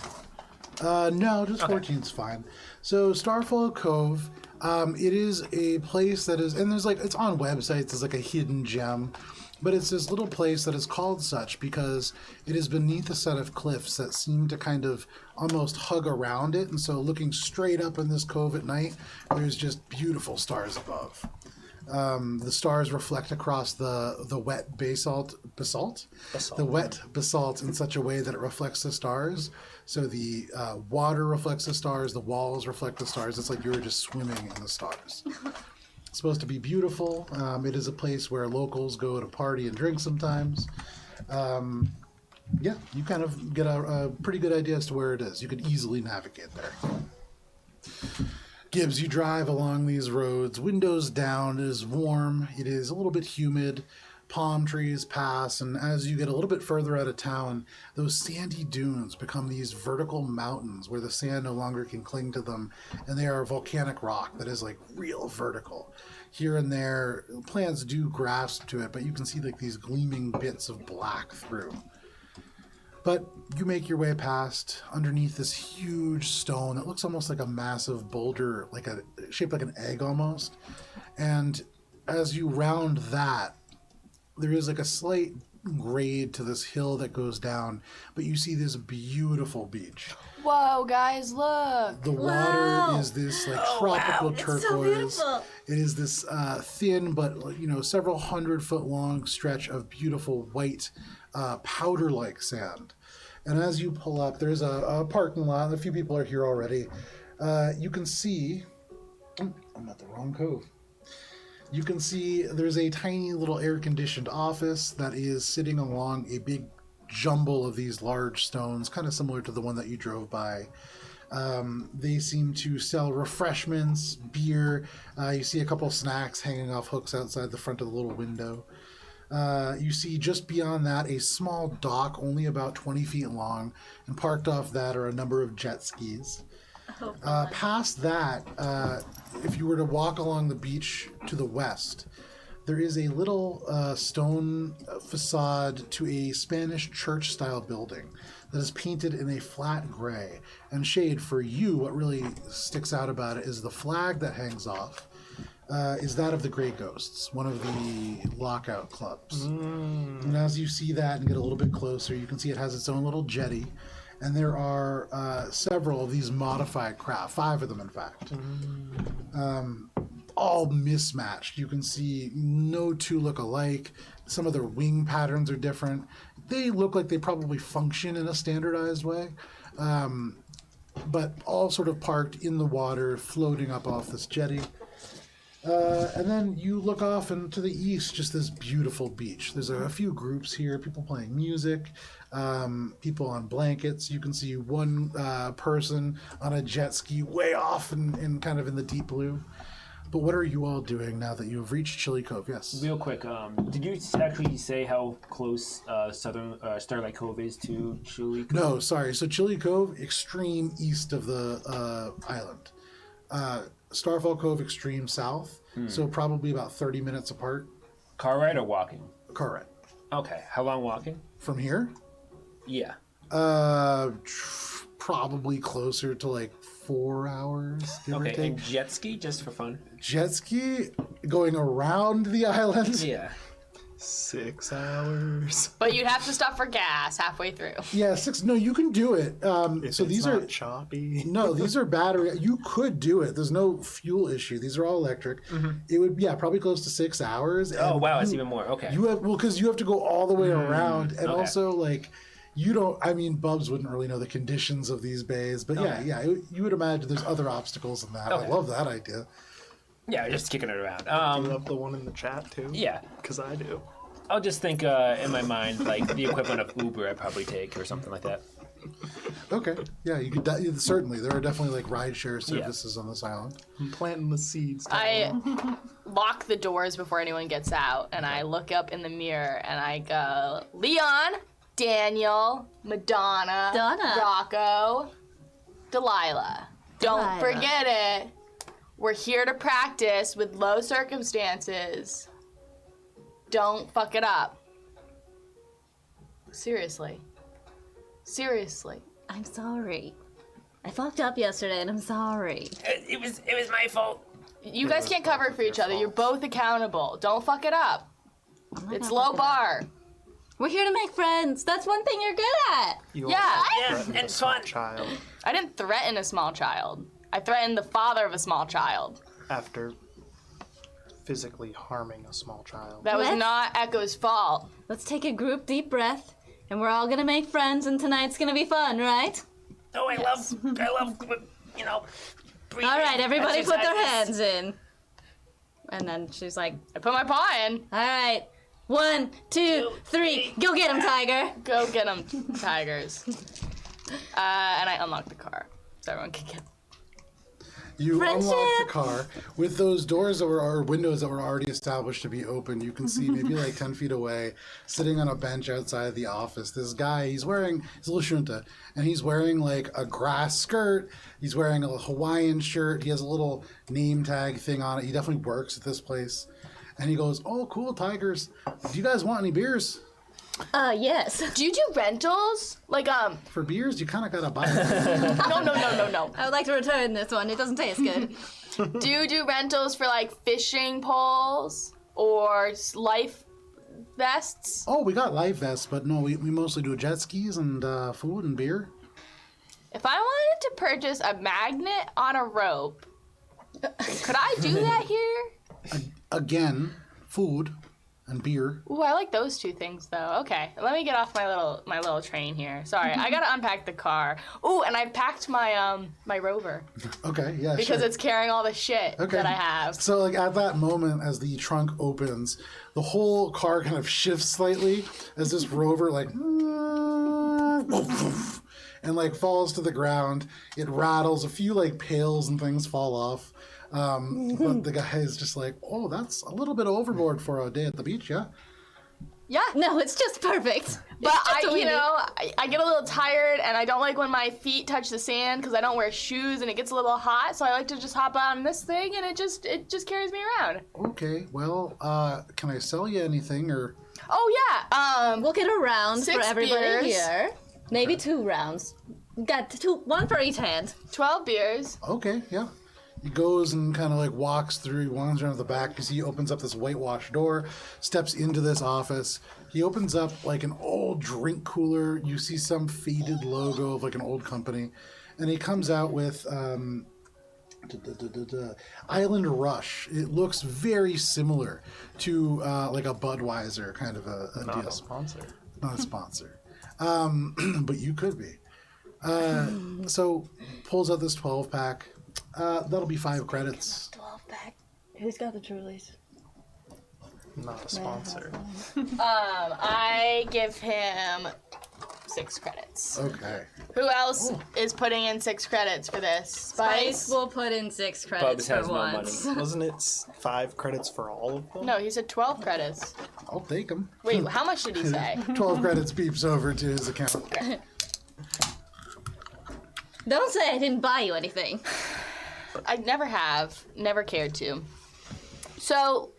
No, just 14's fine. So Starfall Cove, it is a place that is, and it's on websites, it's like a hidden gem, but it's this little place that is called such because it is beneath a set of cliffs that seem to kind of almost hug around it, and so looking straight up in this cove at night, there's just beautiful stars above. The stars reflect across the wet basalt. The wet basalt in such a way that it reflects the stars. So the water reflects the stars, the walls reflect the stars. It's like you were just swimming in the stars. It's supposed to be beautiful. It is a place where locals go to party and drink sometimes. You kind of get a pretty good idea as to where it is. You could easily navigate there. Gibbs, you drive along these roads, windows down, it is warm, it is a little bit humid, palm trees pass, and as you get a little bit further out of town, those sandy dunes become these vertical mountains where the sand no longer can cling to them, and they are volcanic rock that is real vertical. Here and there, plants do grasp to it, but you can see these gleaming bits of black through. But you make your way past underneath this huge stone that looks almost like a massive boulder, shaped like an egg almost. And as you round that, there is a slight grade to this hill that goes down, but you see this beautiful beach. Whoa, guys, look! The water is this tropical turquoise. It's so beautiful. It is this thin but several 100-foot long stretch of beautiful white powder-like sand. And as you pull up, there's a parking lot. A few people are here already. You can see... I'm at the wrong cove. You can see there's a tiny little air-conditioned office that is sitting along a big jumble of these large stones, kind of similar to the one that you drove by. They seem to sell refreshments, beer. You see a couple snacks hanging off hooks outside the front of the little window. You see just beyond that a small dock, only about 20 feet long, and parked off that are a number of jet skis. Past that, if you were to walk along the beach to the west, there is a little stone facade to a Spanish church-style building that is painted in a flat gray. And Shade, for you, what really sticks out about it is the flag that hangs off is that of the Grey Ghosts, one of the lockout clubs. And as you see that and get a little bit closer, you can see it has its own little jetty. And there are several of these modified craft, 5 of them, in fact. All mismatched. You can see no two look alike. Some of their wing patterns are different. They look like they probably function in a standardized way, but all sort of parked in the water, floating up off this jetty. And then you look off and to the east, just this beautiful beach. There's a few groups here, people playing music, people on blankets. You can see one person on a jet ski way off and kind of in the deep blue. But what are you all doing now that you have reached Chili Cove? Yes. Real quick, did you actually say how close Starlight Cove is to Chili Cove? No, sorry. So Chili Cove, extreme east of the island. Starfall Cove, extreme south. So probably about 30 minutes apart. Car ride or walking? Car ride. Okay. How long walking? From here? Yeah. Probably closer to like 4 hours. Give or Okay, take. and jet ski just for fun? Jet ski going around the island? Yeah. 6 hours. But you'd have to stop for gas halfway through. Yeah, 6. No, you can do it. If So it's these not are choppy. no, these are battery. You could do it. There's no fuel issue. These are all electric. It would probably close to 6 hours. Oh, and wow, that's you- even more. Okay. You have because you have to go all the way around, and okay. also like you don't. I mean, Bubs wouldn't really know the conditions of these bays, but you would imagine there's other obstacles in that. Okay. I love that idea. Yeah, just kicking it around. Do you love the one in the chat too? Yeah. Because I do. I'll just think in my mind, like, the equivalent of Uber I'd probably take or something like that. Okay, yeah, you could certainly. There are definitely like rideshare services on this island. I'm planting the seeds. I lock the doors before anyone gets out, and I look up in the mirror and I go, Leon, Daniel, Madonna, Donna. Rocco, Delilah. Don't Delilah. forget it. We're here to practice with low circumstances. Don't fuck it up. Seriously. Seriously. I'm sorry. I fucked up yesterday and I'm sorry. It was my fault. You guys can't cover for each other. You're both accountable. Don't fuck it up. It's low bar. We're here to make friends. That's one thing you're good at. You Yeah. also Yeah, threatened and a small fun. child I didn't threaten a small child. I threatened the father of a small child. after physically harming a small child. That was Let's- not Echo's fault. Let's take a group deep breath and we're all gonna make friends and tonight's gonna be fun, right? Oh, I love, you know, breathing. All right, everybody put their exercises. hands in. And then she's like, I put my paw in. all right, 1, 2, 3, go get him, Tiger. Go get them, tigers. And I unlock the car so everyone can get. You unlock the Friendship! car with those doors that were or windows that were already established to be open. You can see maybe like 10 feet away, sitting on a bench outside the office. This guy, he's a little shunta, and he's wearing like a grass skirt. He's wearing a Hawaiian shirt. He has a little name tag thing on it. He definitely works at this place. And he goes, "Oh, cool, tigers. Do you guys want any beers? Yes. Do you do rentals? Like, For beers, you kind of gotta buy them." no. I would like to return this one. It doesn't taste good. Do you do rentals for like fishing poles or life vests? Oh, we got life vests, but no, we mostly do jet skis and food and beer. If I wanted to purchase a magnet on a rope, could I do that here? Again, food and beer. Ooh, I like those two things though. Okay, let me get off my little train here. Sorry, I gotta unpack the car. Ooh, and I packed my my rover Okay, yeah, because sure. it's carrying all the shit Okay. that I have. So, like, at that moment, as the trunk opens, the whole car kind of shifts slightly as this rover, like, and and like falls to the ground. It rattles. A few like pails and things fall off. But the guy is just like, oh, that's a little bit overboard for a day at the beach, yeah? Yeah. No, it's just perfect. But It's just I get a little tired, and I don't like when my feet touch the sand because I don't wear shoes, and it gets a little hot. So I like to just hop on this thing, and it just carries me around. Okay, well, can I sell you anything, or... Oh yeah. We'll get a round for 6 everybody beers. here. Maybe 2 rounds. Got 2, 1 for each hand. 12 beers. Okay, yeah. He goes and kind of like walks through, he wanders around the back. You see he opens up this whitewashed door, steps into this office. He opens up like an old drink cooler. You see some faded logo of like an old company. And he comes out with Island Rush. It looks very similar to like a Budweiser kind of a Not deal. a sponsor. Not a sponsor. But you could be. So pulls out this 12-pack. That'll be 5 credits. 12-pack. Who's got the Trulies? Not a sponsor. I give him 6 credits. Okay. Who else is putting in 6 credits for this? Spice will put in 6 credits Bubs has for no once. Wasn't it 5 credits for all of them? No, he said 12 credits. I'll take them. Wait, how much did he say? 12 credits beeps over to his account. Don't say I didn't buy you anything. I never cared to. So,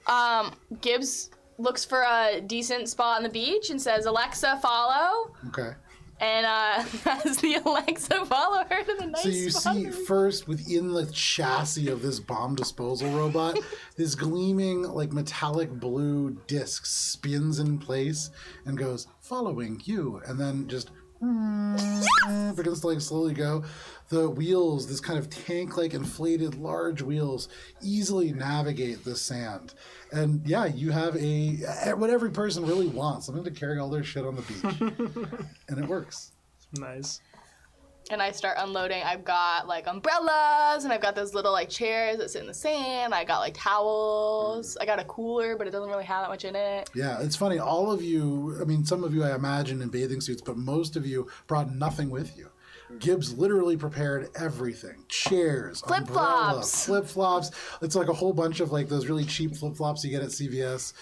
Gibbs looks for a decent spot on the beach and says, Alexa, follow. Okay. And has the Alexa follow her to the nice So you spot. see first within the chassis of this bomb disposal robot, this gleaming like metallic blue disc spins in place and goes, following you, and then just begins to like slowly go. The wheels, this kind of tank-like inflated large wheels, easily navigate the sand. And yeah, you have what every person really wants, something to carry all their shit on the beach. And it works. Nice. And I start unloading. I've got like umbrellas, and I've got those little like chairs that sit in the sand. I got like towels. I got a cooler, but it doesn't really have that much in it. Yeah, it's funny. All of you, I mean, some of you I imagine in bathing suits, but most of you brought nothing with you. Gibbs literally prepared everything. Chairs, Flip-flops. Flip-flops. It's like a whole bunch of like those really cheap flip-flops you get at CVS.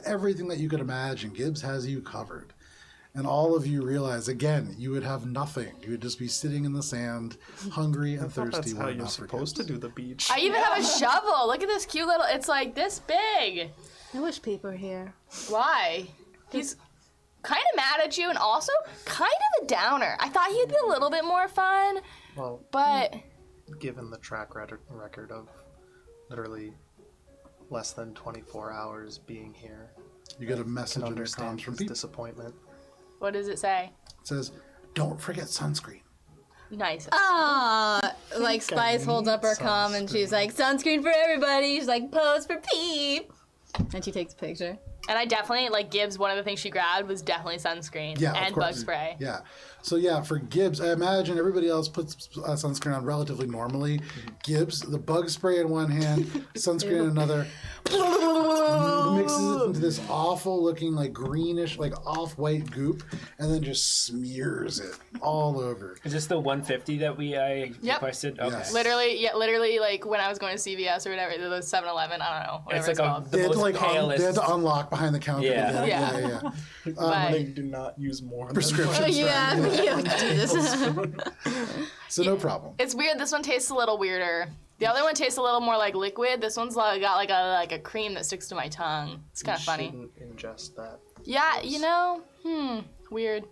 Everything that you could imagine. Gibbs has you covered. And all of you realize, again, you would have nothing. You would just be sitting in the sand, hungry and thirsty. That's how were it you're not for supposed to Gibbs. do the beach. I even have a shovel. Look at this cute little. It's like this big. I wish people were here. Why? He's kind of mad at you, and also kind of a downer. I thought he'd be a little bit more fun, Well, but given the track record of literally less than 24 hours being here, You get a I message can and it comes understand from his people. disappointment. what does it say? It says, don't forget sunscreen. Nice. Ah, like Spice holds up her cum and she's like, sunscreen for everybody. She's like, pose for Peep. And she takes a picture. And I definitely, like, Gibbs, one of the things she grabbed was definitely sunscreen Yeah, of and course. bug spray. Yeah. So yeah, for Gibbs, I imagine everybody else puts sunscreen on relatively normally. Gibbs, the bug spray in one hand, sunscreen in another, mixes it into this awful looking like greenish, like off-white goop, and then just smears it all over. Is this the 150 that I requested? Okay. Yes. Literally, like, when I was going to CVS or whatever, the 7-Eleven, I don't know, whatever It's it's, like called. the They had to most like palest. they had to unlock behind the counter. Yeah. To get it. Yeah. yeah. But- They do not use more than Prescriptions. Yeah, Jesus. So no problem. It's weird. This one tastes a little weirder. The other one tastes a little more like liquid. This one's got like a cream that sticks to my tongue. It's kind of funny. Shouldn't ingest that. Yeah, you know, weird.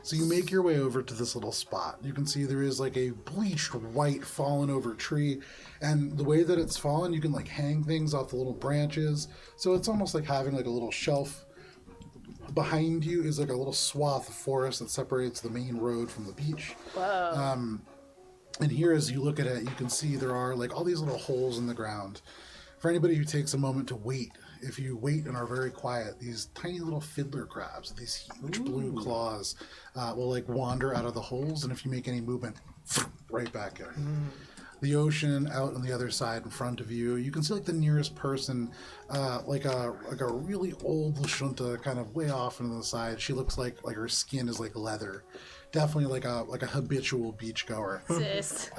So you make your way over to this little spot. You can see there is like a bleached white fallen over tree. And the way that it's fallen, you can like hang things off the little branches. So it's almost like having like a little shelf. Behind you is like a little swath of forest that separates the main road from the beach. Whoa. And here, as you look at it, you can see there are like all these little holes in the ground. For anybody who takes a moment to wait, if you wait and are very quiet, these tiny little fiddler crabs, these huge blue claws, will like wander out of the holes, and if you make any movement, right back in. the ocean out on the other side in front of you. You can see like the nearest person, like a really old Lashunta, kind of way off into the side. She looks like her skin is like leather, definitely like a habitual beachgoer. Sis.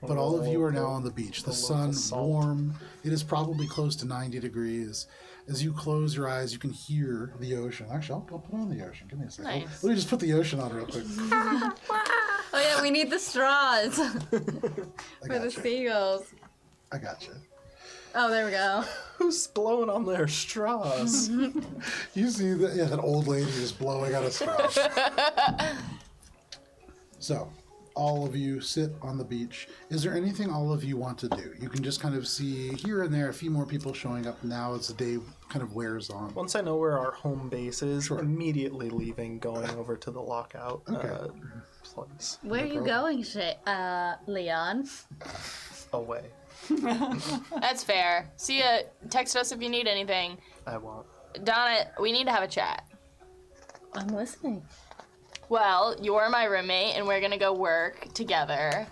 But all of you are now on the beach. The sun warm. It is probably close to 90 degrees. As you close your eyes, you can hear the ocean. Actually, I'll put on the ocean. Give me a second. Nice. Let me just put the ocean on real quick. Oh yeah, we need the straws for the seagulls. I gotcha. Oh, there we go. Who's blowing on their straws? You see that old lady just blowing out a straw. So, all of you sit on the beach. Is there anything all of you want to do? You can just kind of see here and there a few more people showing up now as the day kind of wears on. Once I know where our home base is, Sure. immediately leaving, going over to the lockout place. Where are you going, Leon? Away. That's fair. See ya. Text us if you need anything. I won't. Donna, we need to have a chat. I'm listening. Well, you're my roommate, and we're gonna go work together.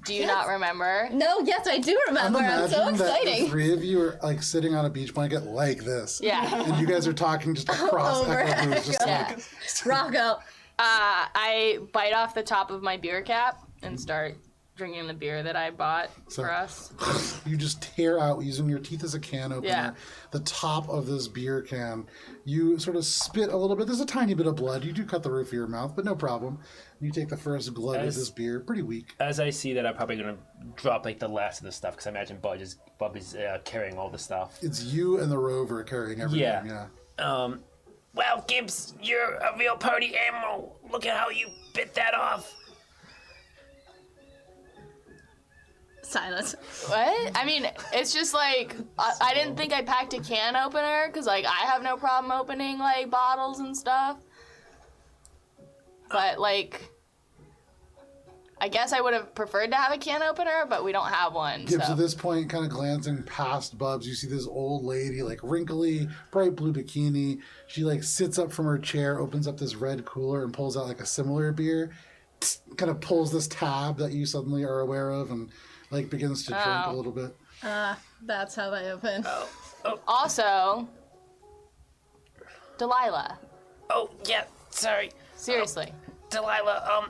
Do you not remember? No, yes, I do remember. I'm so Imagining that the exciting. three of you are like sitting on a beach blanket like this. Yeah. And you guys are talking just across Over. Echo Booth, just Yeah. like Rocco. I bite off the top of my beer cap and start drinking the beer that I bought for us. you just tear out using your teeth as a can opener Yeah. the top of this beer can. You sort of spit a little bit. There's a tiny bit of blood. You do cut the roof of your mouth, but no problem. You take the first glug of this beer. Pretty weak. As I see that, I'm probably gonna drop like the last of the stuff because I imagine Bub is carrying all the stuff. It's you and the rover carrying everything. Yeah. Wow, Gibbs, you're a real party animal. Look at how you bit that off. Silence. What? I mean, it's just like, I didn't think I packed a can opener, because, like, I have no problem opening, like, bottles and stuff. But, like, I guess I would have preferred to have a can opener, but we don't have one, Gibbs, so. at this point, kind of glancing past Bubs, you see this old lady, like wrinkly, bright blue bikini. She like sits up from her chair, opens up this red cooler, and pulls out like a similar beer. Kind of pulls this tab that you suddenly are aware of, and like begins to drink a little bit. That's how they open. Also, Delilah. Oh, yeah, sorry. Seriously. Delilah,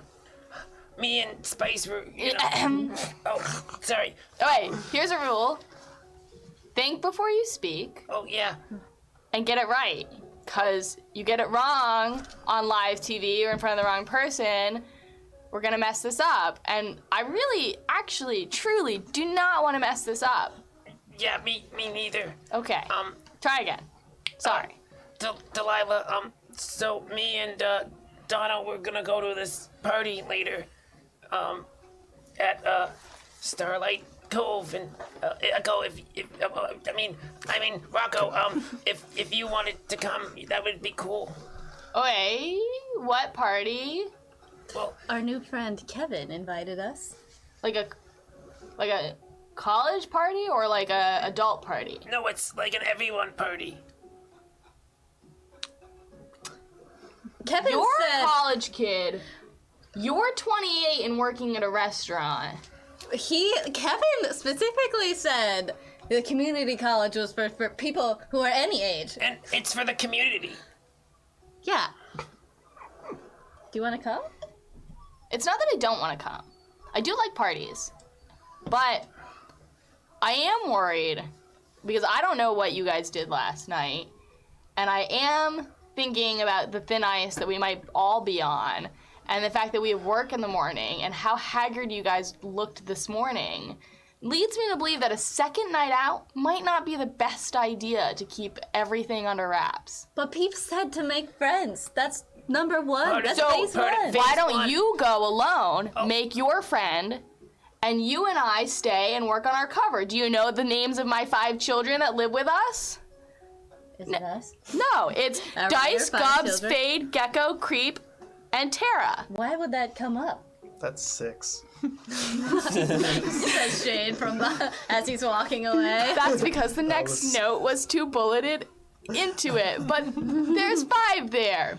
me and Spice were, you know. Oh, sorry. Okay, here's a rule. Think before you speak Oh, yeah. and get it right. Because you get it wrong on live TV or in front of the wrong person, we're going to mess this up. And I really, actually, truly do not want to mess this up. Yeah, me neither. Okay, try again. Sorry. Delilah, so me and, Donna, we're gonna go to this party later, at, Starlight Cove, and, Echo, I mean, Rocco, if you wanted to come, that would be cool. Okay, what party? Well, Our new friend Kevin invited us. Like a college party or like a adult party? no, it's like an everyone party. Kevin You're a said college kid. You're 28 and working at a restaurant. Kevin specifically said the community college was for people who are any age. And it's for the community. Yeah. Do you want to come? It's not that I don't want to come. I do like parties. But I am worried because I don't know what you guys did last night. And I am thinking about the thin ice that we might all be on. And the fact that we have work in the morning and how haggard you guys looked this morning leads me to believe that a second night out might not be the best idea to keep everything under wraps. But Peep said to make friends. That's number one. That's So phase one. why don't one. you go alone, make your friend, and you and I stay and work on our cover? Do you know the names of my 5 children that live with us? Is it us? No, it's Our Dice, 5 Gubs, children? Fade, Gecko, Creep, and Tara. Why would that come up? That's 6. Says Shade from as he's walking away. That's because the next was- note was too bulleted into it, but there's 5 there.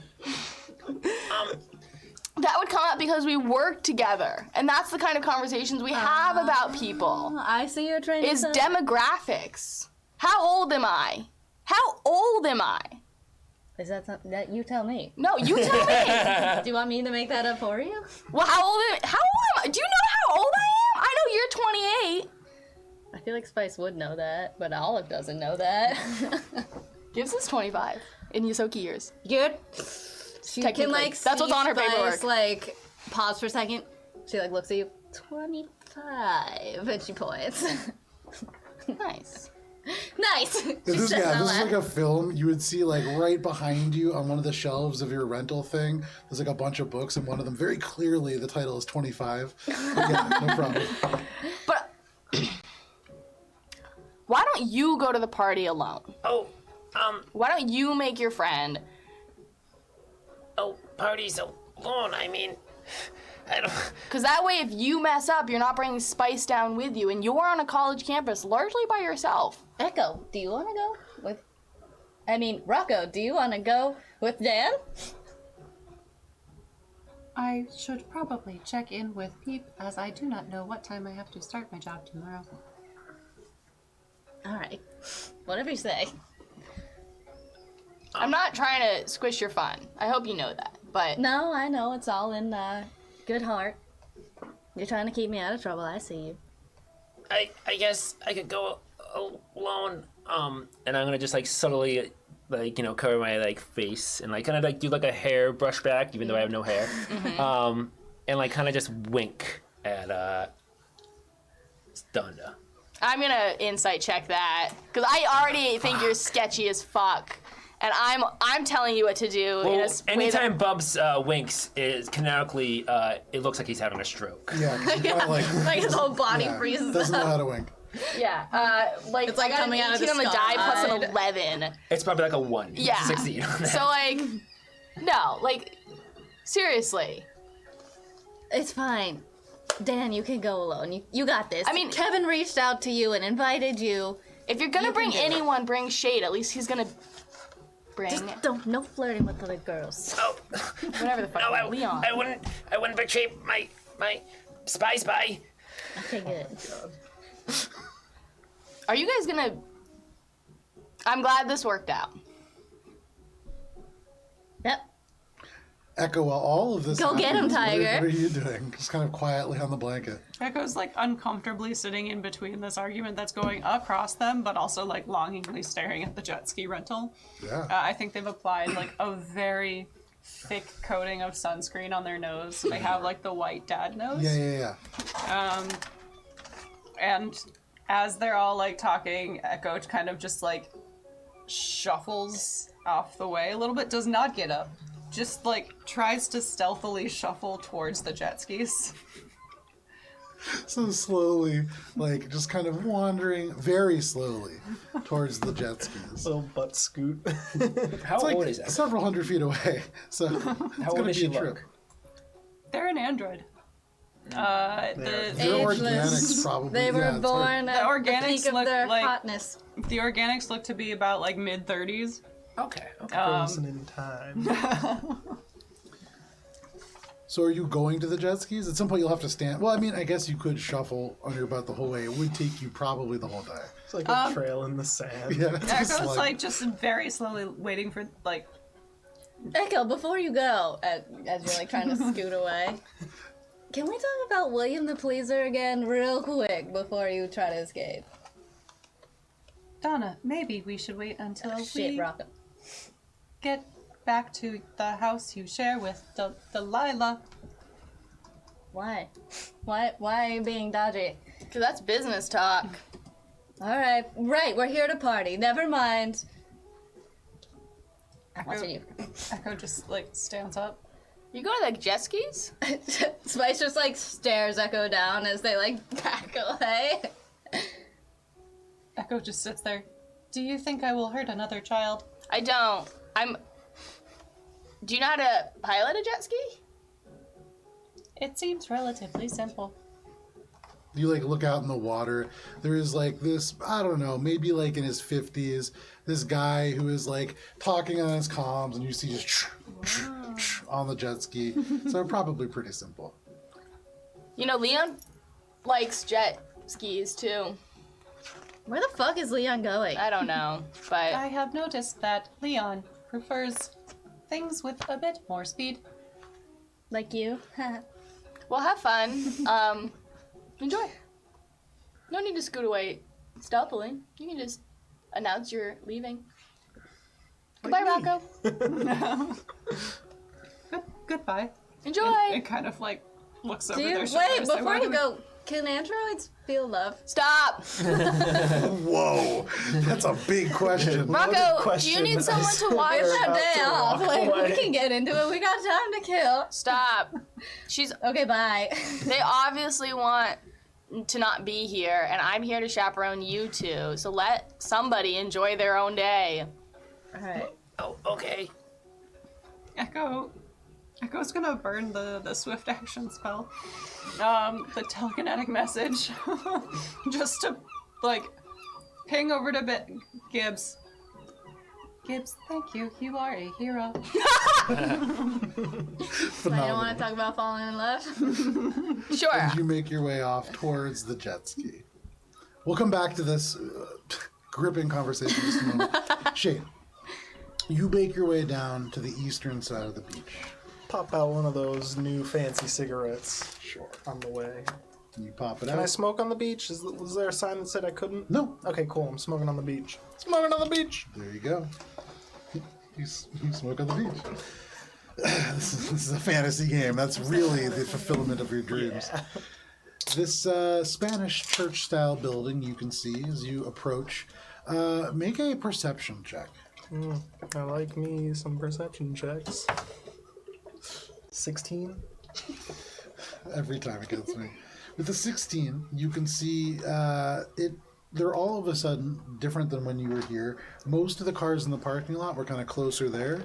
That would come up because we work together. And that's the kind of conversations we have about people. I see your training. Is demographics. How old am I? How old am I? Is that something that you tell me? No, you tell me. Do you want me to make that up for you? Well, how old am I? Do you know how old I am? I know you're 28. I feel like Spice would know that, but Olive doesn't know that. Gibbs is 25 in Yosoki years. Good. She can Technically. like That's what's on her Spice, paperwork. like pause for a second. She like looks at you. 25, and she points. Nice. Nice. This is like a film you would see like right behind you on one of the shelves of your rental thing. There's like a bunch of books, and one of them very clearly the title is 25. Yeah, no problem. But why don't you go to the party alone? Oh, Why don't you make your friend? parties alone. I mean, I don't. Because that way, if you mess up, you're not bringing Spice down with you, and you're on a college campus largely by yourself. Echo, do you want to go with? I mean, Rocco, do you want to go with Dan? I should probably check in with Peep, as I do not know what time I have to start my job tomorrow. All right, whatever you say. I'm not trying to squish your fun. I hope you know that. But No, I know it's all in good heart. You're trying to keep me out of trouble. I see you. I guess I could go alone. And I'm gonna just like subtly, like, you know, cover my like face and like kind of like do like a hair brush back, even though I have no hair. And like kind of just wink at Donda. I'm gonna insight check that because I already think you're sketchy as fuck, and I'm telling you what to do. in a Well, way that- anytime Bubs winks, is canonically it looks like he's having a stroke. Yeah, 'cause you're kinda Like his whole body yeah, freezes doesn't know up. how to wink. Yeah, like It's like I got coming an out of the 18 on the die plus an sky. 11. It's probably like a 1. Yeah. 16 on that. So like, no, like seriously. It's fine. Dan, you can go alone. You got this. I mean- Kevin reached out to you and invited you. If you're gonna You bring can do it. anyone, bring Shade. At least he's gonna bring Just don't, no flirting with other girls. Oh, whatever the fuck. no, Leon. I wouldn't betray my spy. Okay, good. Are you guys gonna? I'm glad this worked out. Yep. Echo, while all of this Go get him, happens, Tiger. What are you doing? Just kind of quietly on the blanket. Echo's like uncomfortably sitting in between this argument that's going across them, but also like longingly staring at the jet ski rental. Yeah. I think they've applied like a very thick coating of sunscreen on their nose. They have like the white dad nose. Yeah. And as they're all like talking, Echo kind of just like shuffles off the way a little bit, does not get up. Just like tries to stealthily shuffle towards the jet skis. So slowly, like just kind of wandering very slowly towards the jet skis. Little butt scoot. How It's like old is that? several hundred feet away. So it's How gonna old does be she a trip. look? They're an android. They're The organics, probably. They were yeah, it's hard. born at the organics peak of look their like- hotness. the organics look to be about like mid-30s. Okay. Frozen in time. So are you going to the jet skis? At some point you'll have to stand. Well, I mean, I guess you could shuffle on your butt the whole way. It would take you probably the whole day. It's like a trail in the sand. Yeah, it's just Echo's like just very slowly waiting for like Echo, before you go, as you're like trying to scoot away, can we talk about William the Pleaser again real quick before you try to escape? Donna, maybe we should wait until Shit, we Rocco. get back to the house you share with Delilah. Why? Why are you being dodgy? Cause that's business talk. Alright, right, we're here to party. Never mind. I'm watching you. Echo just like stands up. You go to the jet skis? Spice just like stares Echo down as they like back away. Echo just sits there. Do you think I will hurt another child? I don't. Do you know how to pilot a jet ski? It seems relatively simple. You like look out in the water. There is like this, I don't know, maybe like in his 50s, this guy who is like talking on his comms, and you see just on the jet ski. So probably pretty simple. You know, Leon likes jet skis too. Where the fuck is Leon going? I don't know, but I have noticed that Leon prefers things with a bit more speed. Like you? we'll have fun. Enjoy. No need to scoot away stealthily. You can just announce you're leaving. Goodbye, Rocco. Goodbye. Enjoy. It kind of like looks over Do you, their wait, shoulders. Like, before why you do we- go, can androids feel love? Stop. Whoa, that's a big question. Rocco, do you need someone to watch? It's our about day to off. walk Like, away. we can get into it. We got time to kill. Stop. She's. Okay, bye. They obviously want to not be here, and I'm here to chaperone you two. So let somebody enjoy their own day. Alright. Oh, okay. Echo's gonna burn the swift action spell. The telekinetic message. Just to, like, ping over to Gibbs. Gibbs, thank you. You are a hero. I don't want to talk about falling in love. Sure. And you make your way off towards the jet ski. We'll come back to this gripping conversation in just a moment. Shane, you make your way down to the eastern side of the beach. Pop out one of those new fancy cigarettes Sure. on the way. You pop it Can I out. smoke on the beach? Was there a sign that said I couldn't? No. Okay, cool. I'm smoking on the beach. Smoking on the beach. There you go. You smoke on the beach. This is a fantasy game. That's really the fulfillment of your dreams. Yeah. This Spanish church-style building you can see as you approach. Make a perception check. I like me some perception checks. 16. Every time it gets me. With the 16, you can see they're all of a sudden different than when you were here. Most of the cars in the parking lot were kind of closer there.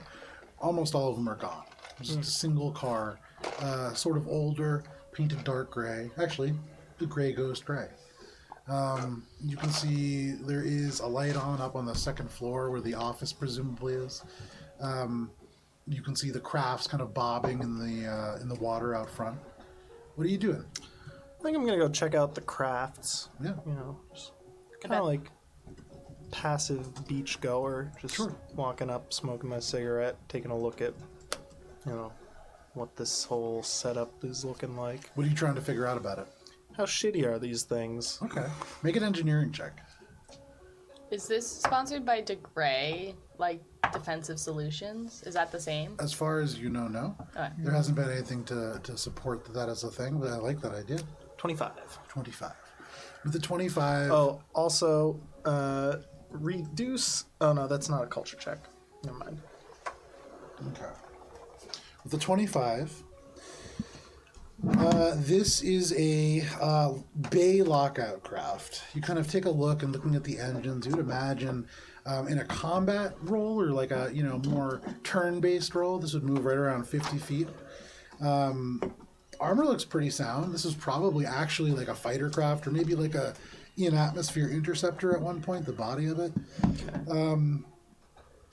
Almost all of them are gone. There's just a single car, sort of older, painted dark gray. Actually, the gray ghost gray. You can see there is a light on up on the second floor where the office presumably is. You can see the crafts kind of bobbing in the water out front. What are you doing? I think I'm gonna go check out the crafts. Yeah. You know, just kind of like passive beach goer. Just Sure. walking up, smoking my cigarette, taking a look at, you know, what this whole setup is looking like. What are you trying to figure out about it? How shitty are these things? Okay. Make an engineering check. Is this sponsored by DeGray, like Defensive Solutions? Is that the same? As far as you know, no. Okay. There hasn't been anything to support that as a thing, but I like that idea. 25. 25. With the 25... Oh, also, reduce... Oh, no, that's not a culture check. Never mind. Okay. With the 25, this is a bay lockout craft. You kind of take a look and looking at the engines, you would imagine in a combat role or like a more turn-based role, this would move right around 50 feet. Armor looks pretty sound. This is probably actually like a fighter craft or maybe like a in-atmosphere interceptor at one point, the body of it.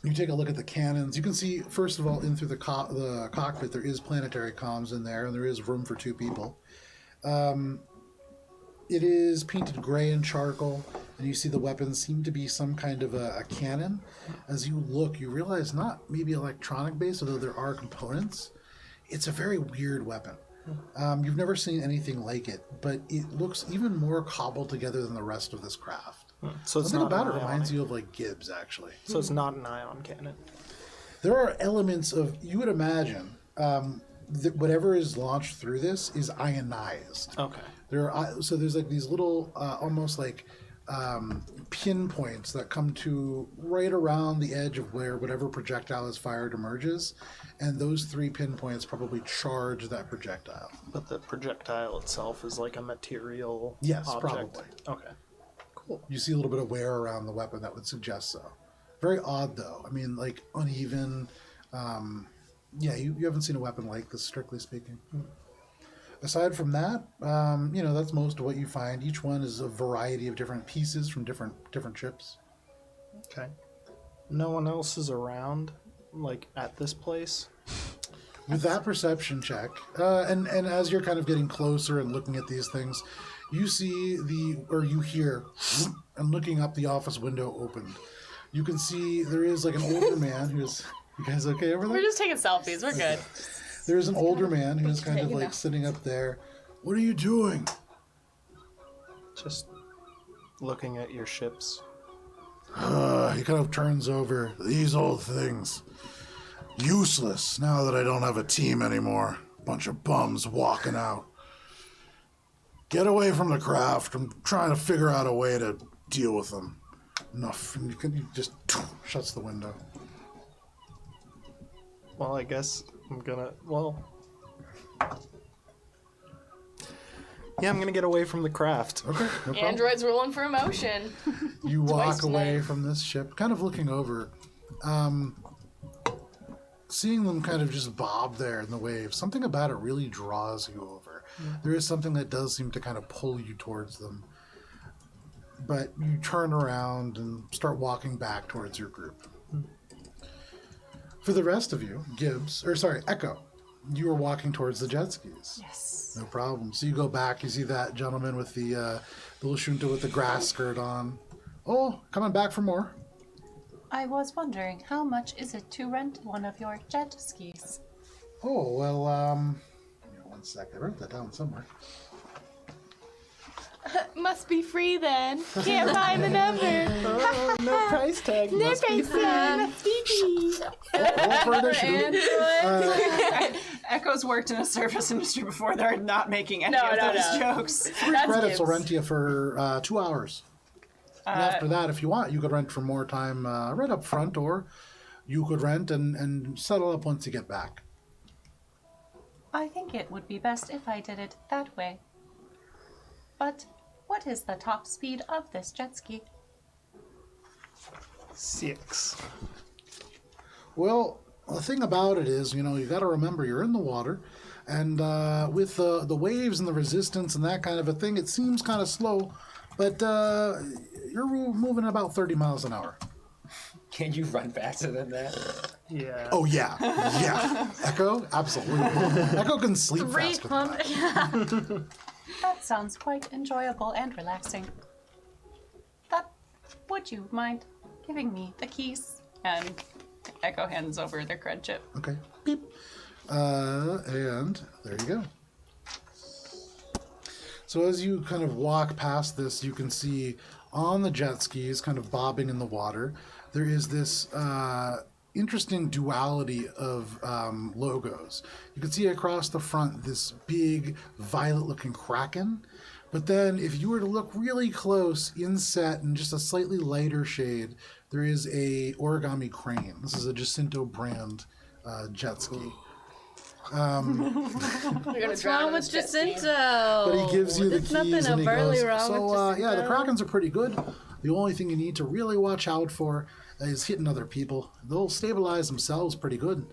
You take a look at the cannons. You can see, first of all, in through the cockpit, there is planetary comms in there, and there is room for 2 people. It is painted gray and charcoal, and you see the weapons seem to be some kind of a cannon. As you look, you realize not maybe electronic-based, although there are components. It's a very weird weapon. You've never seen anything like it, but it looks even more cobbled together than the rest of this craft. So it's Something not about it an reminds ionic. you of like Gibbs, actually. So it's not an ion cannon. There are elements of, you would imagine, that whatever is launched through this is ionized. Okay. So there's like these little, almost like pinpoints that come to right around the edge of where whatever projectile is fired emerges, and those 3 pinpoints probably charge that projectile. But the projectile itself is like a material Yes, object. probably. Okay. Cool. You see a little bit of wear around the weapon that would suggest so. Very odd, though. I mean, like, uneven. You haven't seen a weapon like this, strictly speaking. Aside from that, that's most of what you find. Each one is a variety of different pieces from different ships. Okay. No one else is around, like, at this place? With that perception check, and as you're kind of getting closer and looking at these things, you see you hear, and looking up the office window opened. You can see there is like an older man who's. You guys okay over there? We're just taking selfies. We're good. There's an older man who's kind of like sitting up there. What are you doing? Just looking at your ships. He kind of turns over. These old things. Useless now that I don't have a team anymore. Bunch of bums walking out. Get away from the craft. I'm trying to figure out a way to deal with them. Enough. And he just shuts the window. Well, I guess I'm gonna. Well. Yeah, I'm gonna get away from the craft. Okay, no problem. Androids rolling for emotion. You walk Twice away tonight. from this ship, kind of looking over, seeing them kind of just bob there in the waves. Something about it really draws you over. There is something that does seem to kind of pull you towards them. But you turn around and start walking back towards your group. For the rest of you, Echo, you are walking towards the jet skis. Yes. No problem. So you go back, you see that gentleman with the little shunta with the grass skirt on. Oh, coming back for more. I was wondering, how much is it to rent one of your jet skis? Oh, well, 1 sec. I wrote that down somewhere. Must be free then. Can't find the number. Oh, no price tag. Must be free. Roll for initiative. Echo's worked in a service industry before. They're not making any of those jokes. 3 credits will rent you for 2 hours. And after that, if you want, you could rent for more time right up front, or you could rent and settle up once you get back. I think it would be best if I did it that way. But what is the top speed of this jet ski? 6. Well, the thing about it is, you got to remember you're in the water, and with the waves and the resistance and that kind of a thing, it seems kind of slow, but you're moving about 30 miles an hour. Can you run faster than that? Yeah. Oh, yeah. Yeah. Echo? Absolutely. Echo can sleep faster than that. That sounds quite enjoyable and relaxing. Would you mind giving me the keys? And Echo hands over their cred chip. Okay. Beep. And there you go. So as you kind of walk past this, you can see on the jet skis, kind of bobbing in the water, there is this interesting duality of logos. You can see across the front this big violet-looking kraken. But then if you were to look really close, inset in just a slightly lighter shade, there is a origami crane. This is a Jacinto brand jet ski. What's wrong with Jacinto? But he gives you the There's keys nothing and he overly goes, wrong with so Jacinto. yeah, the Krakens are pretty good. The only thing you need to really watch out for is hitting other people. They'll stabilize themselves pretty good.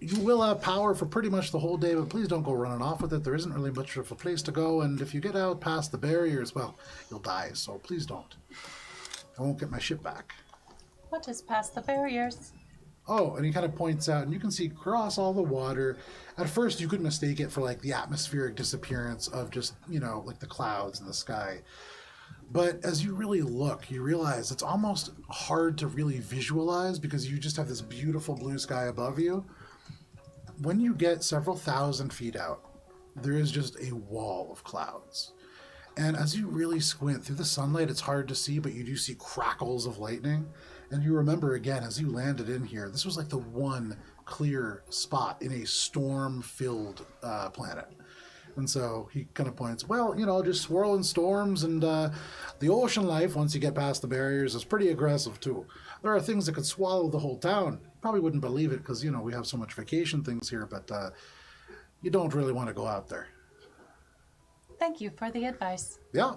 You will have power for pretty much the whole day, but please don't go running off with it. There isn't really much of a place to go, and if you get out past the barriers, well, you'll die, so please don't. I won't get my ship back. What is past the barriers? Oh, and he kind of points out, and you can see across all the water. At first, you could mistake it for like the atmospheric disappearance of just, like the clouds in the sky. But as you really look, you realize it's almost hard to really visualize because you just have this beautiful blue sky above you. When you get several thousand feet out, there is just a wall of clouds. And as you really squint through the sunlight, it's hard to see, but you do see crackles of lightning. And you remember again, as you landed in here, this was like the one clear spot in a storm-filled planet. And so he kind of points, well, just swirling storms, and the ocean life, once you get past the barriers, is pretty aggressive too. There are things that could swallow the whole town. Probably wouldn't believe it because, we have so much vacation things here, but you don't really want to go out there. Thank you for the advice. Yeah.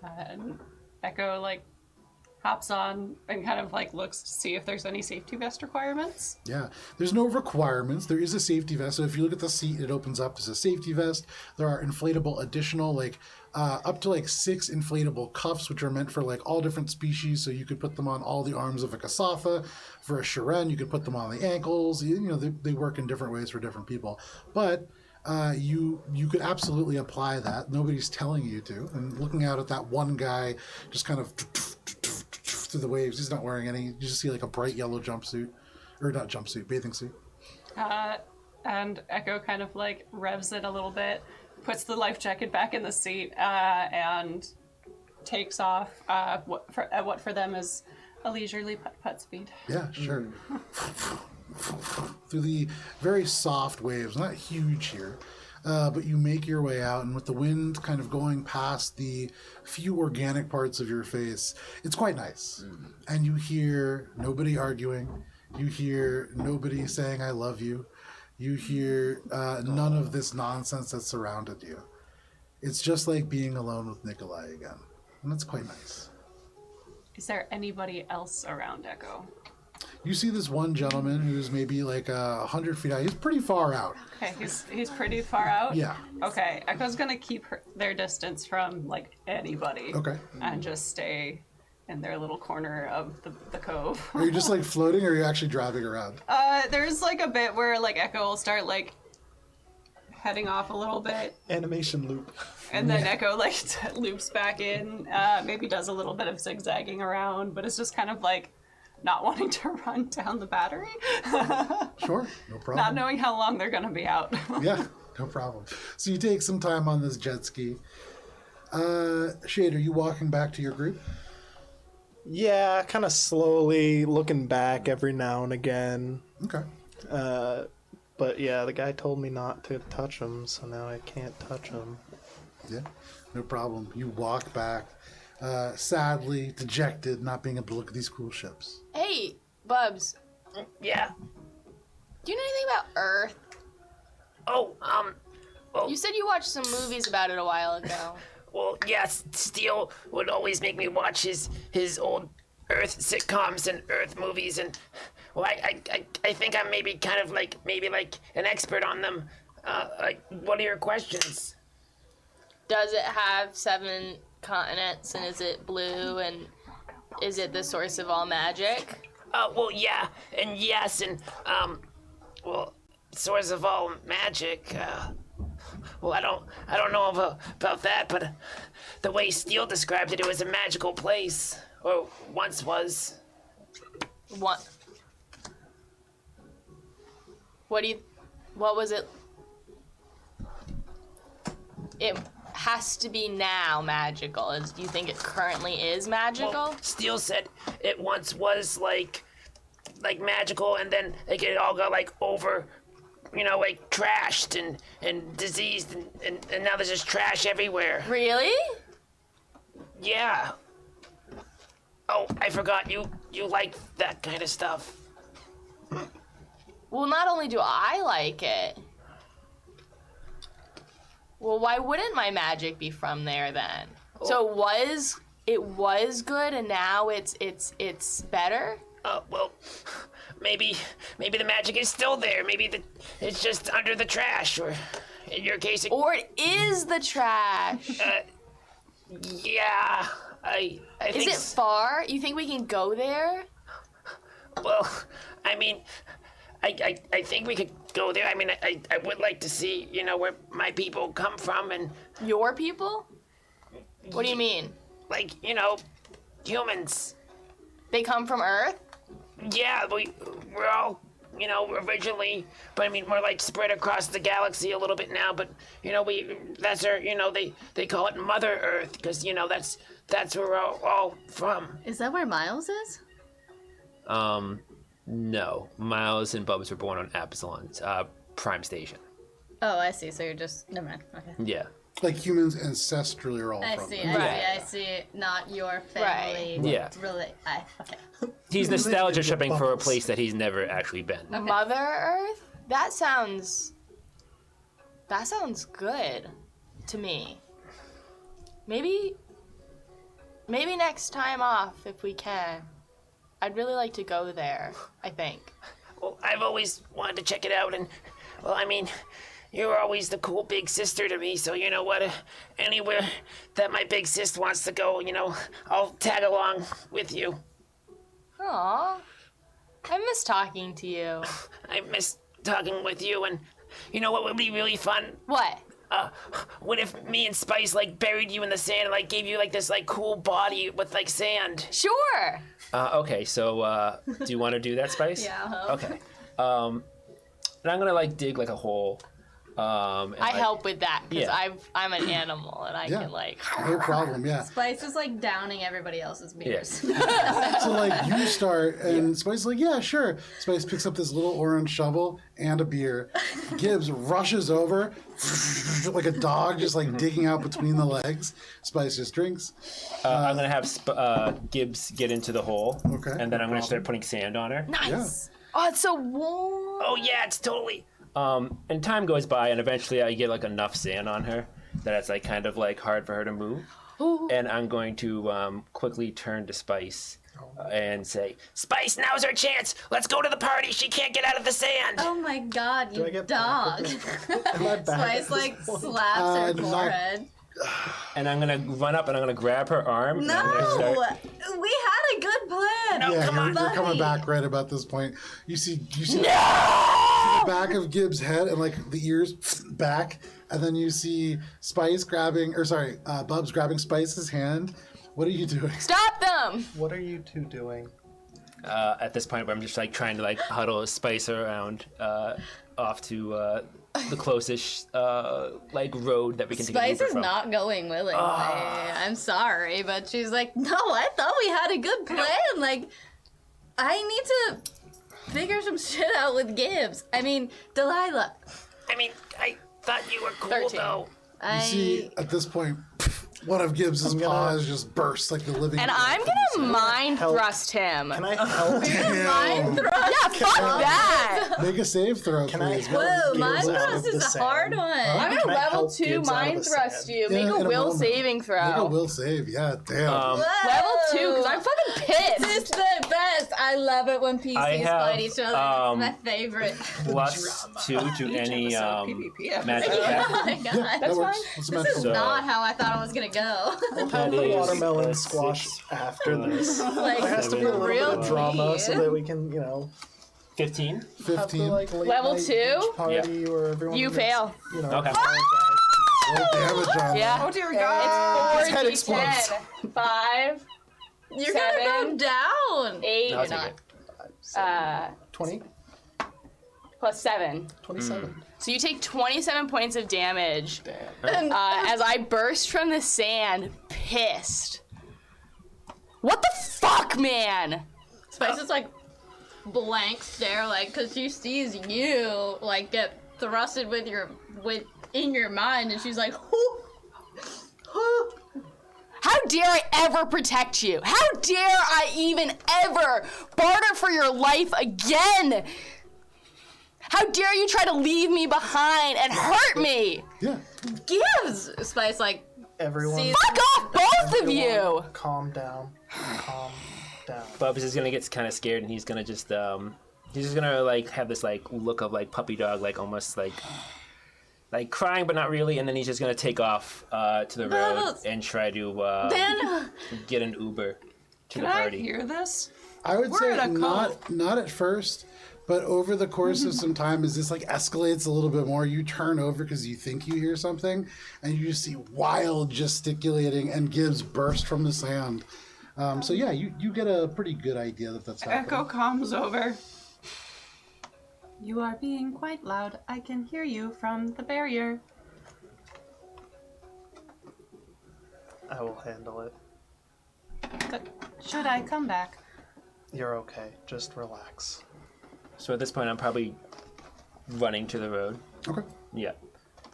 And Echo, hops on and kind of like looks to see if there's any safety vest requirements. Yeah, there's no requirements. There is a safety vest. So if you look at the seat, it opens up as a safety vest. There are inflatable additional, like up to like 6 inflatable cuffs, which are meant for like all different species. So you could put them on all the arms of a Kasatha. For a Shiren, you could put them on the ankles. You know, they work in different ways for different people. But you could absolutely apply that. Nobody's telling you to. And looking out at that one guy just kind of through the waves, he's not wearing any. You just see like a bright yellow jumpsuit, or not jumpsuit, bathing suit. And Echo kind of like revs it a little bit, puts the life jacket back in the seat, and takes off what for them is a leisurely putt speed. Yeah, sure. Through the very soft waves, not huge here, but you make your way out, and with the wind kind of going past the few organic parts of your face, it's quite nice. And you hear nobody arguing. You hear nobody saying "I love you." You hear none of this nonsense that surrounded you. It's just like being alone with Nikolai again, and that's quite nice. Is there anybody else around Echo? You see this one gentleman who's maybe like 100 feet out. He's pretty far out. Okay, he's pretty far out. Yeah. Okay, Echo's gonna keep their distance from like anybody. Okay. And just stay in their little corner of the cove. Are you just like floating, or are you actually driving around? There's like a bit where like Echo will start like heading off a little bit, Animation loop. and then Echo like loops back in. Maybe does a little bit of zigzagging around, but it's just kind of like not wanting to run down the battery. Sure, no problem. Not knowing how long they're gonna be out. Yeah, no problem. So you take some time on this jet ski. Shade, are you walking back to your group? Yeah, kind of slowly looking back every now and again. Okay. But yeah, the guy told me not to touch him, so now I can't touch him. Yeah, no problem. You walk back, sadly, dejected, not being able to look at these cool ships. Hey, Bubs, Yeah. do you know anything about Earth? Oh, You said you watched some movies about it a while ago. well, yes, Steele would always make me watch his old Earth sitcoms and Earth movies, and well, I think I'm maybe kind of like an expert on them. What are your questions? Does it have 7 continents, and is it blue, and is it the source of all magic? Well, yeah, and yes, and well, source of all magic. Well, I don't know about that, but the way Steele described it, it was a magical place, or once was. What was it? It has to be now magical. Do you think it currently is magical? Well, Steele said it once was like magical, and then like it all got like over, like trashed and diseased, and now there's just trash everywhere. Really? Yeah. Oh, I forgot you like that kind of stuff. Well, not only do I like it. Well, why wouldn't my magic be from there then? Oh. So it was good, and now it's better? Well, maybe the magic is still there. Maybe it's just under the trash, or in your case, or it is the trash. Yeah, I think. Is it far? You think we can go there? Well, I mean, I think we could go there. I mean, I would like to see, where my people come from, and your people? What do you mean? Like, humans. They come from Earth? Yeah, we're all, originally, but I mean, we're like spread across the galaxy a little bit now, but, that's our, they call it Mother Earth, because, that's where we're all from. Is that where Miles is? No. Miles and Bubs were born on Absalon's prime station. Oh, I see. So you're just... Never mind. Okay. Yeah. Like humans ancestrally are all I from see, them. I see. Not your family. Right. Yeah. Really, okay. He's nostalgia tripping for a place that he's never actually been. Okay. Mother Earth? That sounds good to me. Maybe maybe next time off if we can. I'd really like to go there, I think. Well, I've always wanted to check it out, and, well, I mean, you're always the cool big sister to me, so you know what? Anywhere that my big sis wants to go, you know, I'll tag along with you. Aw. I miss talking to you. I miss talking with you, and you know what would be really fun? What? What if me and Spice, like, buried you in the sand and, like, gave you, like, this, like, cool body with, like, sand? Sure. Okay, so do you want to do that, Spice? Yeah. Okay. And I'm gonna like dig like a hole. I help with that because Yeah. I'm an animal and I Yeah. can like. No problem, yeah. Spice is like downing everybody else's beers. So like you start and Spice is like, yeah, sure. Spice picks up this little orange shovel and a beer. Gibbs rushes over like a dog just like digging out between the legs. Spice just drinks. I'm gonna have Gibbs get into the hole. Okay. And then I'm gonna start putting sand on her. Nice. Oh, it's so warm. Oh, yeah, it's totally... And time goes by, and eventually I get like enough sand on her that it's like kind of like hard for her to move. Ooh. And I'm going to quickly turn to Spice and say, Spice, now's our chance. Let's go to the party. She can't get out of the sand. Oh my god, Do I you get dog. Am I back? Spice like slaps her not- forehead. and I'm gonna run up and I'm gonna grab her arm. And I'm gonna No! start, We had a good plan! No, Yeah, come you're, on, you're coming buddy. back right about this point. You see the back of Gibbs' head and like the ears back, and then you see Spice grabbing, or sorry, Bubs grabbing Spice's hand. What are you doing? Stop them. What are you two doing? at this point, where I'm just like trying to like huddle Spice around off to the closest like road that we can take Spice an Uber is from. not going willingly. I'm sorry, but she's like, no, I thought we had a good plan. Like, I need to figure some shit out with Gibbs. I mean, Delilah. I mean, I thought you were cool 13. though. You see, at this point, one of Gibbs's paws just bursts like the living. And I'm gonna mind thrust him. Can I help? Mind thrust. Yeah, fuck that. Make a save throw, Can I please. help Whoa, Gibbs mind out thrust of the is a sand? hard one. I'm Can gonna I level help 2 Gibbs out of mind the thrust sand? you. Yeah, Make a in a will moment. saving Make a throw. will save. Yeah, damn. Level 2, because I'm fucking pissed. It's the best. I love it when PCs I have, fight each other. It's my favorite. +2 to any PvP magic Oh check. my god. that works. What's the This is magical? So- not how I thought it was gonna go. Have the is watermelon +6. squash after this. Like, There has to be a little bit real of drama so please. that we can, 15. have the 15. like late Level night 2? beach party where everyone You gets, fail. Okay. Roll damage on Yeah. Oh dear God. It's 4 head D10. explodes. 5, You're gonna go down. 8, No, I'll take it. 20? plus 7. 27. So you take 27 points of damage Damn. as I burst from the sand, pissed. What the fuck, man? Spice is like blank stare, like, cause she sees you like get thrusted in your mind, and she's like, How dare I ever protect you? How dare I even ever barter for your life again? How dare you try to leave me behind and hurt me? Yeah. Gibbs. Spice like Everyone, sees. Fuck off, both of you! everyone calm down. Calm down. Bubs is gonna get kind of scared, and he's gonna just he's just gonna like have this like look of like puppy dog, like almost like crying but not really, and then he's just gonna take off to the road Bubbles. and try to Then get an Uber to Can the I party. hear this? I would We're say at a not at first, but over the course of some time, as this like escalates a little bit more, you turn over because you think you hear something, and you just see wild gesticulating, and Gibbs burst from the sand. So yeah, you get a pretty good idea that that's happening. Echo comes over. You are being quite loud. I can hear you from the barrier. I will handle it. Good. Should I come back? You're okay. Just relax. So at this point, I'm probably running to the road. Okay. Yeah,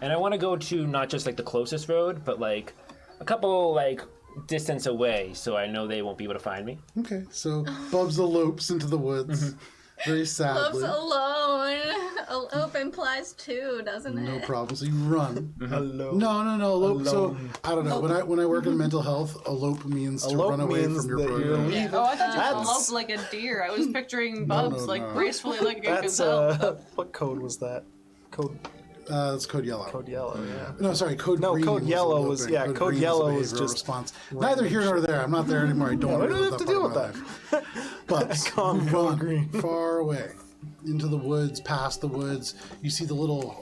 and I want to go to not just like the closest road, but like a couple like distance away, so I know they won't be able to find me. Okay. So Bubs elopes into the woods. very Love's sadly. alone. Elope implies two, doesn't it? No problem. So you run. Hello. No. Elope. So Alone. I don't know. When I work in mental health, elope means to Elope run away means from your that you're program. leaving. Oh, I thought you That's- eloped like a deer. I was picturing Bubs like no. gracefully like a That's gazelle. what code was that? Code It's code yellow. yellow. Yeah. No, sorry, code No, green. code was yellow eloping. was- yeah, code green yellow a was behavioral just response. Neither here nor there. I'm not there anymore. I don't Yeah, want we don't have to deal with that. But you Calm, run green. far away into the woods, past the woods. You see the little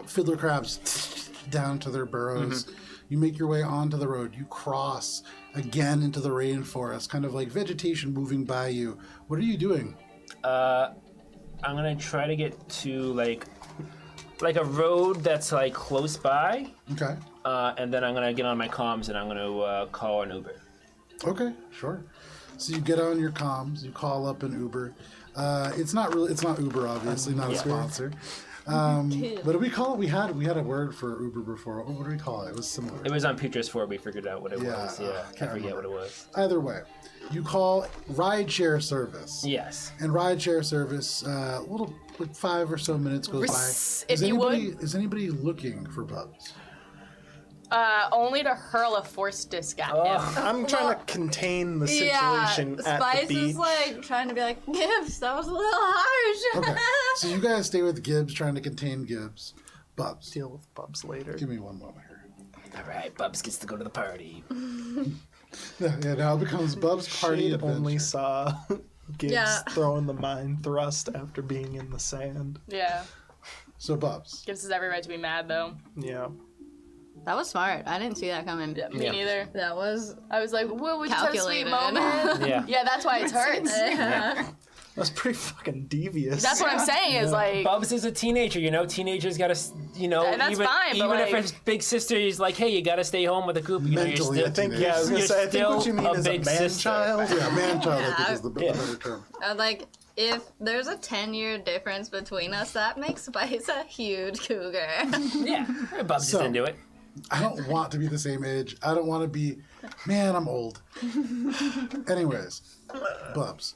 fiddler crabs down to their burrows. You make your way onto the road. You cross again into the rainforest, kind of like vegetation moving by you. What are you doing? I'm gonna try to get to like a road that's like close by, Okay. and then I'm gonna get on my comms and I'm gonna call an Uber. Okay, sure. So you get on your comms, you call up an Uber. It's not Uber, obviously, not a sponsor. What do we call it? We had a word for Uber before. What do we call it? It was similar. It was on Petrus 4. We figured out what it Yeah, was. Yeah, I can't forget remember. what it was. Either way, you call rideshare service. Yes. And rideshare service, a little like 5 or so minutes goes by. If you would. Is anybody looking for Bubs? Only to hurl a force disc at him. I'm trying to contain the Yeah, situation at Spice the beach. is like trying to be like, Gibbs, that was a little harsh. Okay. So you guys stay with Gibbs, trying to contain Gibbs. Bubs. Deal with Bubs later. Give me one moment here. All right, Bubs gets to go to the party. Yeah, now it becomes Bubs' party Shade adventure. only saw Gibbs Yeah. throwing the mind thrust after being in the sand. Yeah. So Bubs. Gives us every right to be mad, though. Yeah. That was smart. I didn't see that coming. Yeah, me Yeah. neither. That was I was like, whoa, we just had a sweet calculated. moment. Yeah. Yeah, that's why it hurts. That's pretty fucking devious. That's what I'm saying is like, Bubs is a teenager, you know. Teenagers gotta, And that's even, fine, but, even if like- his big sister is like, hey, you gotta stay home with the group. You know, you're Mentally, still, I think, Yeah, I was gonna You're say, I think what still you mean a is a big man sister. child. Yeah, man-child, I think Yeah. is the Yeah. better term. like, if there's a 10-year difference between us, that makes Spice a huge cougar. Yeah, Bubs So- is into it. I don't want to be the same age. I don't want to be, man, I'm old. Anyways, Bubs,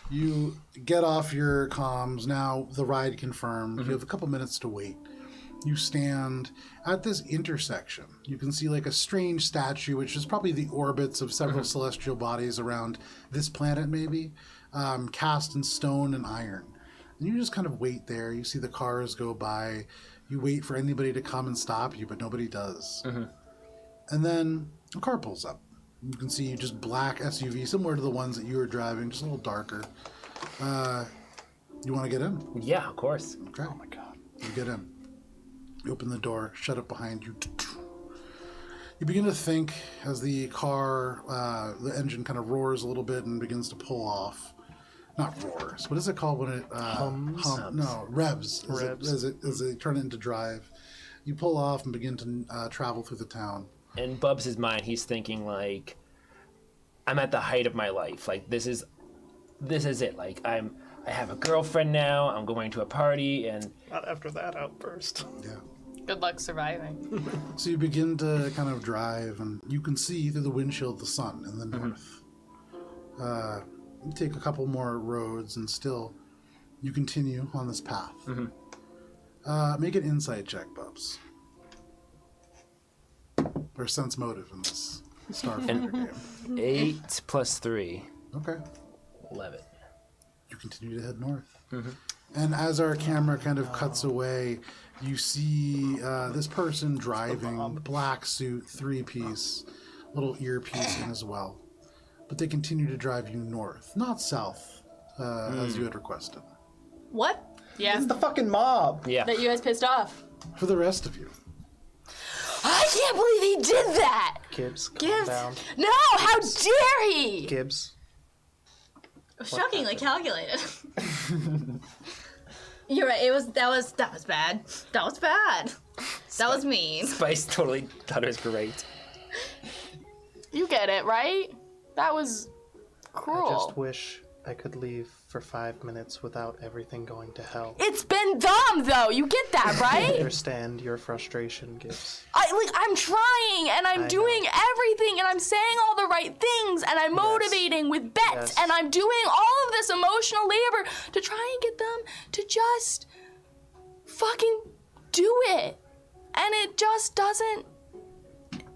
you get off your comms. Now the ride confirmed. You have a couple minutes to wait. You stand at this intersection. You can see like a strange statue, which is probably the orbits of several celestial bodies around this planet, maybe, cast in stone and iron. And you just kind of wait there. You see the cars go by. You wait for anybody to come and stop you, but nobody does. And then a car pulls up. You can see just black SUV, similar to the ones that you were driving, just a little darker. You want to get in? Yeah, of course. Okay. Oh my God. You get in. You open the door, shut it behind you. You begin to think as the car, the engine kind of roars a little bit and begins to pull off. Not roars. What is it called when it Hums? No, revs. Revs. As they turn it into drive. You pull off and begin to travel through the town. In Bubs' mind, he's thinking like, I'm at the height of my life. Like this is it. Like I have a girlfriend now. I'm going to a party, and Not after that outburst. Yeah. good luck surviving. So you begin to kind of drive, and you can see through the windshield the sun in the north. You take a couple more roads, and still you continue on this path. Make an insight check, Bubs. Or sense motive in this Starfinder game. 8 plus 3, Okay. 11. You continue to head north. And as our camera kind of cuts away, you see this person driving, black suit, 3-piece, little earpiece in as well. But they continue to drive you north, not south, as you had requested. What? Yeah. It's the fucking mob. Yeah. That you guys pissed off. For the rest of you. I can't believe he did that. Gibbs, calm Gibbs. down. No, how dare he? Gibbs. Shockingly calculated. You're right. That was bad. That was bad. That was mean. Spice totally thought it was great. You get it, right? That was cruel. I just wish I could leave for 5 minutes without everything going to hell. It's been dumb, though. You get that, I right? understand your frustration, Gibbs. I'm trying, and I'm doing everything, and I'm saying all the right things, and I'm motivating with bets, Yes. and I'm doing all of this emotional labor to try and get them to just fucking do it. And it just doesn't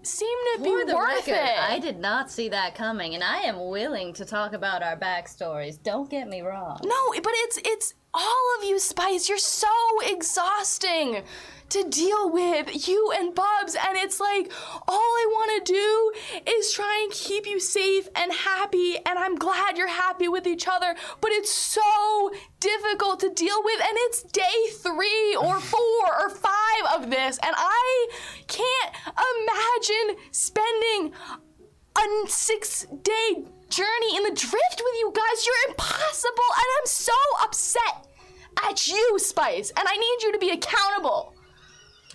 seem to be For the worth record, it. I did not see that coming, and I am willing to talk about our backstories. Don't get me wrong. No, but it's all of you, Spice. You're so exhausting to deal with, you and Bubs, and it's like all I want to do is try and keep you safe and happy, and I'm glad you're happy with each other, but it's so difficult to deal with, and it's day 3 or 4 or 5 of this, and I can't imagine spending a 6-day journey in the drift with you guys. You're impossible, and I'm so upset at you, Spice, and I need you to be accountable.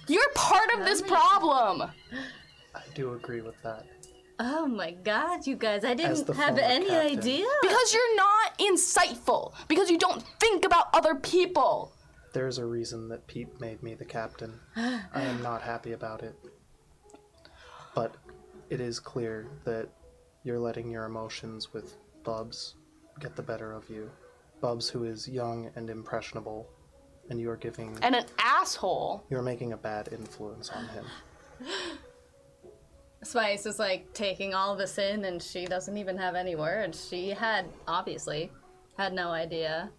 You're part of this problem. I do agree with that. Oh my god, you guys, I As didn't the have former any captain. idea. Because you're not insightful. Because you don't think about other people. There's a reason that Pete made me the captain. I am not happy about it. But it is clear that you're letting your emotions with Bubs get the better of you. Bubs, who is young and impressionable, and you are giving... And an asshole. You're making a bad influence on him. Spice is like taking all this in, and she doesn't even have any words. She had, obviously, had no idea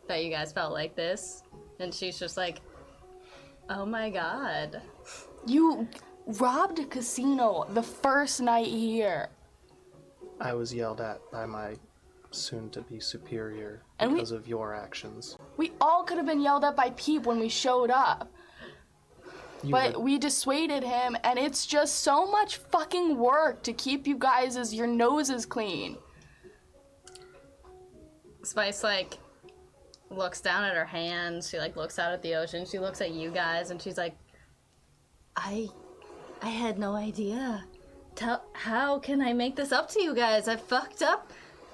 that you guys felt like this. And she's just like, oh my god. You robbed a casino the first night here. I was yelled at by my soon-to-be superior And because of your actions. We all could have been yelled at by Pete when we showed up. But we dissuaded him, and it's just so much fucking work to keep you guys' your noses clean. Spice, like, looks down at her hands. She, like, looks out at the ocean. She looks at you guys, and she's like, I had no idea. How can I make this up to you guys? I fucked up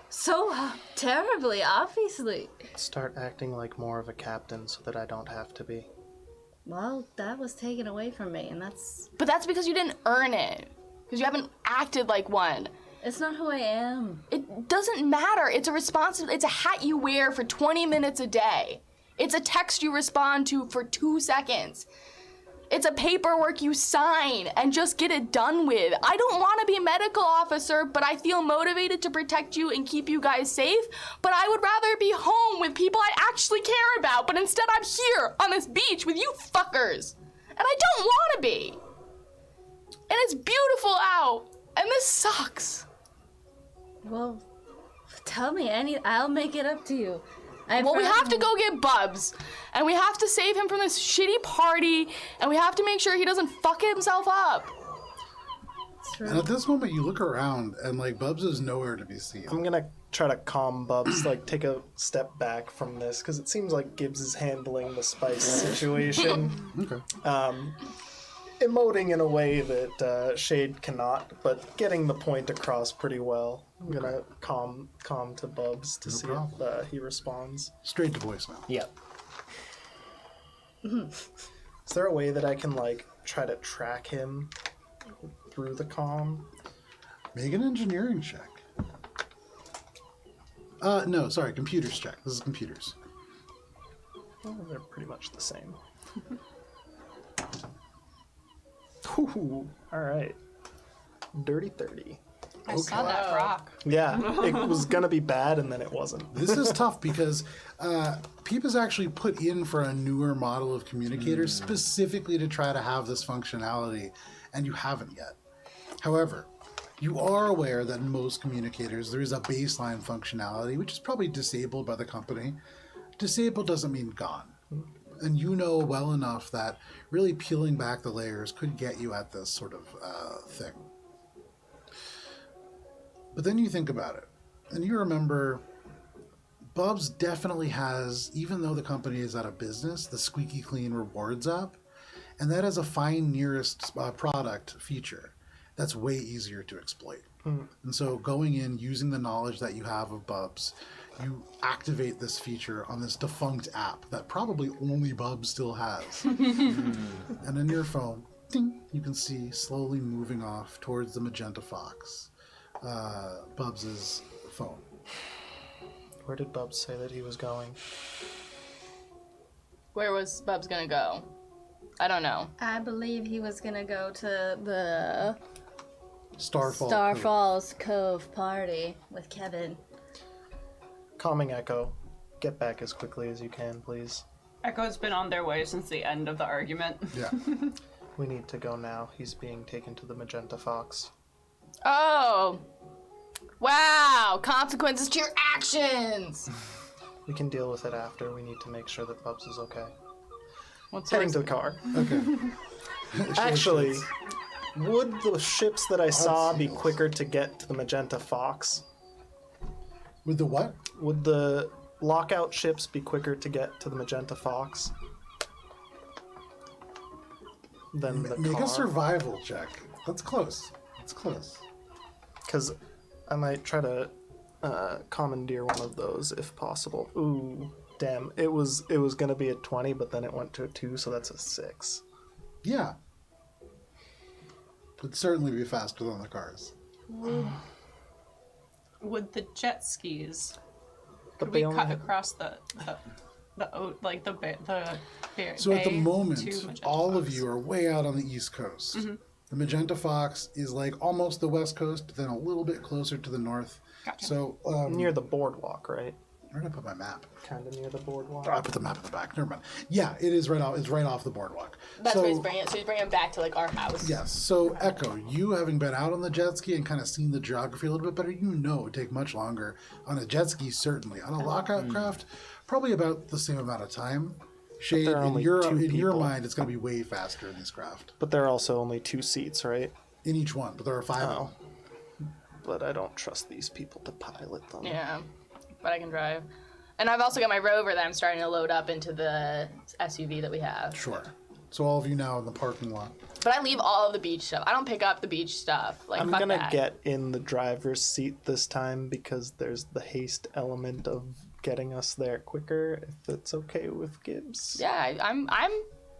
so terribly, obviously. Start acting like more of a captain so that I don't have to be. Well, that was taken away from me, and that's... But that's because you didn't earn it. Because you haven't acted like one. It's not who I am. It doesn't matter. It's it's a hat you wear for 20 minutes a day. It's a text you respond to for 2 seconds. It's a paperwork you sign and just get it done with. I don't want to be a medical officer, but I feel motivated to protect you and keep you guys safe. But I would rather be home with people I actually care about. But instead I'm here on this beach with you fuckers. And I don't want to be. And it's beautiful out. And this sucks. Well, tell me, I'll make it up to you. Well, we have to go get Bubs, and we have to save him from this shitty party, and we have to make sure he doesn't fuck himself up. And at this moment, you look around, and like Bubs is nowhere to be seen. I'm gonna try to calm Bubs, like take a step back from this, because it seems like Gibbs is handling the Spice situation. Okay. Emoting in a way that Shade cannot, but getting the point across pretty well. I'm gonna calm to Bubs to see if he responds. Straight to voicemail. Yep. Is there a way that I can like try to track him through the comm? Make an engineering check. No, sorry, computers check. This is computers. Oh, they're pretty much the same. Ooh, all right. Dirty 30. I saw that rock. Yeah, it was gonna be bad and then it wasn't. This is tough because Peep has actually put in for a newer model of communicators specifically to try to have this functionality, and you haven't yet. However, you are aware that in most communicators there is a baseline functionality, which is probably disabled by the company. Disabled doesn't mean gone. And you know well enough that really peeling back the layers could get you at this sort of thing. But then you think about it, and you remember Bubs definitely has, even though the company is out of business, the squeaky clean rewards app, and that has a find nearest product feature that's way easier to exploit. And so going in, using the knowledge that you have of Bubs, you activate this feature on this defunct app that probably only Bub still has. And in your phone, ding, you can see slowly moving off towards the magenta fox, Bubs' phone. Where did Bubs say that he was going? Where was Bubs gonna go? I don't know. I believe he was gonna go to the Starfall Cove party with Kevin. Calming Echo. Get back as quickly as you can, please. Echo's been on their way since the end of the argument. Yeah. We need to go now. He's being taken to the Magenta Fox. Oh! Wow! Consequences to your actions! We can deal with it after. We need to make sure that Bubs is okay. What's Heading to the car. Okay. Actually, would the ships that I saw be quicker to get to the Magenta Fox? With the what? Would the lockout ships be quicker to get to the Magenta Fox than the Make car? a survival check. That's close. It's close. Because I might try to commandeer one of those if possible. Ooh, damn! It was gonna be a 20, but then it went to a 2, so that's a 6. Yeah. It'd certainly be faster than the cars. Would the jet skis? But Could we they only cut have- across the So at the bay moment, to Magenta all of Fox? you are way out on the East Coast. The Magenta Fox is like almost the West Coast, but then a little bit closer to the north. Gotcha. So near the boardwalk, right? where did I put my map? Kind of near the boardwalk. Oh, I put the map in the back. Never mind. Yeah, it is right off. It's right off the boardwalk. That's so, where he's bringing it. So he's bringing it back to like our house. Yes. So Echo, you having been out on the jet ski and kind of seen the geography a little bit better, you know it would take much longer on a jet ski. Certainly on a lockout craft, probably about the same amount of time. Shade, there are in only your two in your people. mind, it's going to be way faster in this craft. But there are also only 2 seats, right? In each one, but there are 5 of Oh. them. But I don't trust these people to pilot them. Yeah, but I can drive. And I've also got my rover that I'm starting to load up into the SUV that we have. Sure. So all of you now in the parking lot. But I leave all of the beach stuff. I don't pick up the beach stuff. Like I'm fuck gonna that. get in the driver's seat this time because there's the haste element of getting us there quicker. If it's okay with Gibbs. Yeah, I'm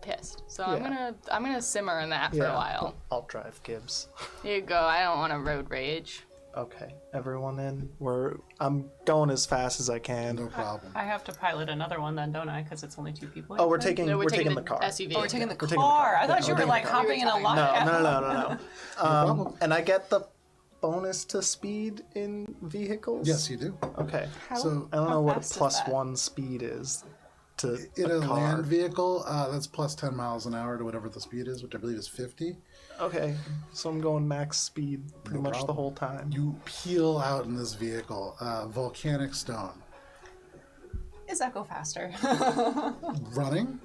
pissed. So Yeah. I'm gonna simmer in that for a while. I'll drive Gibbs. Here you go. I don't want to road rage. Okay, everyone in. I'm going as fast as I can. No problem. I have to pilot another one then, don't I? Because it's only 2 people. Oh, we're you said? taking No, we're taking the car. SUV. Oh, we're taking the We're taking the car. car. I thought Yeah, you we're were like taking the car. hopping in a No, lockout. No. And I get the bonus to speed in vehicles. Yes, you do. Okay. So I don't How know what a fast is plus that? 1 speed is to in a car. land vehicle, that's plus 10 miles an hour to whatever the speed is, which I believe is 50. Okay, so I'm going max speed pretty much the problem. whole time. You peel out in this vehicle, volcanic stone. Is Echo faster? Running?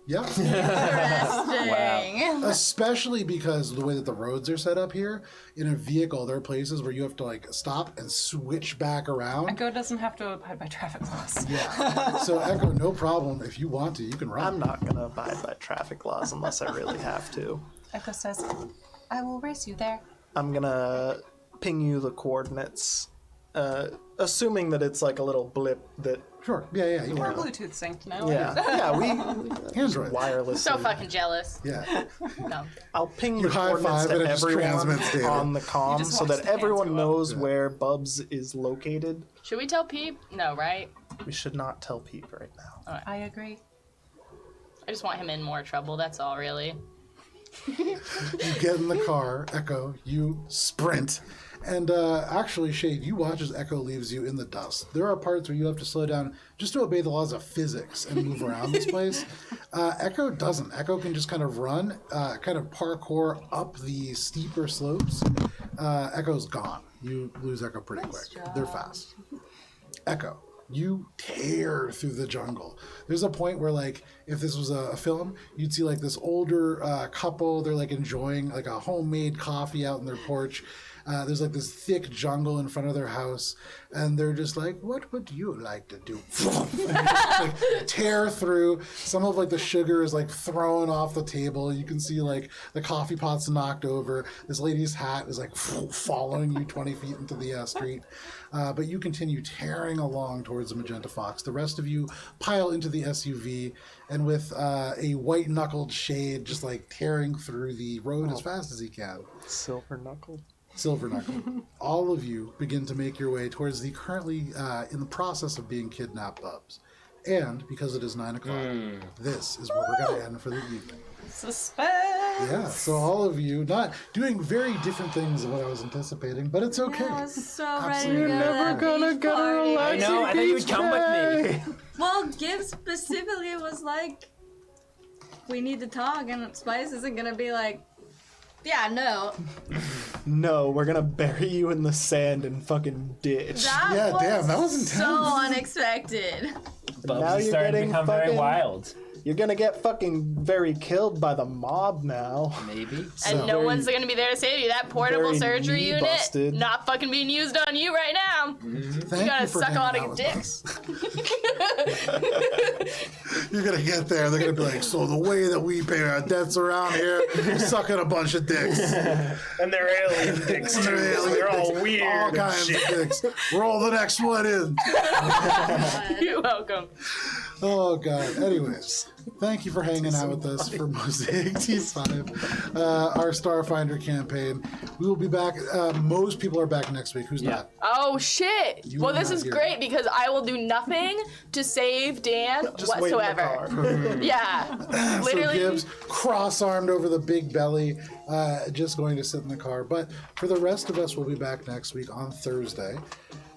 Yeah. Interesting. Especially because of the way that the roads are set up here, in a vehicle, there are places where you have to like stop and switch back around. Echo doesn't have to abide by traffic laws. Yeah. So Echo, no problem. If you want to, you can run. I'm not gonna abide by traffic laws unless I really have to. Echo says, "I will race you there." I'm gonna ping you the coordinates, assuming that it's like a little blip that. Sure. Yeah. You We're can run. Bluetooth synced now. Yeah, we Android. wireless. So fucking jealous. Yeah. No. I'll ping You the high coordinates five to and it just everyone transmits data. on the comm just so watch that the hands everyone go up. knows Yeah. where Bubs is located. Should we tell Peep? No, right? We should not tell Pete right now. I agree. I just want him in more trouble. That's all, really. You get in the car, Echo, you sprint. And actually, Shade, you watch as Echo leaves you in the dust. There are parts where you have to slow down just to obey the laws of physics and move around this place. Echo doesn't. Echo can just kind of run, kind of parkour up the steeper slopes. Echo's gone. You lose Echo pretty quick. They're fast. Echo, you tear through the jungle. There's a point where, like, if this was a film, you'd see like this older couple. They're like enjoying like a homemade coffee out in their porch. There's like this thick jungle in front of their house, and they're just like, "What would you like to do?" Like, tear through. Some of like the sugar is like thrown off the table. You can see like the coffee pot's knocked over. This lady's hat is like following you 20 feet into the street. But you continue tearing along towards the Magenta Fox. The rest of you pile into the SUV, and with a white-knuckled Shade just like tearing through the road as fast as he can. Silver knuckled. Silver Knuckle. All of you begin to make your way towards the currently in the process of being kidnapped Bubs. And because it is 9 o'clock, this is where we're going to end for the evening. Suspense. Yeah, so all of you not doing very different things than what I was anticipating, but it's okay. I was so ready Absolutely. to go to that beach party. I know. I thought you would come with me. Well, Gibbs specifically was like, we need to talk, and Spice isn't gonna be like, yeah, no. No, we're gonna bury you in the sand and fucking ditch. Yeah, damn, that was intense. So unexpected. Bubs Now is you're starting to getting become very fucking- wild. You're gonna get fucking very killed by the mob now. Maybe. And no Very- one's gonna be there to save you. That portable very surgery knee unit busted. not fucking being used on you right now. Thank You gotta for suck a lot hanging of out with us. dicks. You're gonna get there. They're gonna be like, so the way that we pay our debts around here, we're sucking a bunch of dicks. And they're alien dicks too. They're alien They're all dicks. weird. All and kinds shit. of dicks. Roll the next one in. You're welcome. Oh god. Anyways, thank you for hanging out with us for Mosaic T5, our Starfinder campaign. We will be back. Most people are back next week. Who's not? Oh shit! You Well, are this not is here. great because I will do nothing to save Dan Just wait in the whatsoever. car. Yeah, literally. So Gibbs, cross-armed over the big belly, just going to sit in the car. But for the rest of us, we'll be back next week on Thursday.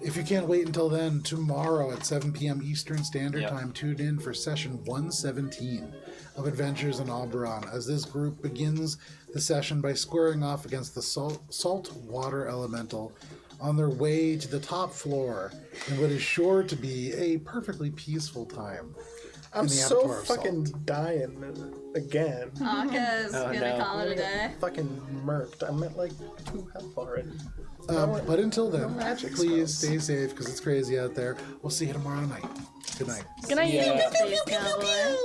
If you can't wait until then, tomorrow at 7 p.m. Eastern Standard Time, tune in for session 117 of Adventures in Alberon, as this group begins the session by squaring off against the salt water elemental on their way to the top floor in what is sure to be a perfectly peaceful time. I'm in the so Abattoir of Salt. fucking dying again. Aka's gonna no. call it a day. Fucking murked. I'm at like 2 health already. But until then, magic please spells. stay safe because it's crazy out there. We'll see you tomorrow night. Good night. Good night. Please, cowboy.